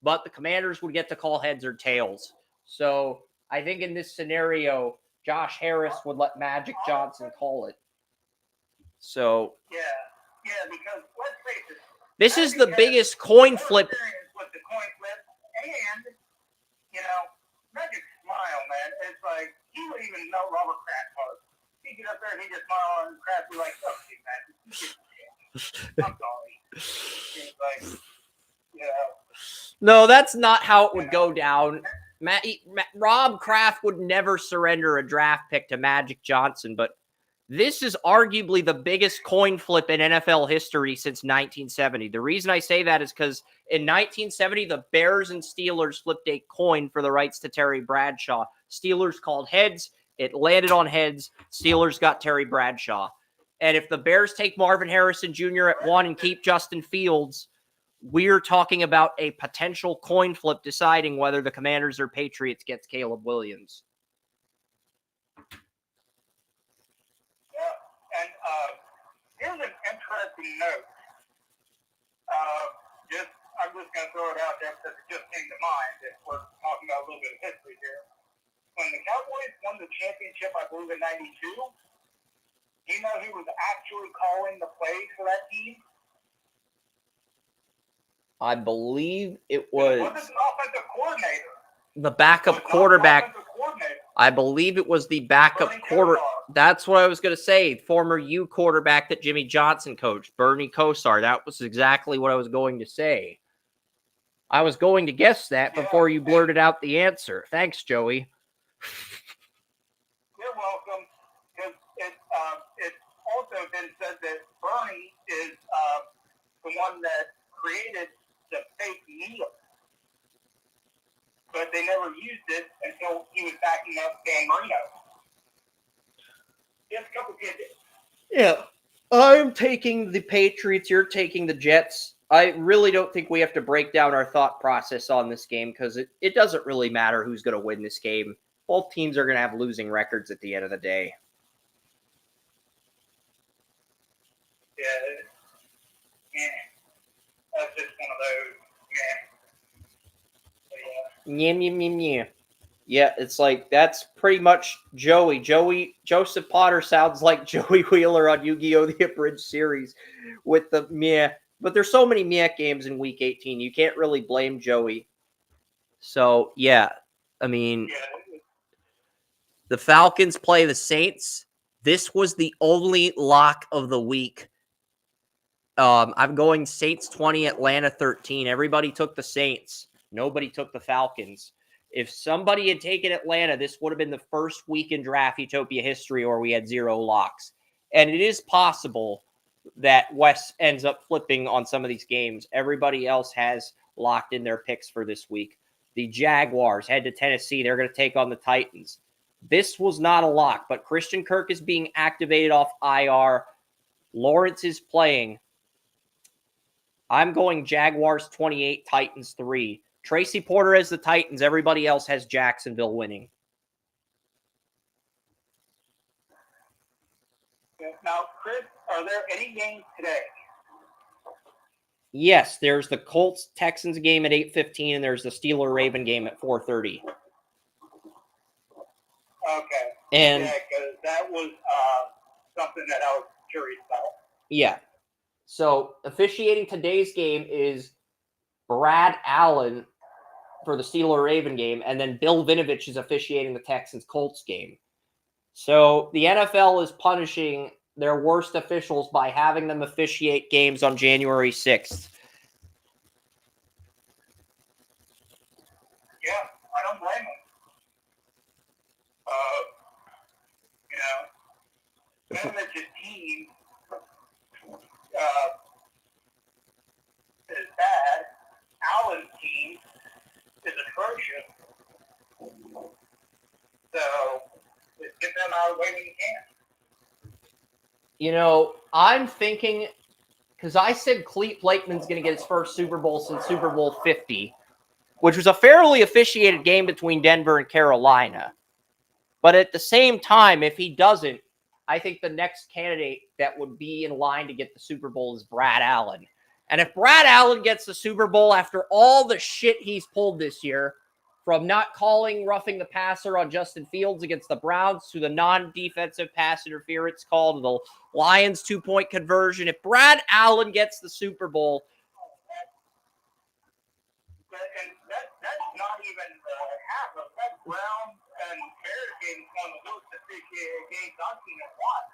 A: But the Commanders would get to call heads or tails. So I think in this scenario, Josh Harris would let Magic Johnson call it. So
B: yeah, because let's face it,
A: this is the biggest coin flip.
B: With the coin flip, and Magic smile, man. It's like he wouldn't even know Robert Kraft was. He'd get up there and he'd just smile and Kraft would be like, "Oh, shit, man, I'm sorry." He's like,
A: No, that's not how it would go down. Rob Kraft would never surrender a draft pick to Magic Johnson, but this is arguably the biggest coin flip in NFL history since 1970. The reason I say that is because in 1970, the Bears and Steelers flipped a coin for the rights to Terry Bradshaw. Steelers called heads. It landed on heads. Steelers got Terry Bradshaw. And if the Bears take Marvin Harrison Jr. at 1 and keep Justin Fields, we're talking about a potential coin flip deciding whether the Commanders or Patriots gets Caleb Williams.
B: Yeah, and here's an interesting note. I'm just going to throw it out there because it just came to mind. If we're talking about a little bit of history here. When the Cowboys won the championship, I believe in '92, you know who was actually calling the plays for that team?
A: I believe it was
B: an offensive coordinator.
A: The backup quarterback. I believe it was the backup quarter. That's what I was going to say. Former U quarterback that Jimmy Johnson coached, Bernie Kosar. That was exactly what I was going to say. I was going to guess that before you blurted out the answer. Thanks, Joey.
B: You're welcome. It's also been said that Bernie is the one that created the fake needle. But they never used it until he was backing up Dan Marino. Just a couple tidbits.
A: Yeah. I'm taking the Patriots. You're taking the Jets. I really don't think we have to break down our thought process on this game because it doesn't really matter who's going to win this game. Both teams are going to have losing records at the end of the day.
B: Yeah. That's just one of those.
A: Yeah. Yeah, it's like that's pretty much Joey. Joseph Potter sounds like Joey Wheeler on Yu-Gi-Oh! The Abridged series with the meh. But there's so many meh games in Week 18. You can't really blame Joey. So, yeah. I mean, the Falcons play the Saints. This was the only lock of the week. I'm going Saints 20, Atlanta 13. Everybody took the Saints. Nobody took the Falcons. If somebody had taken Atlanta, this would have been the first week in Draft Utopia history where we had 0 locks. And it is possible that Wes ends up flipping on some of these games. Everybody else has locked in their picks for this week. The Jaguars head to Tennessee. They're going to take on the Titans. This was not a lock, but Christian Kirk is being activated off IR. Lawrence is playing. I'm going Jaguars 28, Titans 3. Tracy Porter has the Titans. Everybody else has Jacksonville winning.
B: Now, Chris, are there any games today?
A: Yes, there's the Colts-Texans game at 8:15, and there's the Steeler-Raven game at 4:30.
B: Okay.
A: And
B: because that was something that I was curious about.
A: Yeah. So officiating today's game is Brad Allen for the Steeler-Raven game, and then Bill Vinovich is officiating the Texans-Colts game. So the NFL is punishing their worst officials by having them officiate games on January 6th.
B: Yeah, I don't blame them. Vinovich's team is bad. Allen's team is atrocious. them out of the way when you can.
A: You know, I'm thinking, because I said Clete Blakeman's going to get his first Super Bowl since Super Bowl 50, which was a fairly officiated game between Denver and Carolina. But at the same time, if he doesn't, I think the next candidate that would be in line to get the Super Bowl is Brad Allen. And if Brad Allen gets the Super Bowl after all the shit he's pulled this year, from not calling roughing the passer on Justin Fields against the Browns to the non-defensive pass interference call to the Lions 2-point conversion, if Brad Allen gets the Super Bowl,
B: And that's not even half of that. Brown and Bears game, one of the most officiated games I've seen in a while.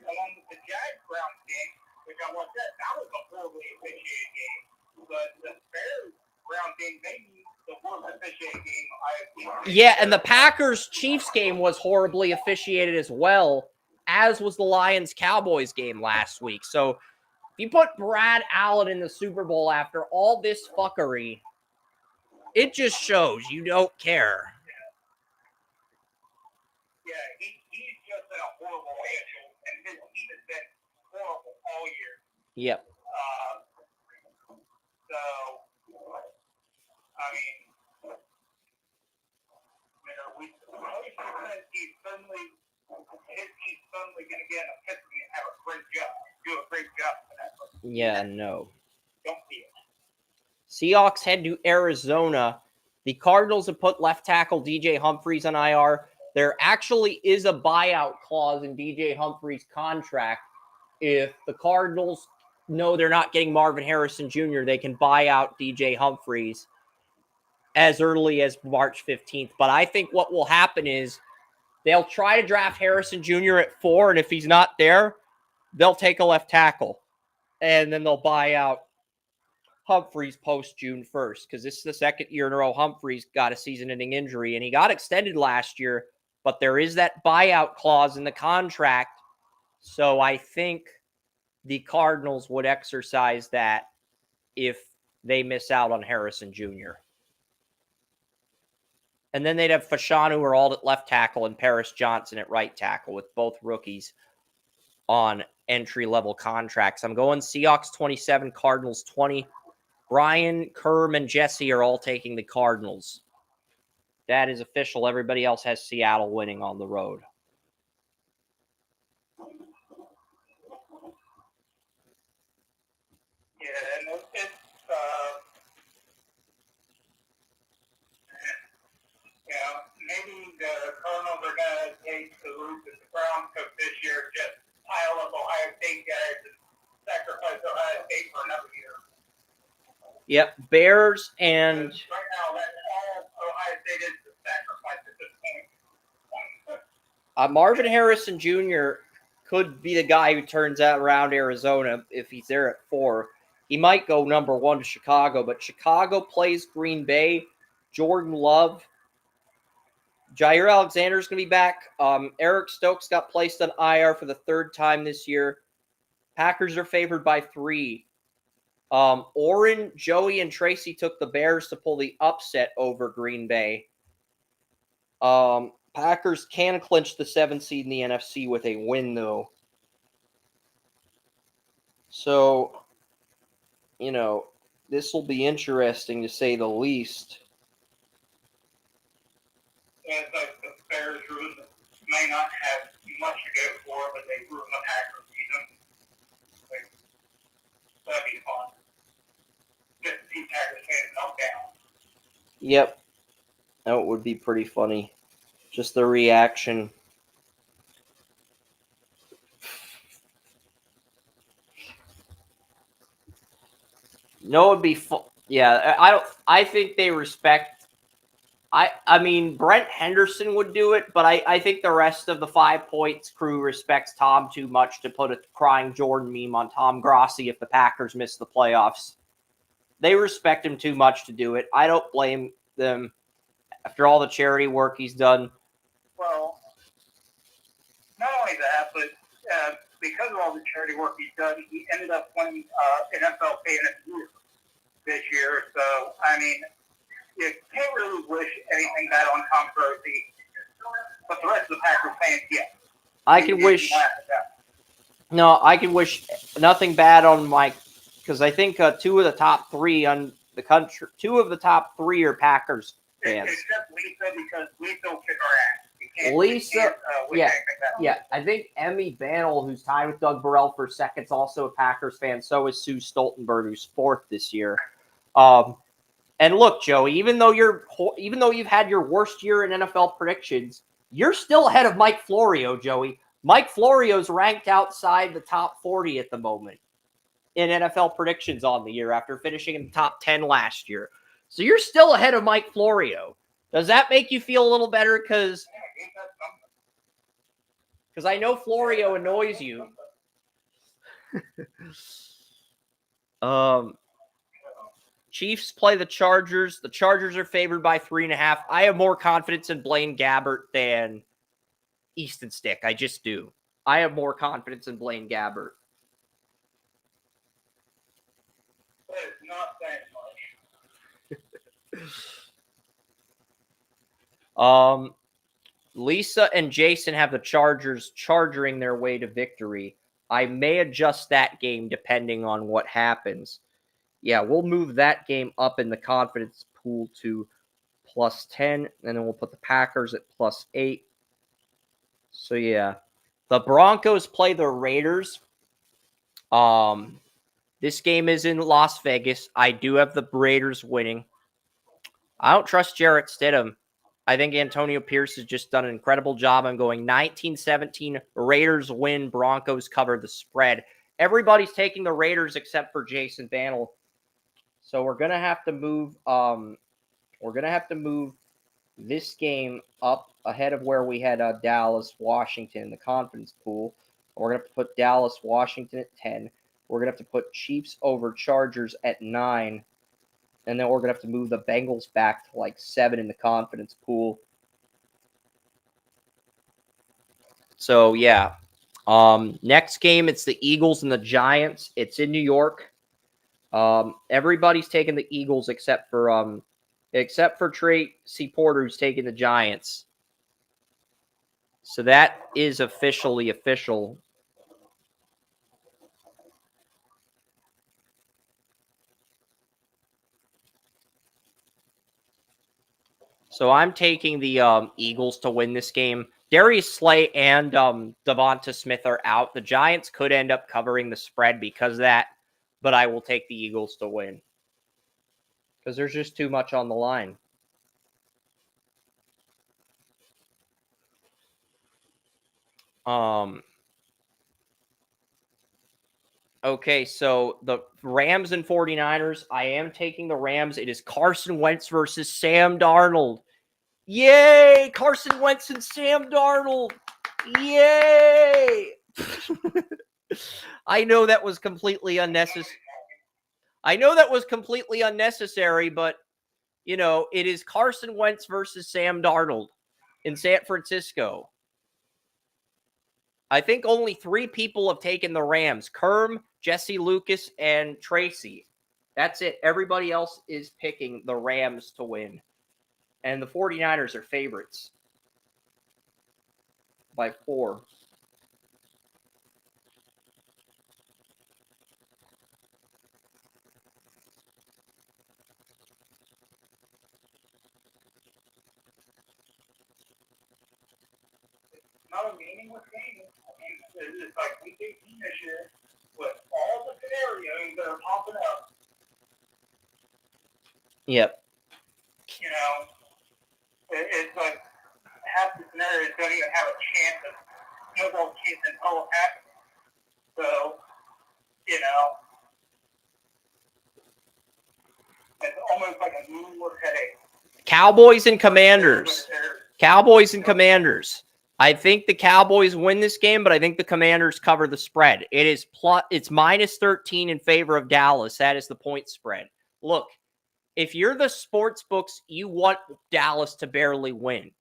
B: Along with the Jags Browns game, which I watched that was a horribly officiated game. But the Bears Brown game, maybe the worst officiated game I've seen.
A: Yeah, and the Packers Chiefs game was horribly officiated as well, as was the Lions Cowboys game last week. So if you put Brad Allen in the Super Bowl after all this fuckery, it just shows you don't care.
B: Yeah, he's just in a horrible schedule, and his team has been horrible all year.
A: Yep.
B: So, I mean, he's suddenly going to get an epiphany and have a great job. Do a great job for that.
A: Yeah, no.
B: Don't see it.
A: Seahawks head to Arizona. The Cardinals have put left tackle DJ Humphries on IR. There actually is a buyout clause in DJ Humphries' contract. If the Cardinals know they're not getting Marvin Harrison Jr., they can buy out DJ Humphries as early as March 15th. But I think what will happen is they'll try to draft Harrison Jr. at 4, and if he's not there, they'll take a left tackle. And then they'll buy out Humphries post June 1st, because this is the second year in a row Humphries got a season-ending injury, and he got extended last year, but there is that buyout clause in the contract, so I think the Cardinals would exercise that if they miss out on Harrison Jr. And then they'd have Fashanu or Ald at left tackle and Paris Johnson at right tackle, with both rookies on entry-level contracts. I'm going Seahawks 27, Cardinals 20. Brian, Kerm, and Jesse are all taking the Cardinals. That is official. Everybody else has Seattle winning on the road.
B: Yeah, and it's maybe the Cardinals are going to take the route that the Browns took this year, just pile up Ohio State guys and sacrifice Ohio State for another year.
A: Yep, Bears and...
B: Right now, that's all Ohio State is to sacrifice at this point.
A: Marvin Harrison Jr. could be the guy who turns out around Arizona if he's there at 4. He might go number 1 to Chicago, but Chicago plays Green Bay. Jordan Love. Jair Alexander's going to be back. Eric Stokes got placed on IR for the 3rd time this year. Packers are favored by 3. Oren, Joey, and Tracy took the Bears to pull the upset over Green Bay. Packers can clinch the 7th seed in the NFC with a win, though. So, you know, this will be interesting to say the least.
B: And the Bears may not have much to go for, but they ruined the Packers season. That'd be fun. Just to see Packers fans knocked down.
A: Yep. That would be pretty funny. Just the reaction. No, it'd be fun. Yeah, I think they respect. I mean, Brent Henderson would do it, but I think the rest of the 5 Points crew respects Tom too much to put a crying Jordan meme on Tom Grossi if the Packers miss the playoffs. They respect him too much to do it. I don't blame them after all the charity work he's done.
B: Well, not only that, but because of all the charity work he's done, he ended up winning NFL Fan of the Year this year. So, I mean, you can't really wish anything bad on Tom Grossi. But the rest of the Packers fans, yeah.
A: I can wish. No, I can wish nothing bad on Mike, because I think two of the top three on the country, two of the top three are Packers fans.
B: Except Lisa, because Lisa will kick our ass.
A: Lisa, yeah. I think Emmy Bantle, who's tied with Doug Burrell for second, is also a Packers fan. So is Sue Stoltenberg, who's fourth this year. And look, Joey, even though you've had your worst year in NFL predictions, you're still ahead of Mike Florio, Joey. Mike Florio's ranked outside the top 40 at the moment in NFL predictions on the year after finishing in the top 10 last year. So you're still ahead of Mike Florio. Does that make you feel a little better? Because I know Florio annoys you. Chiefs play the Chargers. The Chargers are favored by 3.5. I have more confidence in Blaine Gabbert than Easton Stick. I just do. I have more confidence in Blaine Gabbert.
B: That is not that much.
A: Lisa and Jason have the Chargers charging their way to victory. I may adjust that game depending on what happens. Yeah, we'll move that game up in the confidence pool to +10, and then we'll put the Packers at +8. So, yeah. The Broncos play the Raiders. This game is in Las Vegas. I do have the Raiders winning. I don't trust Jarrett Stidham. I think Antonio Pierce has just done an incredible job. I'm going 19-17. Raiders win. Broncos cover the spread. Everybody's taking the Raiders except for Jason Bantle. So we're gonna have to move. This game up ahead of where we had Dallas, Washington in the confidence pool. We're gonna have to put Dallas, Washington at 10. We're gonna have to put Chiefs over Chargers at 9, and then we're gonna have to move the Bengals back to like 7 in the confidence pool. So yeah. Next game, it's the Eagles and the Giants. It's in New York. Everybody's taking the Eagles except for Tracy Porter, who's taking the Giants. So that is officially official. So I'm taking the Eagles to win this game. Darius Slay and Devonta Smith are out. The Giants could end up covering the spread because of that, but I will take the Eagles to win because there's just too much on the line. Okay, so the Rams and 49ers, I am taking the Rams. It is Carson Wentz versus Sam Darnold. Yay! Carson Wentz and Sam Darnold. Yay! I know that was completely unnecessary. But, you know, it is Carson Wentz versus Sam Darnold in San Francisco. I think only 3 people have taken the Rams. Kerm, Jesse Lucas, and Tracy. That's it. Everybody else is picking the Rams to win. And the 49ers are favorites by 4.
B: Not a meaningless game. I mean, it's like we take this year with all the scenarios that are popping up.
A: Yep.
B: You know, it's like half the scenarios don't even have a chance of snowball chance until it happens. So, you know, it's almost like a moonless headache.
A: Cowboys and Commanders. I think the Cowboys win this game, but I think the Commanders cover the spread. It's -13 in favor of Dallas. That is the point spread. Look, if you're the sports books, you want Dallas to barely win.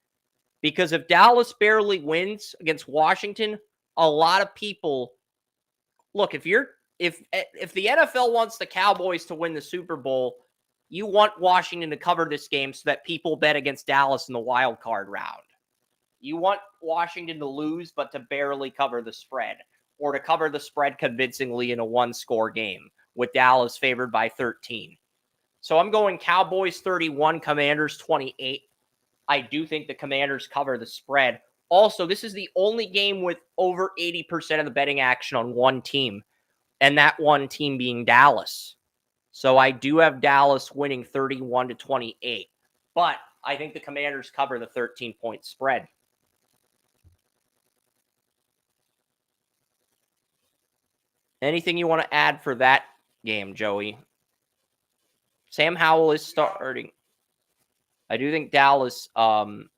A: Because if Dallas barely wins against Washington, a lot of people look, if the NFL wants the Cowboys to win the Super Bowl, you want Washington to cover this game so that people bet against Dallas in the wild card round. You want Washington to lose, but to barely cover the spread, or to cover the spread convincingly in a one-score game, with Dallas favored by 13. So I'm going Cowboys 31, Commanders 28. I do think the Commanders cover the spread. Also, this is the only game with over 80% of the betting action on one team, and that one team being Dallas. So I do have Dallas winning 31-28, but I think the Commanders cover the 13-point spread. Anything you want to add for that game, Joey? Sam Howell is starting. I do think Dallas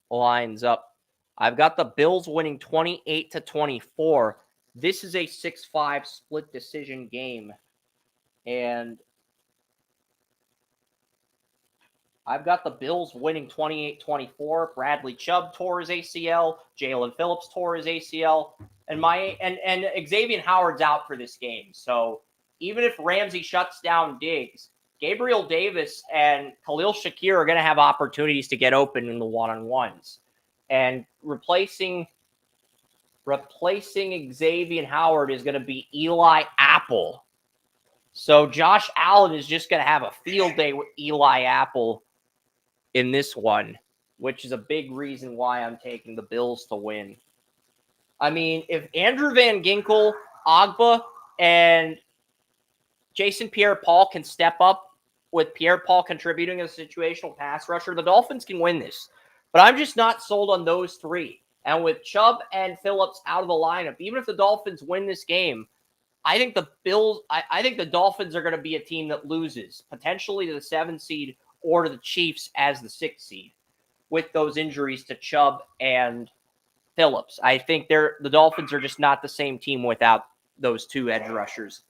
A: lines up. I've got the Bills winning 28-24. This is a 6-5 split decision game. And I've got the Bills winning 28-24. Bradley Chubb tore his ACL. Jalen Phillips tore his ACL. And Xavier Howard's out for this game. So even if Ramsey shuts down Diggs, Gabriel Davis and Khalil Shakir are going to have opportunities to get open in the one-on-ones. And replacing Xavier Howard is going to be Eli Apple. So Josh Allen is just going to have a field day with Eli Apple in this one, which is a big reason why I'm taking the Bills to win. I mean, if Andrew Van Ginkel, Agba, and Jason Pierre-Paul can step up with Pierre-Paul contributing as a situational pass rusher, the Dolphins can win this. But I'm just not sold on those three. And with Chubb and Phillips out of the lineup, even if the Dolphins win this game, I think the Dolphins are going to be a team that loses, potentially to the 7th seed or to the Chiefs as the 6th seed with those injuries to Chubb and Phillips. I think the Dolphins are just not the same team without those two edge rushers.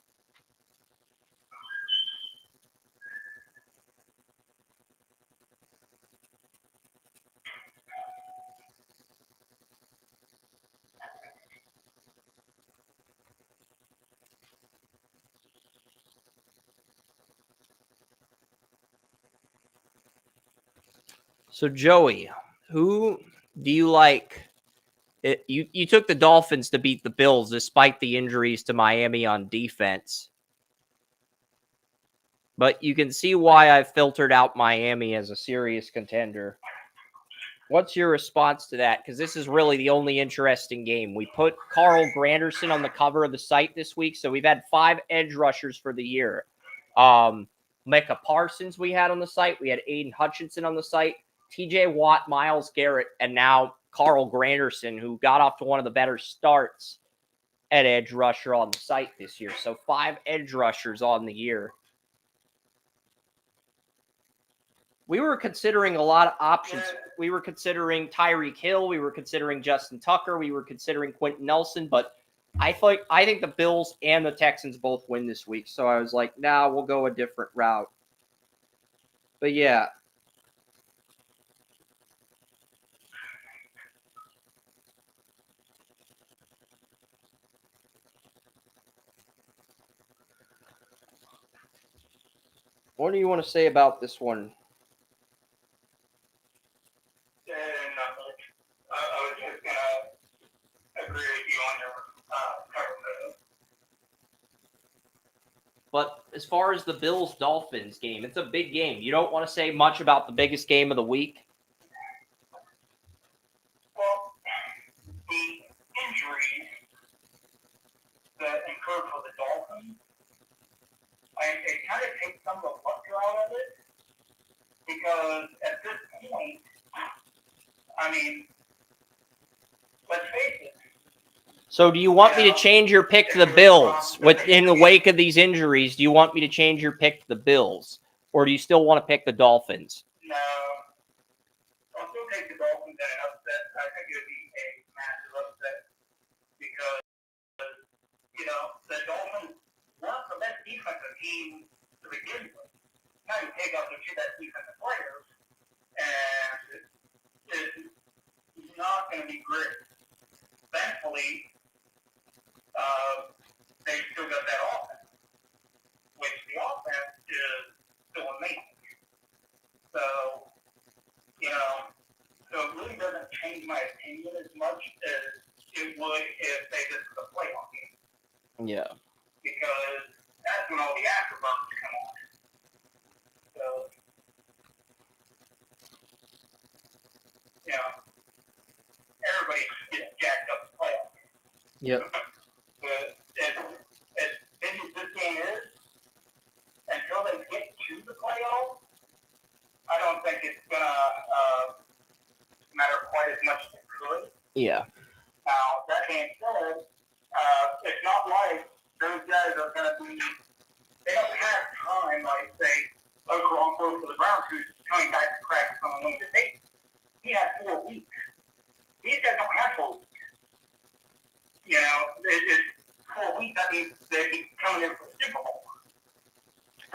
A: So, Joey, who do you like? You took the Dolphins to beat the Bills despite the injuries to Miami on defense. But you can see why I filtered out Miami as a serious contender. What's your response to that? Because this is really the only interesting game. We put Carl Granderson on the cover of the site this week, so we've had 5 edge rushers for the year. Micah Parsons we had on the site. We had Aiden Hutchinson on the site. TJ Watt, Myles Garrett, and now Carl Granderson, who got off to one of the better starts at edge rusher on the site this year. So 5 edge rushers on the year. We were considering a lot of options. We were considering Tyreek Hill. We were considering Justin Tucker. We were considering Quentin Nelson. But I think the Bills and the Texans both win this week. So I was like, nah, we'll go a different route. But yeah. What do you want to say about this one?
B: Not much. I was just going to agree with you on your cover.
A: But as far as the Bills-Dolphins game, it's a big game. You don't want to say much about the biggest game of the week?
B: Well, the injuries that occurred for the Dolphins, it kind of takes some of the luster out of it, because at this point, I mean, let's face it.
A: So do you want me to change your pick to the Bills? In the wake of these injuries, do you want me to change your pick to the Bills? Or do you still want to pick the Dolphins?
B: No. I'll still take the Dolphins in an upset. I think it would be a massive upset because, the Dolphins weren't the best defensive team to begin with. Now you take out the 2 best defensive players, and it's not going to be great. Thankfully, they still got that offense, which the offense is still amazing. So, so it really doesn't change my opinion as would if they just the playoff game.
A: Yeah.
B: Because that's when all the afterburners come on. So, you know, everybody gets jacked up the playoff game.
A: Yep.
B: But as big as this game is, until they get to the playoffs, I don't think it's going to matter quite as much as it could.
A: Yeah.
B: Now, that being said, it's not like those guys are going to be, they don't have time, like, say, Oklahoma for the Browns, who's coming back to practice on a limited basis. He had 4 weeks. These guys don't have 4 weeks. You know, it's 4 weeks, that means they'd be coming in for the Super Bowl.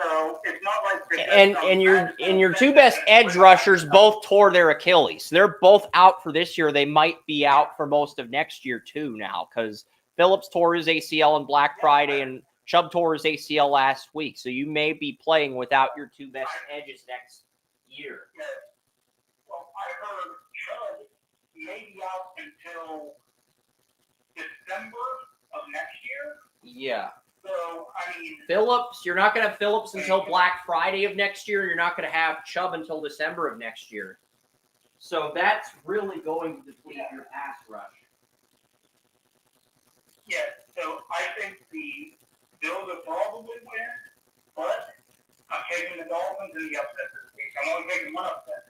B: So it's not like
A: and your two best edge rushers both tore their Achilles. They're both out for this year. They might be out for most of next year too now, because Phillips tore his ACL on Black Friday and Chubb tore his ACL last week. So you may be playing without your two best edges next year.
B: Yeah. Well, I heard Chubb may be out until December of next year.
A: Yeah.
B: So, I mean,
A: Phillips, you're not going to have Phillips until Black Friday of next year. You're not going to have Chubb until December of next year. So that's really going to deplete your pass rush.
B: Yeah, so I think the Bills will probably win, but I'm taking the Dolphins in the upset this week. I'm only taking one upset.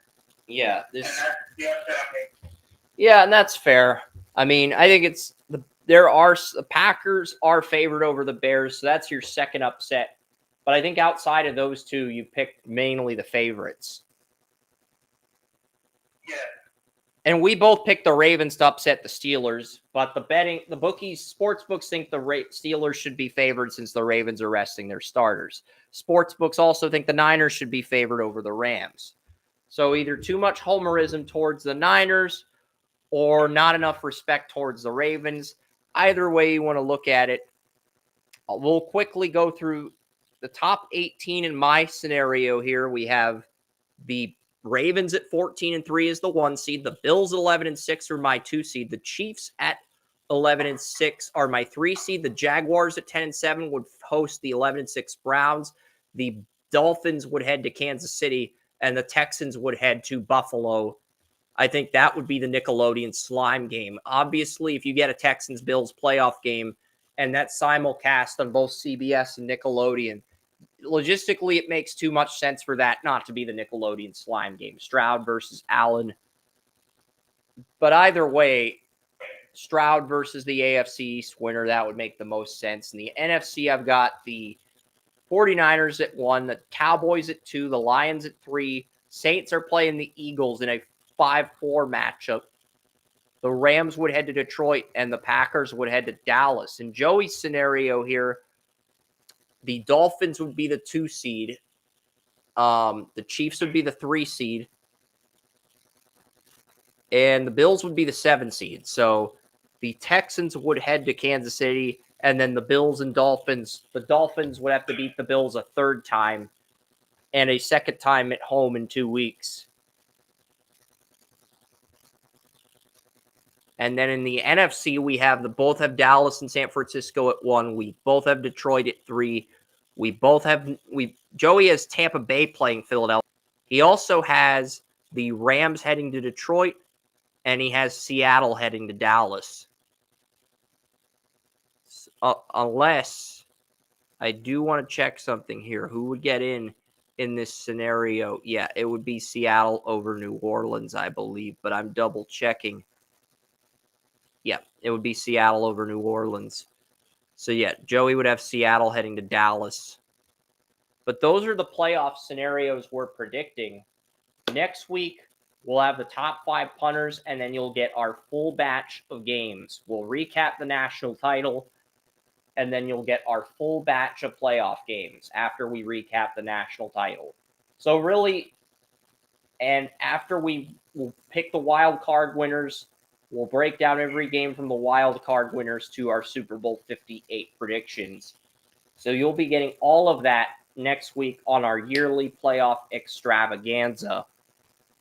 A: Yeah.
B: And that's the upset I'm taking.
A: Yeah, and that's fair. I mean, I think it's the Packers are favored over the Bears, so that's your second upset. But I think outside of those two, you picked mainly the favorites.
B: Yeah.
A: And we both picked the Ravens to upset the Steelers, but the bookies, sports books think the Steelers should be favored since the Ravens are resting their starters. Sports books also think the Niners should be favored over the Rams. So either too much homerism towards the Niners or not enough respect towards the Ravens. Either way you want to look at it. We'll quickly go through the top 18 in my scenario here. We have the Ravens at 14-3 is the 1 seed. The Bills at 11-6 are my 2 seed. The Chiefs at 11-6 are my 3 seed. The Jaguars at 10-7 would host the 11-6 Browns. The Dolphins would head to Kansas City, and the Texans would head to Buffalo. I think that would be the Nickelodeon slime game. Obviously, if you get a Texans-Bills playoff game and that's simulcast on both CBS and Nickelodeon, logistically, it makes too much sense for that not to be the Nickelodeon slime game. Stroud versus Allen. But either way, Stroud versus the AFC East winner, that would make the most sense. In the NFC, I've got the 49ers at 1, the Cowboys at 2, the Lions at 3. Saints are playing the Eagles in a 5-4 matchup. The Rams would head to Detroit, and the Packers would head to Dallas. In Joey's scenario here, the Dolphins would be the 2 seed. The Chiefs would be the 3 seed. And the Bills would be the 7 seed. So the Texans would head to Kansas City, and then the Bills and Dolphins. The Dolphins would have to beat the Bills a 3rd time and a 2nd time at home in 2 weeks. And then in the NFC, we have both have Dallas and San Francisco at 1. We both have Detroit at 3. Joey has Tampa Bay playing Philadelphia. He also has the Rams heading to Detroit, and he has Seattle heading to Dallas. Unless I do want to check something here. Who would get in this scenario? Yeah, it would be Seattle over New Orleans, I believe, but I'm double checking. Yeah, it would be Seattle over New Orleans. So, yeah, Joey would have Seattle heading to Dallas. But those are the playoff scenarios we're predicting. Next week, we'll have the top 5 punters, and then you'll get our full batch of games. We'll recap the national title, and then you'll get our full batch of playoff games after we recap the national title. So, really, and after we'll pick the wild card winners, we'll break down every game from the wild card winners to our Super Bowl 58 predictions. So you'll be getting all of that next week on our yearly playoff extravaganza.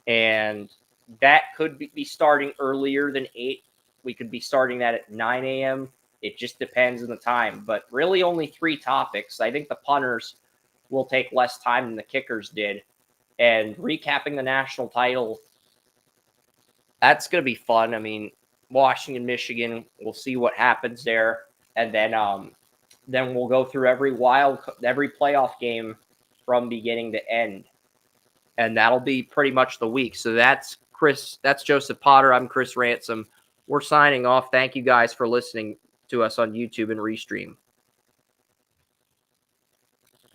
A: And that could be starting earlier than 8 we could be starting that at 9 a.m. It just depends on the time, but really only 3 topics. I think the punters will take less time than the kickers did. And recapping the national title, that's going to be fun. I mean, Washington, Michigan, we'll see what happens there. And then we'll go through every playoff game from beginning to end. And that'll be pretty much the week. So that's Joseph Potter. I'm Chris Ransom. We're signing off. Thank you guys for listening to us on YouTube and Restream.